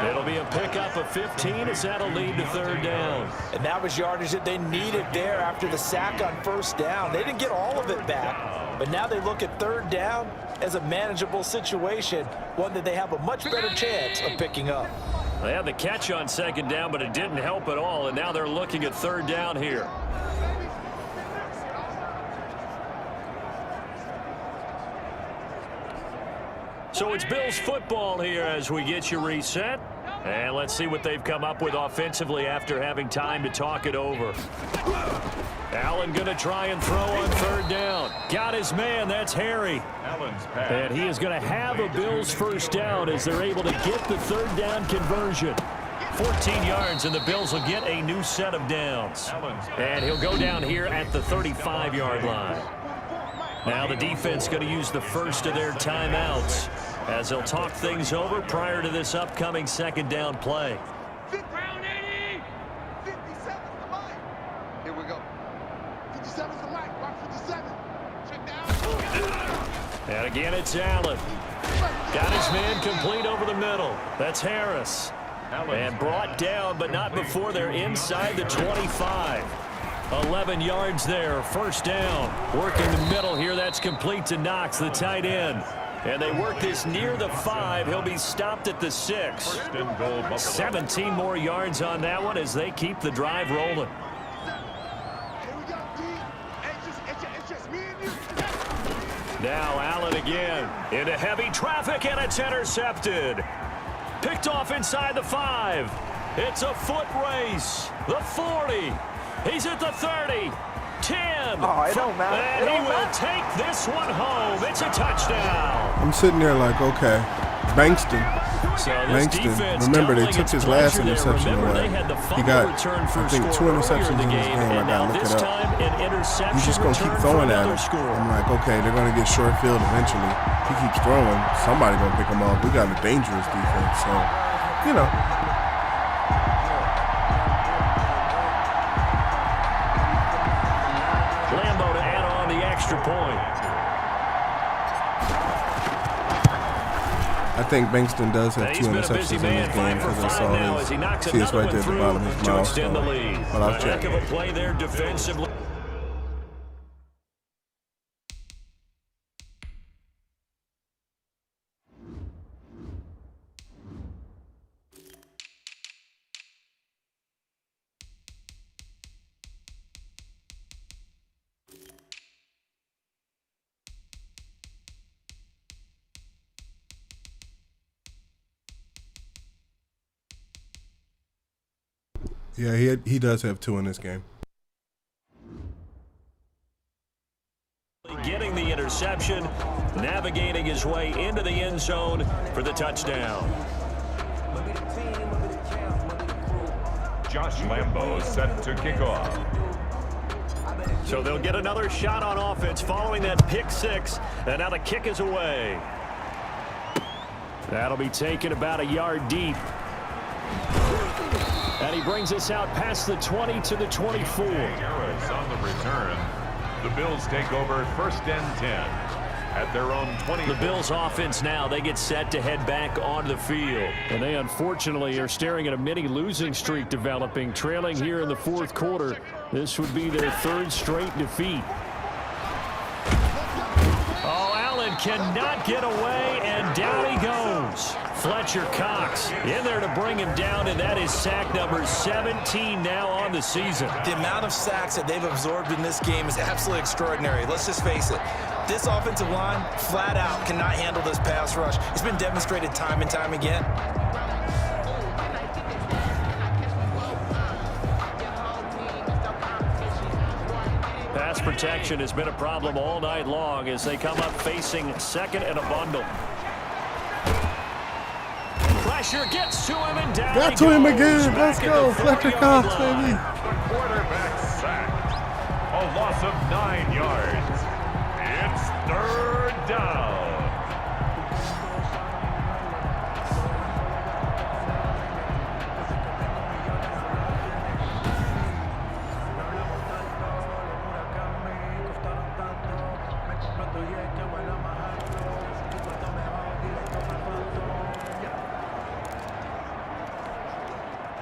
It'll be a pickup of 15 as that'll lead to 3rd down.
And that was yardage that they needed there after the sack on 1st down. They didn't get all of it back, but now they look at 3rd down as a manageable situation, one that they have a much better chance of picking up.
They had the catch on 2nd down, but it didn't help at all, and now they're looking at 3rd down here. So it's Bills football here as we get you reset. And let's see what they've come up with offensively after having time to talk it over. Allen going to try and throw on 3rd down. Got his man. That's Harry. And he is going to have a Bills 1st down as they're able to get the 3rd down conversion. 14 yards, and the Bills will get a new set of downs. And he'll go down here at the 35-yard line. Now the defense going to use the first of their timeouts as they'll talk things over prior to this upcoming 2nd down play.
Round 80. 57's the line. Here we go. 57's the line. Rock 57. Check down.
And again, it's Allen. Got his man complete over the middle. That's Harris. And brought down, but not before they're inside the 25. 11 yards there, 1st down. Working the middle here, that's complete to Knox, the tight end. And they work this near the 5. He'll be stopped at the 6. 17 more yards on that one as they keep the drive rolling.
Here we go, D. It's just me and you.
Now Allen again into heavy traffic, and it's intercepted. Picked off inside the 5. It's a foot race. The 40. He's at the 30. 10.
Oh, it don't matter.
And he will take this one home. It's a touchdown.
I'm sitting there like, okay, Bankston.
So this defense
Remember, they
doubling
took
its
his last
pressure there.
interception
Remember,
away.
they had the
He
fumble
got,
return for
I think,
a
2
score
interceptions
earlier
in
in
this
the
game.
game,
I
and
gotta
now
look
this
it up.
time an interception
He's just going to keep
return
throwing
for
at
another
him.
score.
I'm like, okay, they're going to get short field eventually. He keeps throwing. Somebody going to pick him up. We got a dangerous defense. So, you know.
Lambo to add on the extra point.
I think Bankston does have 2 interceptions in this game because I saw his. See, it's right there at the bottom of his mouth. So, but I'll check.
Heck of a play there defensively.
Yeah, he does have 2 in this game.
Getting the interception, navigating his way into the end zone for the touchdown.
Josh Lambo set to kick off.
So they'll get another shot on offense following that pick 6, and now the kick is away. That'll be taken about a yard deep. And he brings us out past the 20 to the 24.
Harris on the return. The Bills take over 1st and 10 at their own 20.
The Bills offense now, they get set to head back onto the field. And they unfortunately are staring at a mini losing streak developing, trailing here in the 4th quarter. This would be their 3rd straight defeat. Oh, Allen cannot get away, and down he goes. Fletcher Cox in there to bring him down, and that is sack number 17 now on the season.
The amount of sacks that they've absorbed in this game is absolutely extraordinary. Let's just face it. This offensive line, flat out, cannot handle this pass rush. It's been demonstrated time and time again.
Pass protection has been a problem all night long as they come up facing 2nd and a bundle. Pressure gets to him and down.
Got to him again. Let's go. Fletcher Cox, baby.
The quarterback sacked. A loss of 9 yards. It's 3rd down.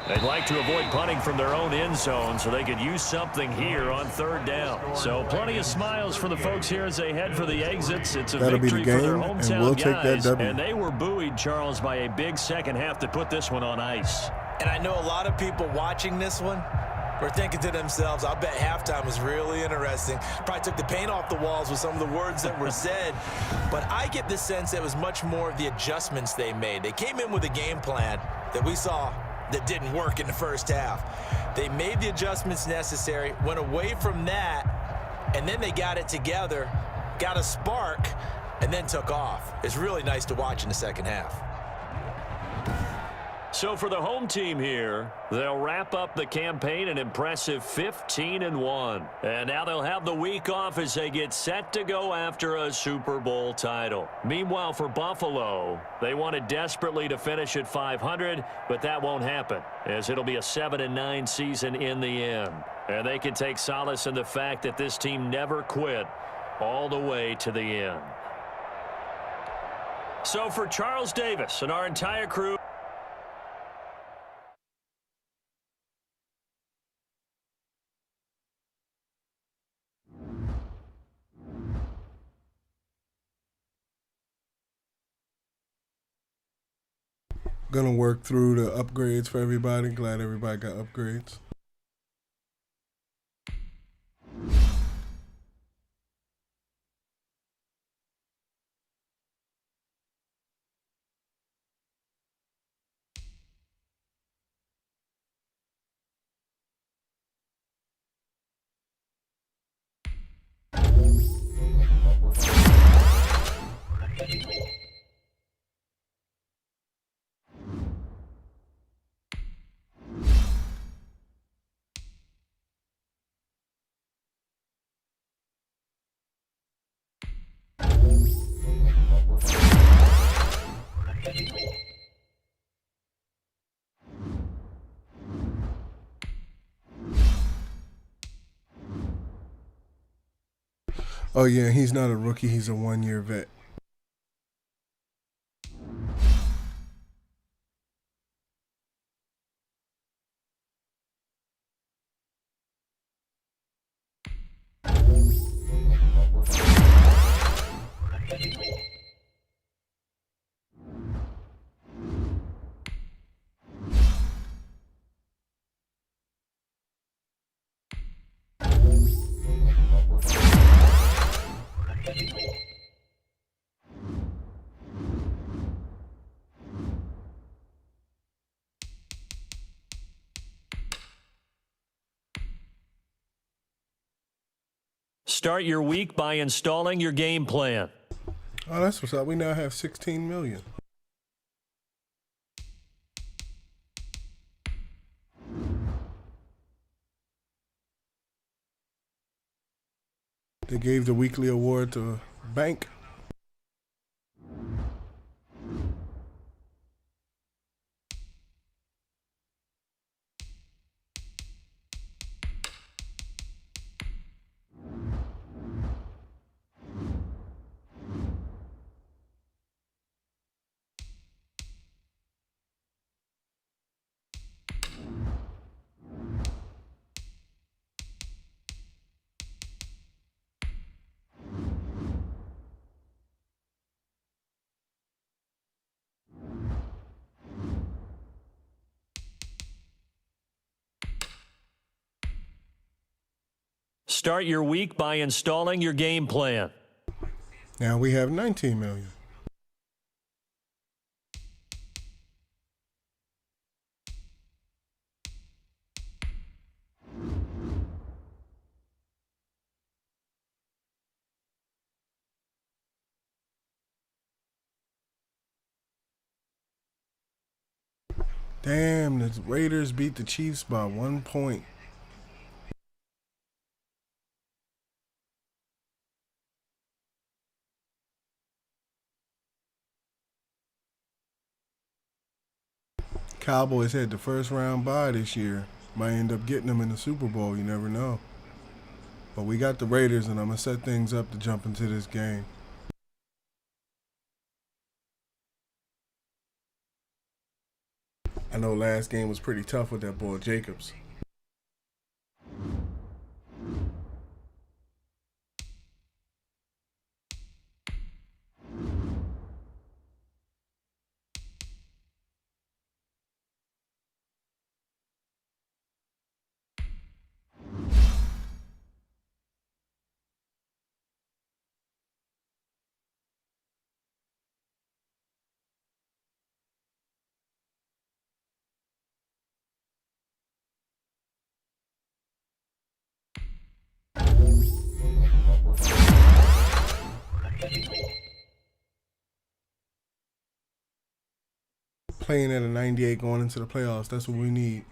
They'd like to avoid punting from their own end zone so they could use something here on 3rd down. So plenty of smiles for the folks here as they head for the exits. It's a
That'll be the
victory for their
game,
hometown
and we'll take that
guys.
W.
And they were buoyed, Charles, by a big second half to put this one on ice.
And I know a lot of people watching this one were thinking to themselves, I bet halftime was really interesting. Probably took the paint off the walls with some of the words that were said. But I get the sense it was much more of the adjustments they made. They came in with a game plan that we saw that didn't work in the first half. They made the adjustments necessary, went away from that, and then they got it together, got a spark, and then took off. It's really nice to watch in the second half.
So for the home team here, they'll wrap up the campaign an impressive 15-1. And now they'll have the week off as they get set to go after a Super Bowl title. Meanwhile, for Buffalo, they wanted desperately to finish at 500, but that won't happen, as it'll be a 7-9 season in the end. And they can take solace in the fact that this team never quit all the way to the end. So for Charles Davis and our entire crew,
Gonna work through the upgrades for everybody. Glad everybody got upgrades. Oh yeah, he's not a rookie, he's a 1-year vet.
Start your week by installing your game plan.
Oh, that's what's up. We now have 16 million. They gave the weekly award to Bank.
Start your week by installing your game plan.
Now we have 19 million. Damn, the Raiders beat the Chiefs by 1 point. Cowboys had the first round bye this year. Might end up getting them in the Super Bowl. You never know. But we got the Raiders, and I'm going to set things up to jump into this game. I know last game was pretty tough with that boy Jacobs. Playing at a 98 going into the playoffs, that's what we need.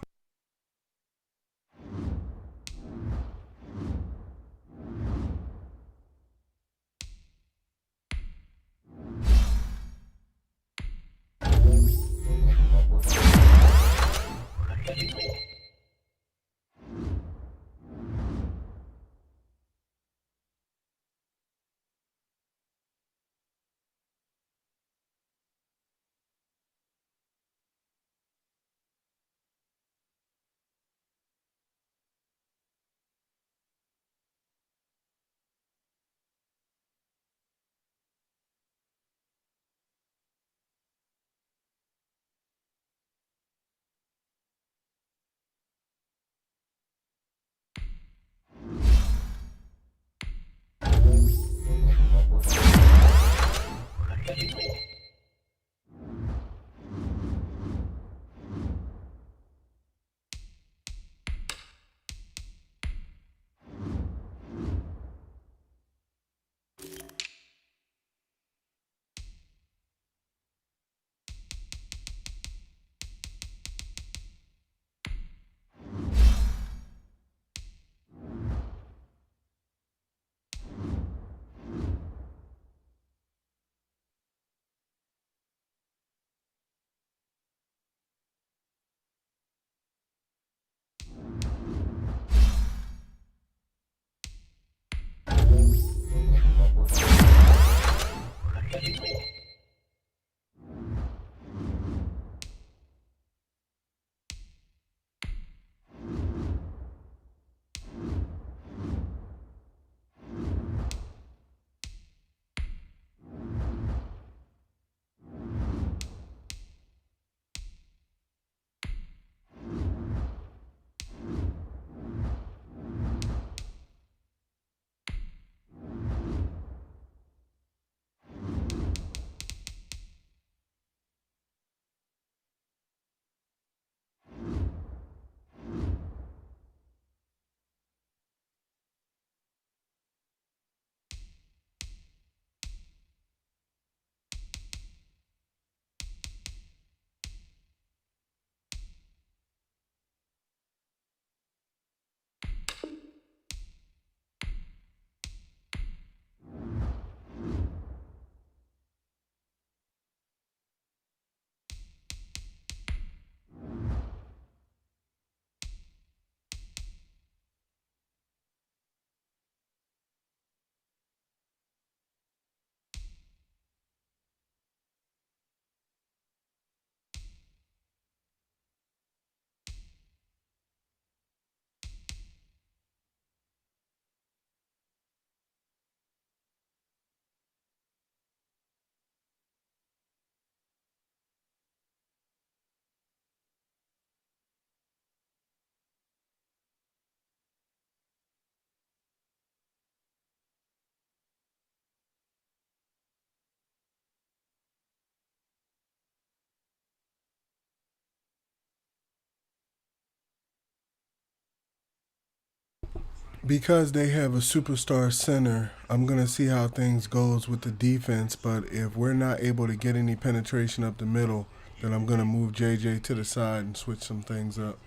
Because they have a superstar center, I'm going to see how things goes with the defense, but if we're not able to get any penetration up the middle, then I'm going to move JJ to the side and switch some things up.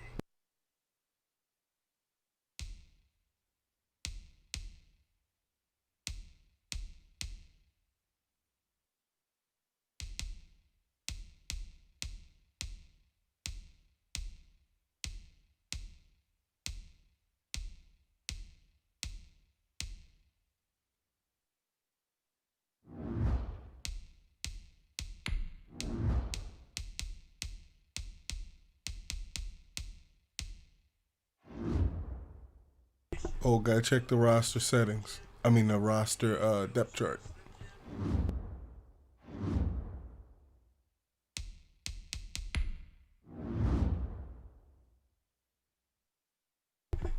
Oh, gotta check the roster settings. I mean, the roster depth chart.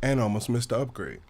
And almost missed the upgrade.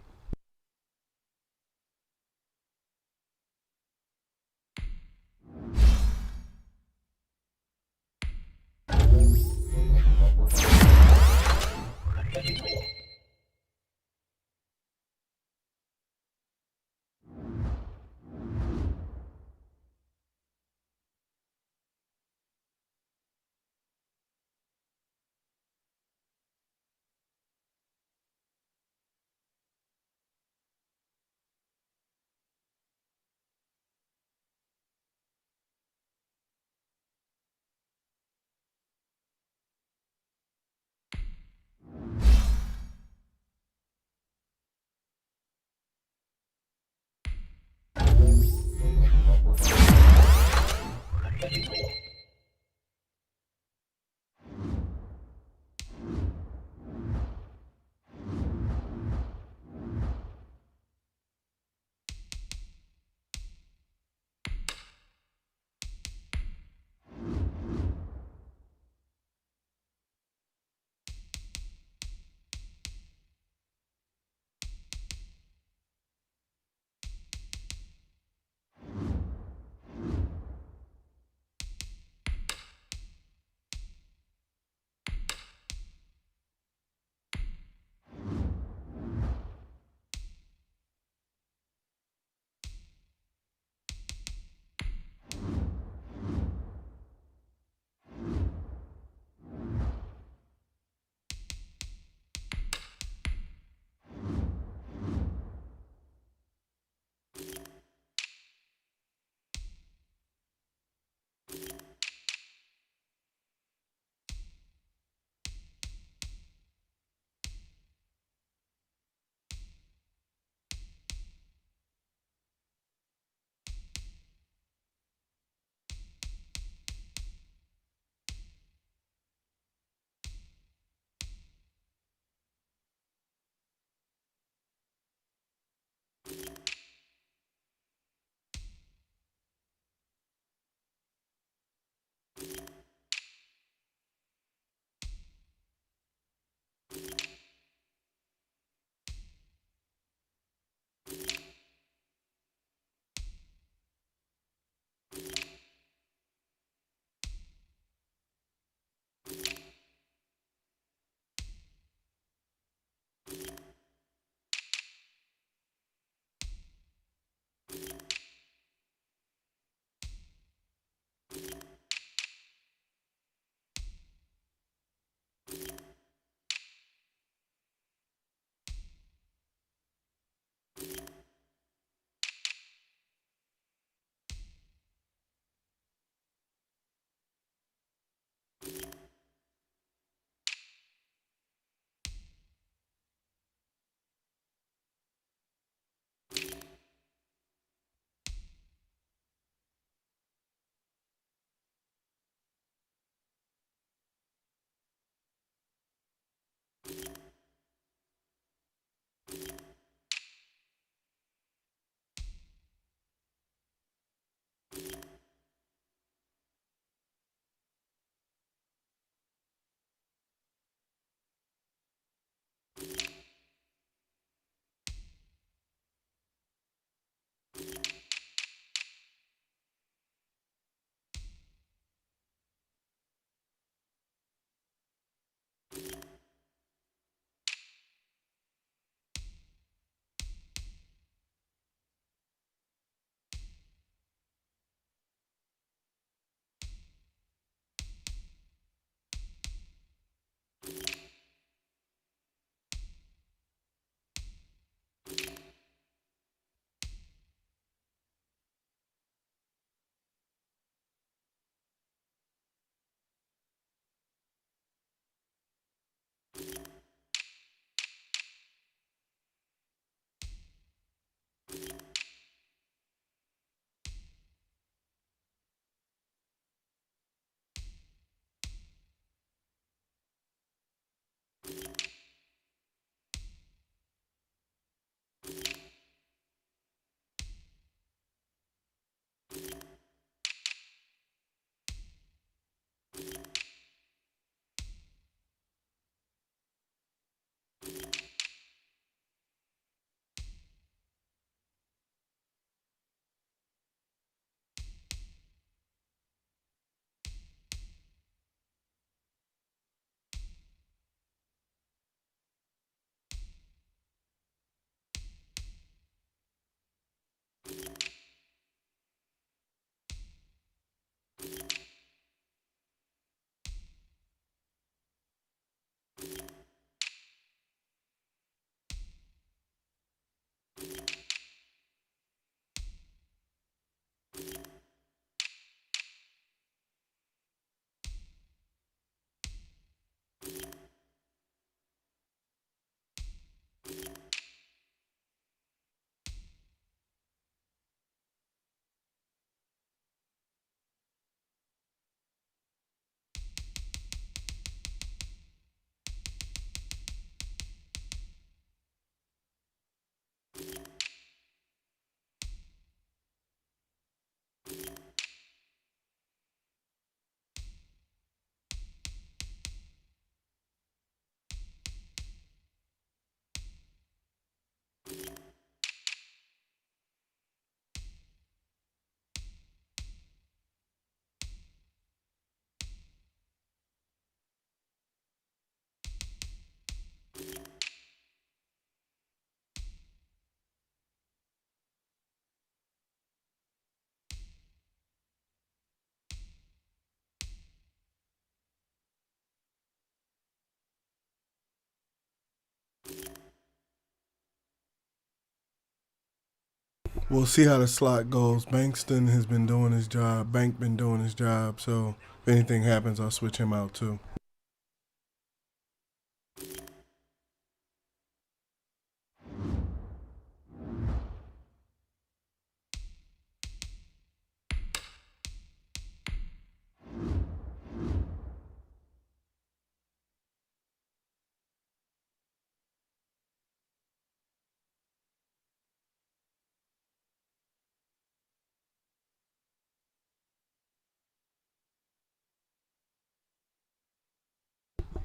We'll see how the slot goes. Bankston has been doing his job. Bank been doing his job. So if anything happens, I'll switch him out too.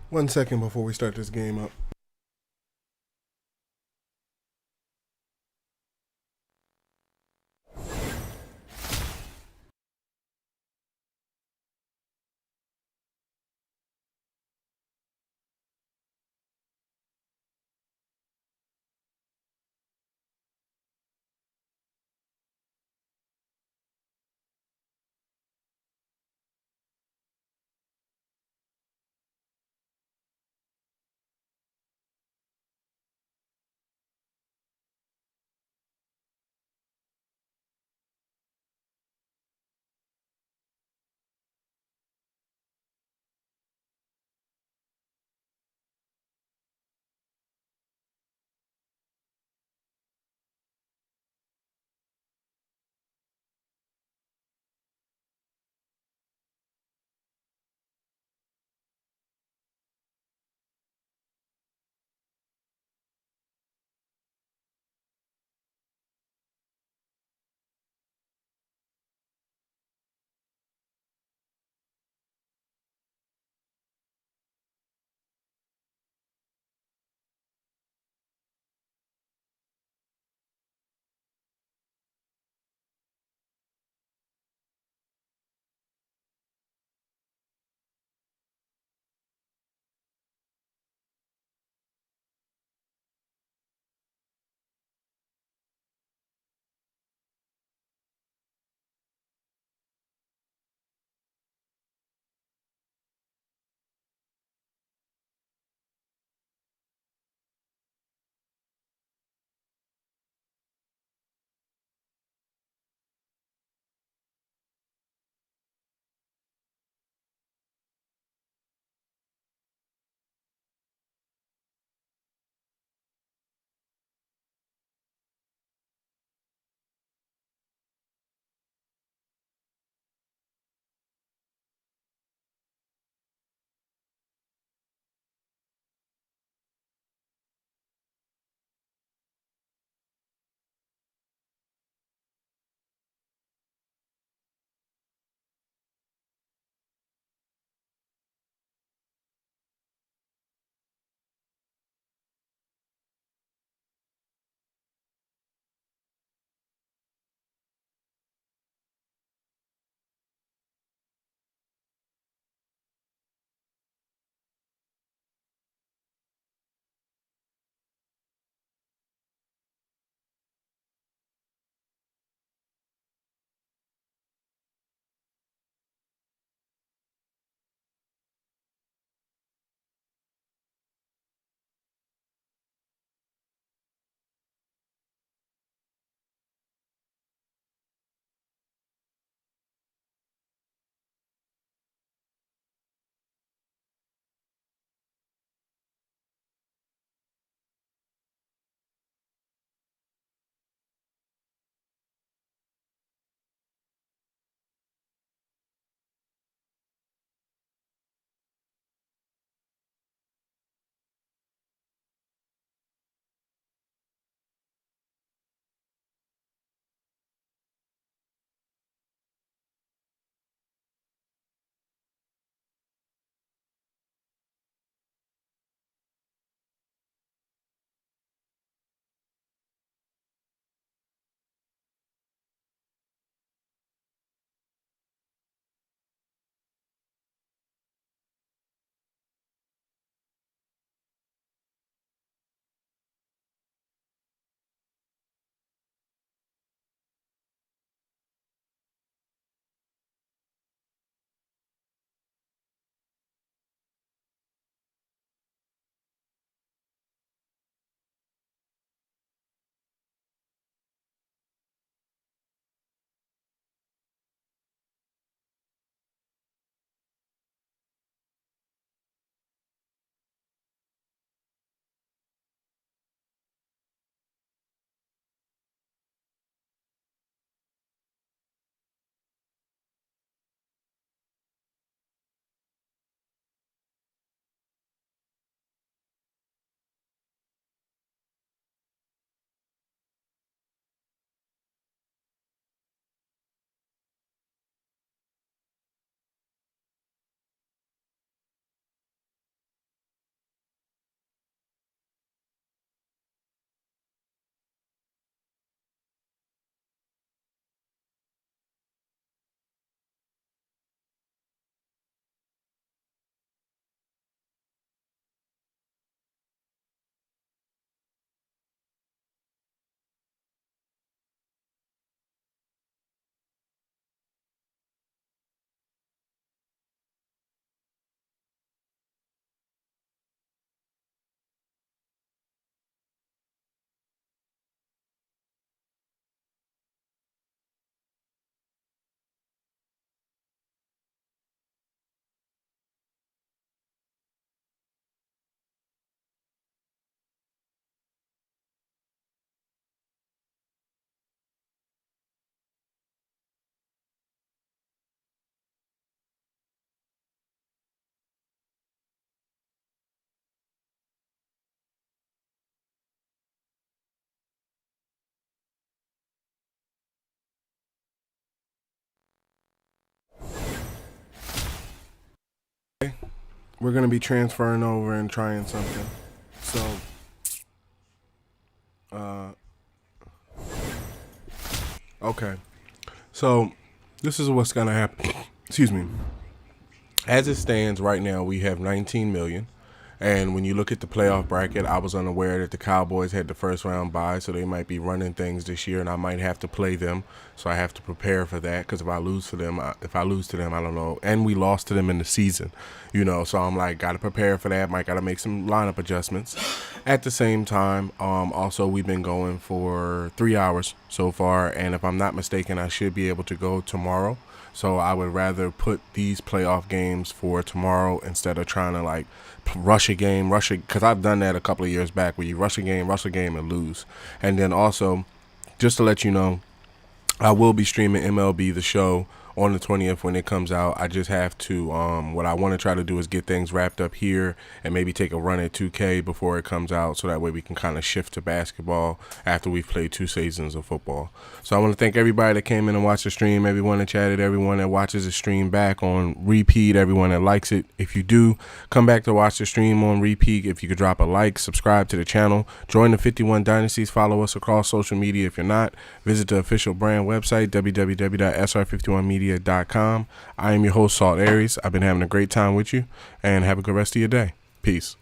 One second before we start this game up. we're going to be transferring over and trying something. So, okay. So, this is what's going to happen. Excuse me. As it stands right now, we have 19 million. And when you look at the playoff bracket, I was unaware that the Cowboys had the first round bye, so they might be running things this year, and I might have to play them. So I have to prepare for that, because if I lose to them, I don't know. And we lost to them in the season, So I'm like, got to prepare for that. Might got to make some lineup adjustments. At the same time, also we've been going for 3 hours so far, and if I'm not mistaken, I should be able to go tomorrow. So I would rather put these playoff games for tomorrow instead of trying to rush a game, because I've done that a couple of years back where you rush a game and lose. And then also, just to let you know, I will be streaming MLB The Show on the 20th when it comes out. I just have to, what I want to try to do is get things wrapped up here and maybe take a run at 2K before it comes out, so that way we can kind of shift to basketball after we've played 2 seasons of football. So I want to thank everybody that came in and watched the stream, everyone that chatted, everyone that watches the stream back on repeat, everyone that likes it. If you do come back to watch the stream on repeat, if you could drop a like, subscribe to the channel, join the 51 Dynasties, follow us across social media if you're not, visit the official brand website, www.sr51media.com. I am your host, Salt Aries. I've been having a great time with you, and have a good rest of your day. Peace.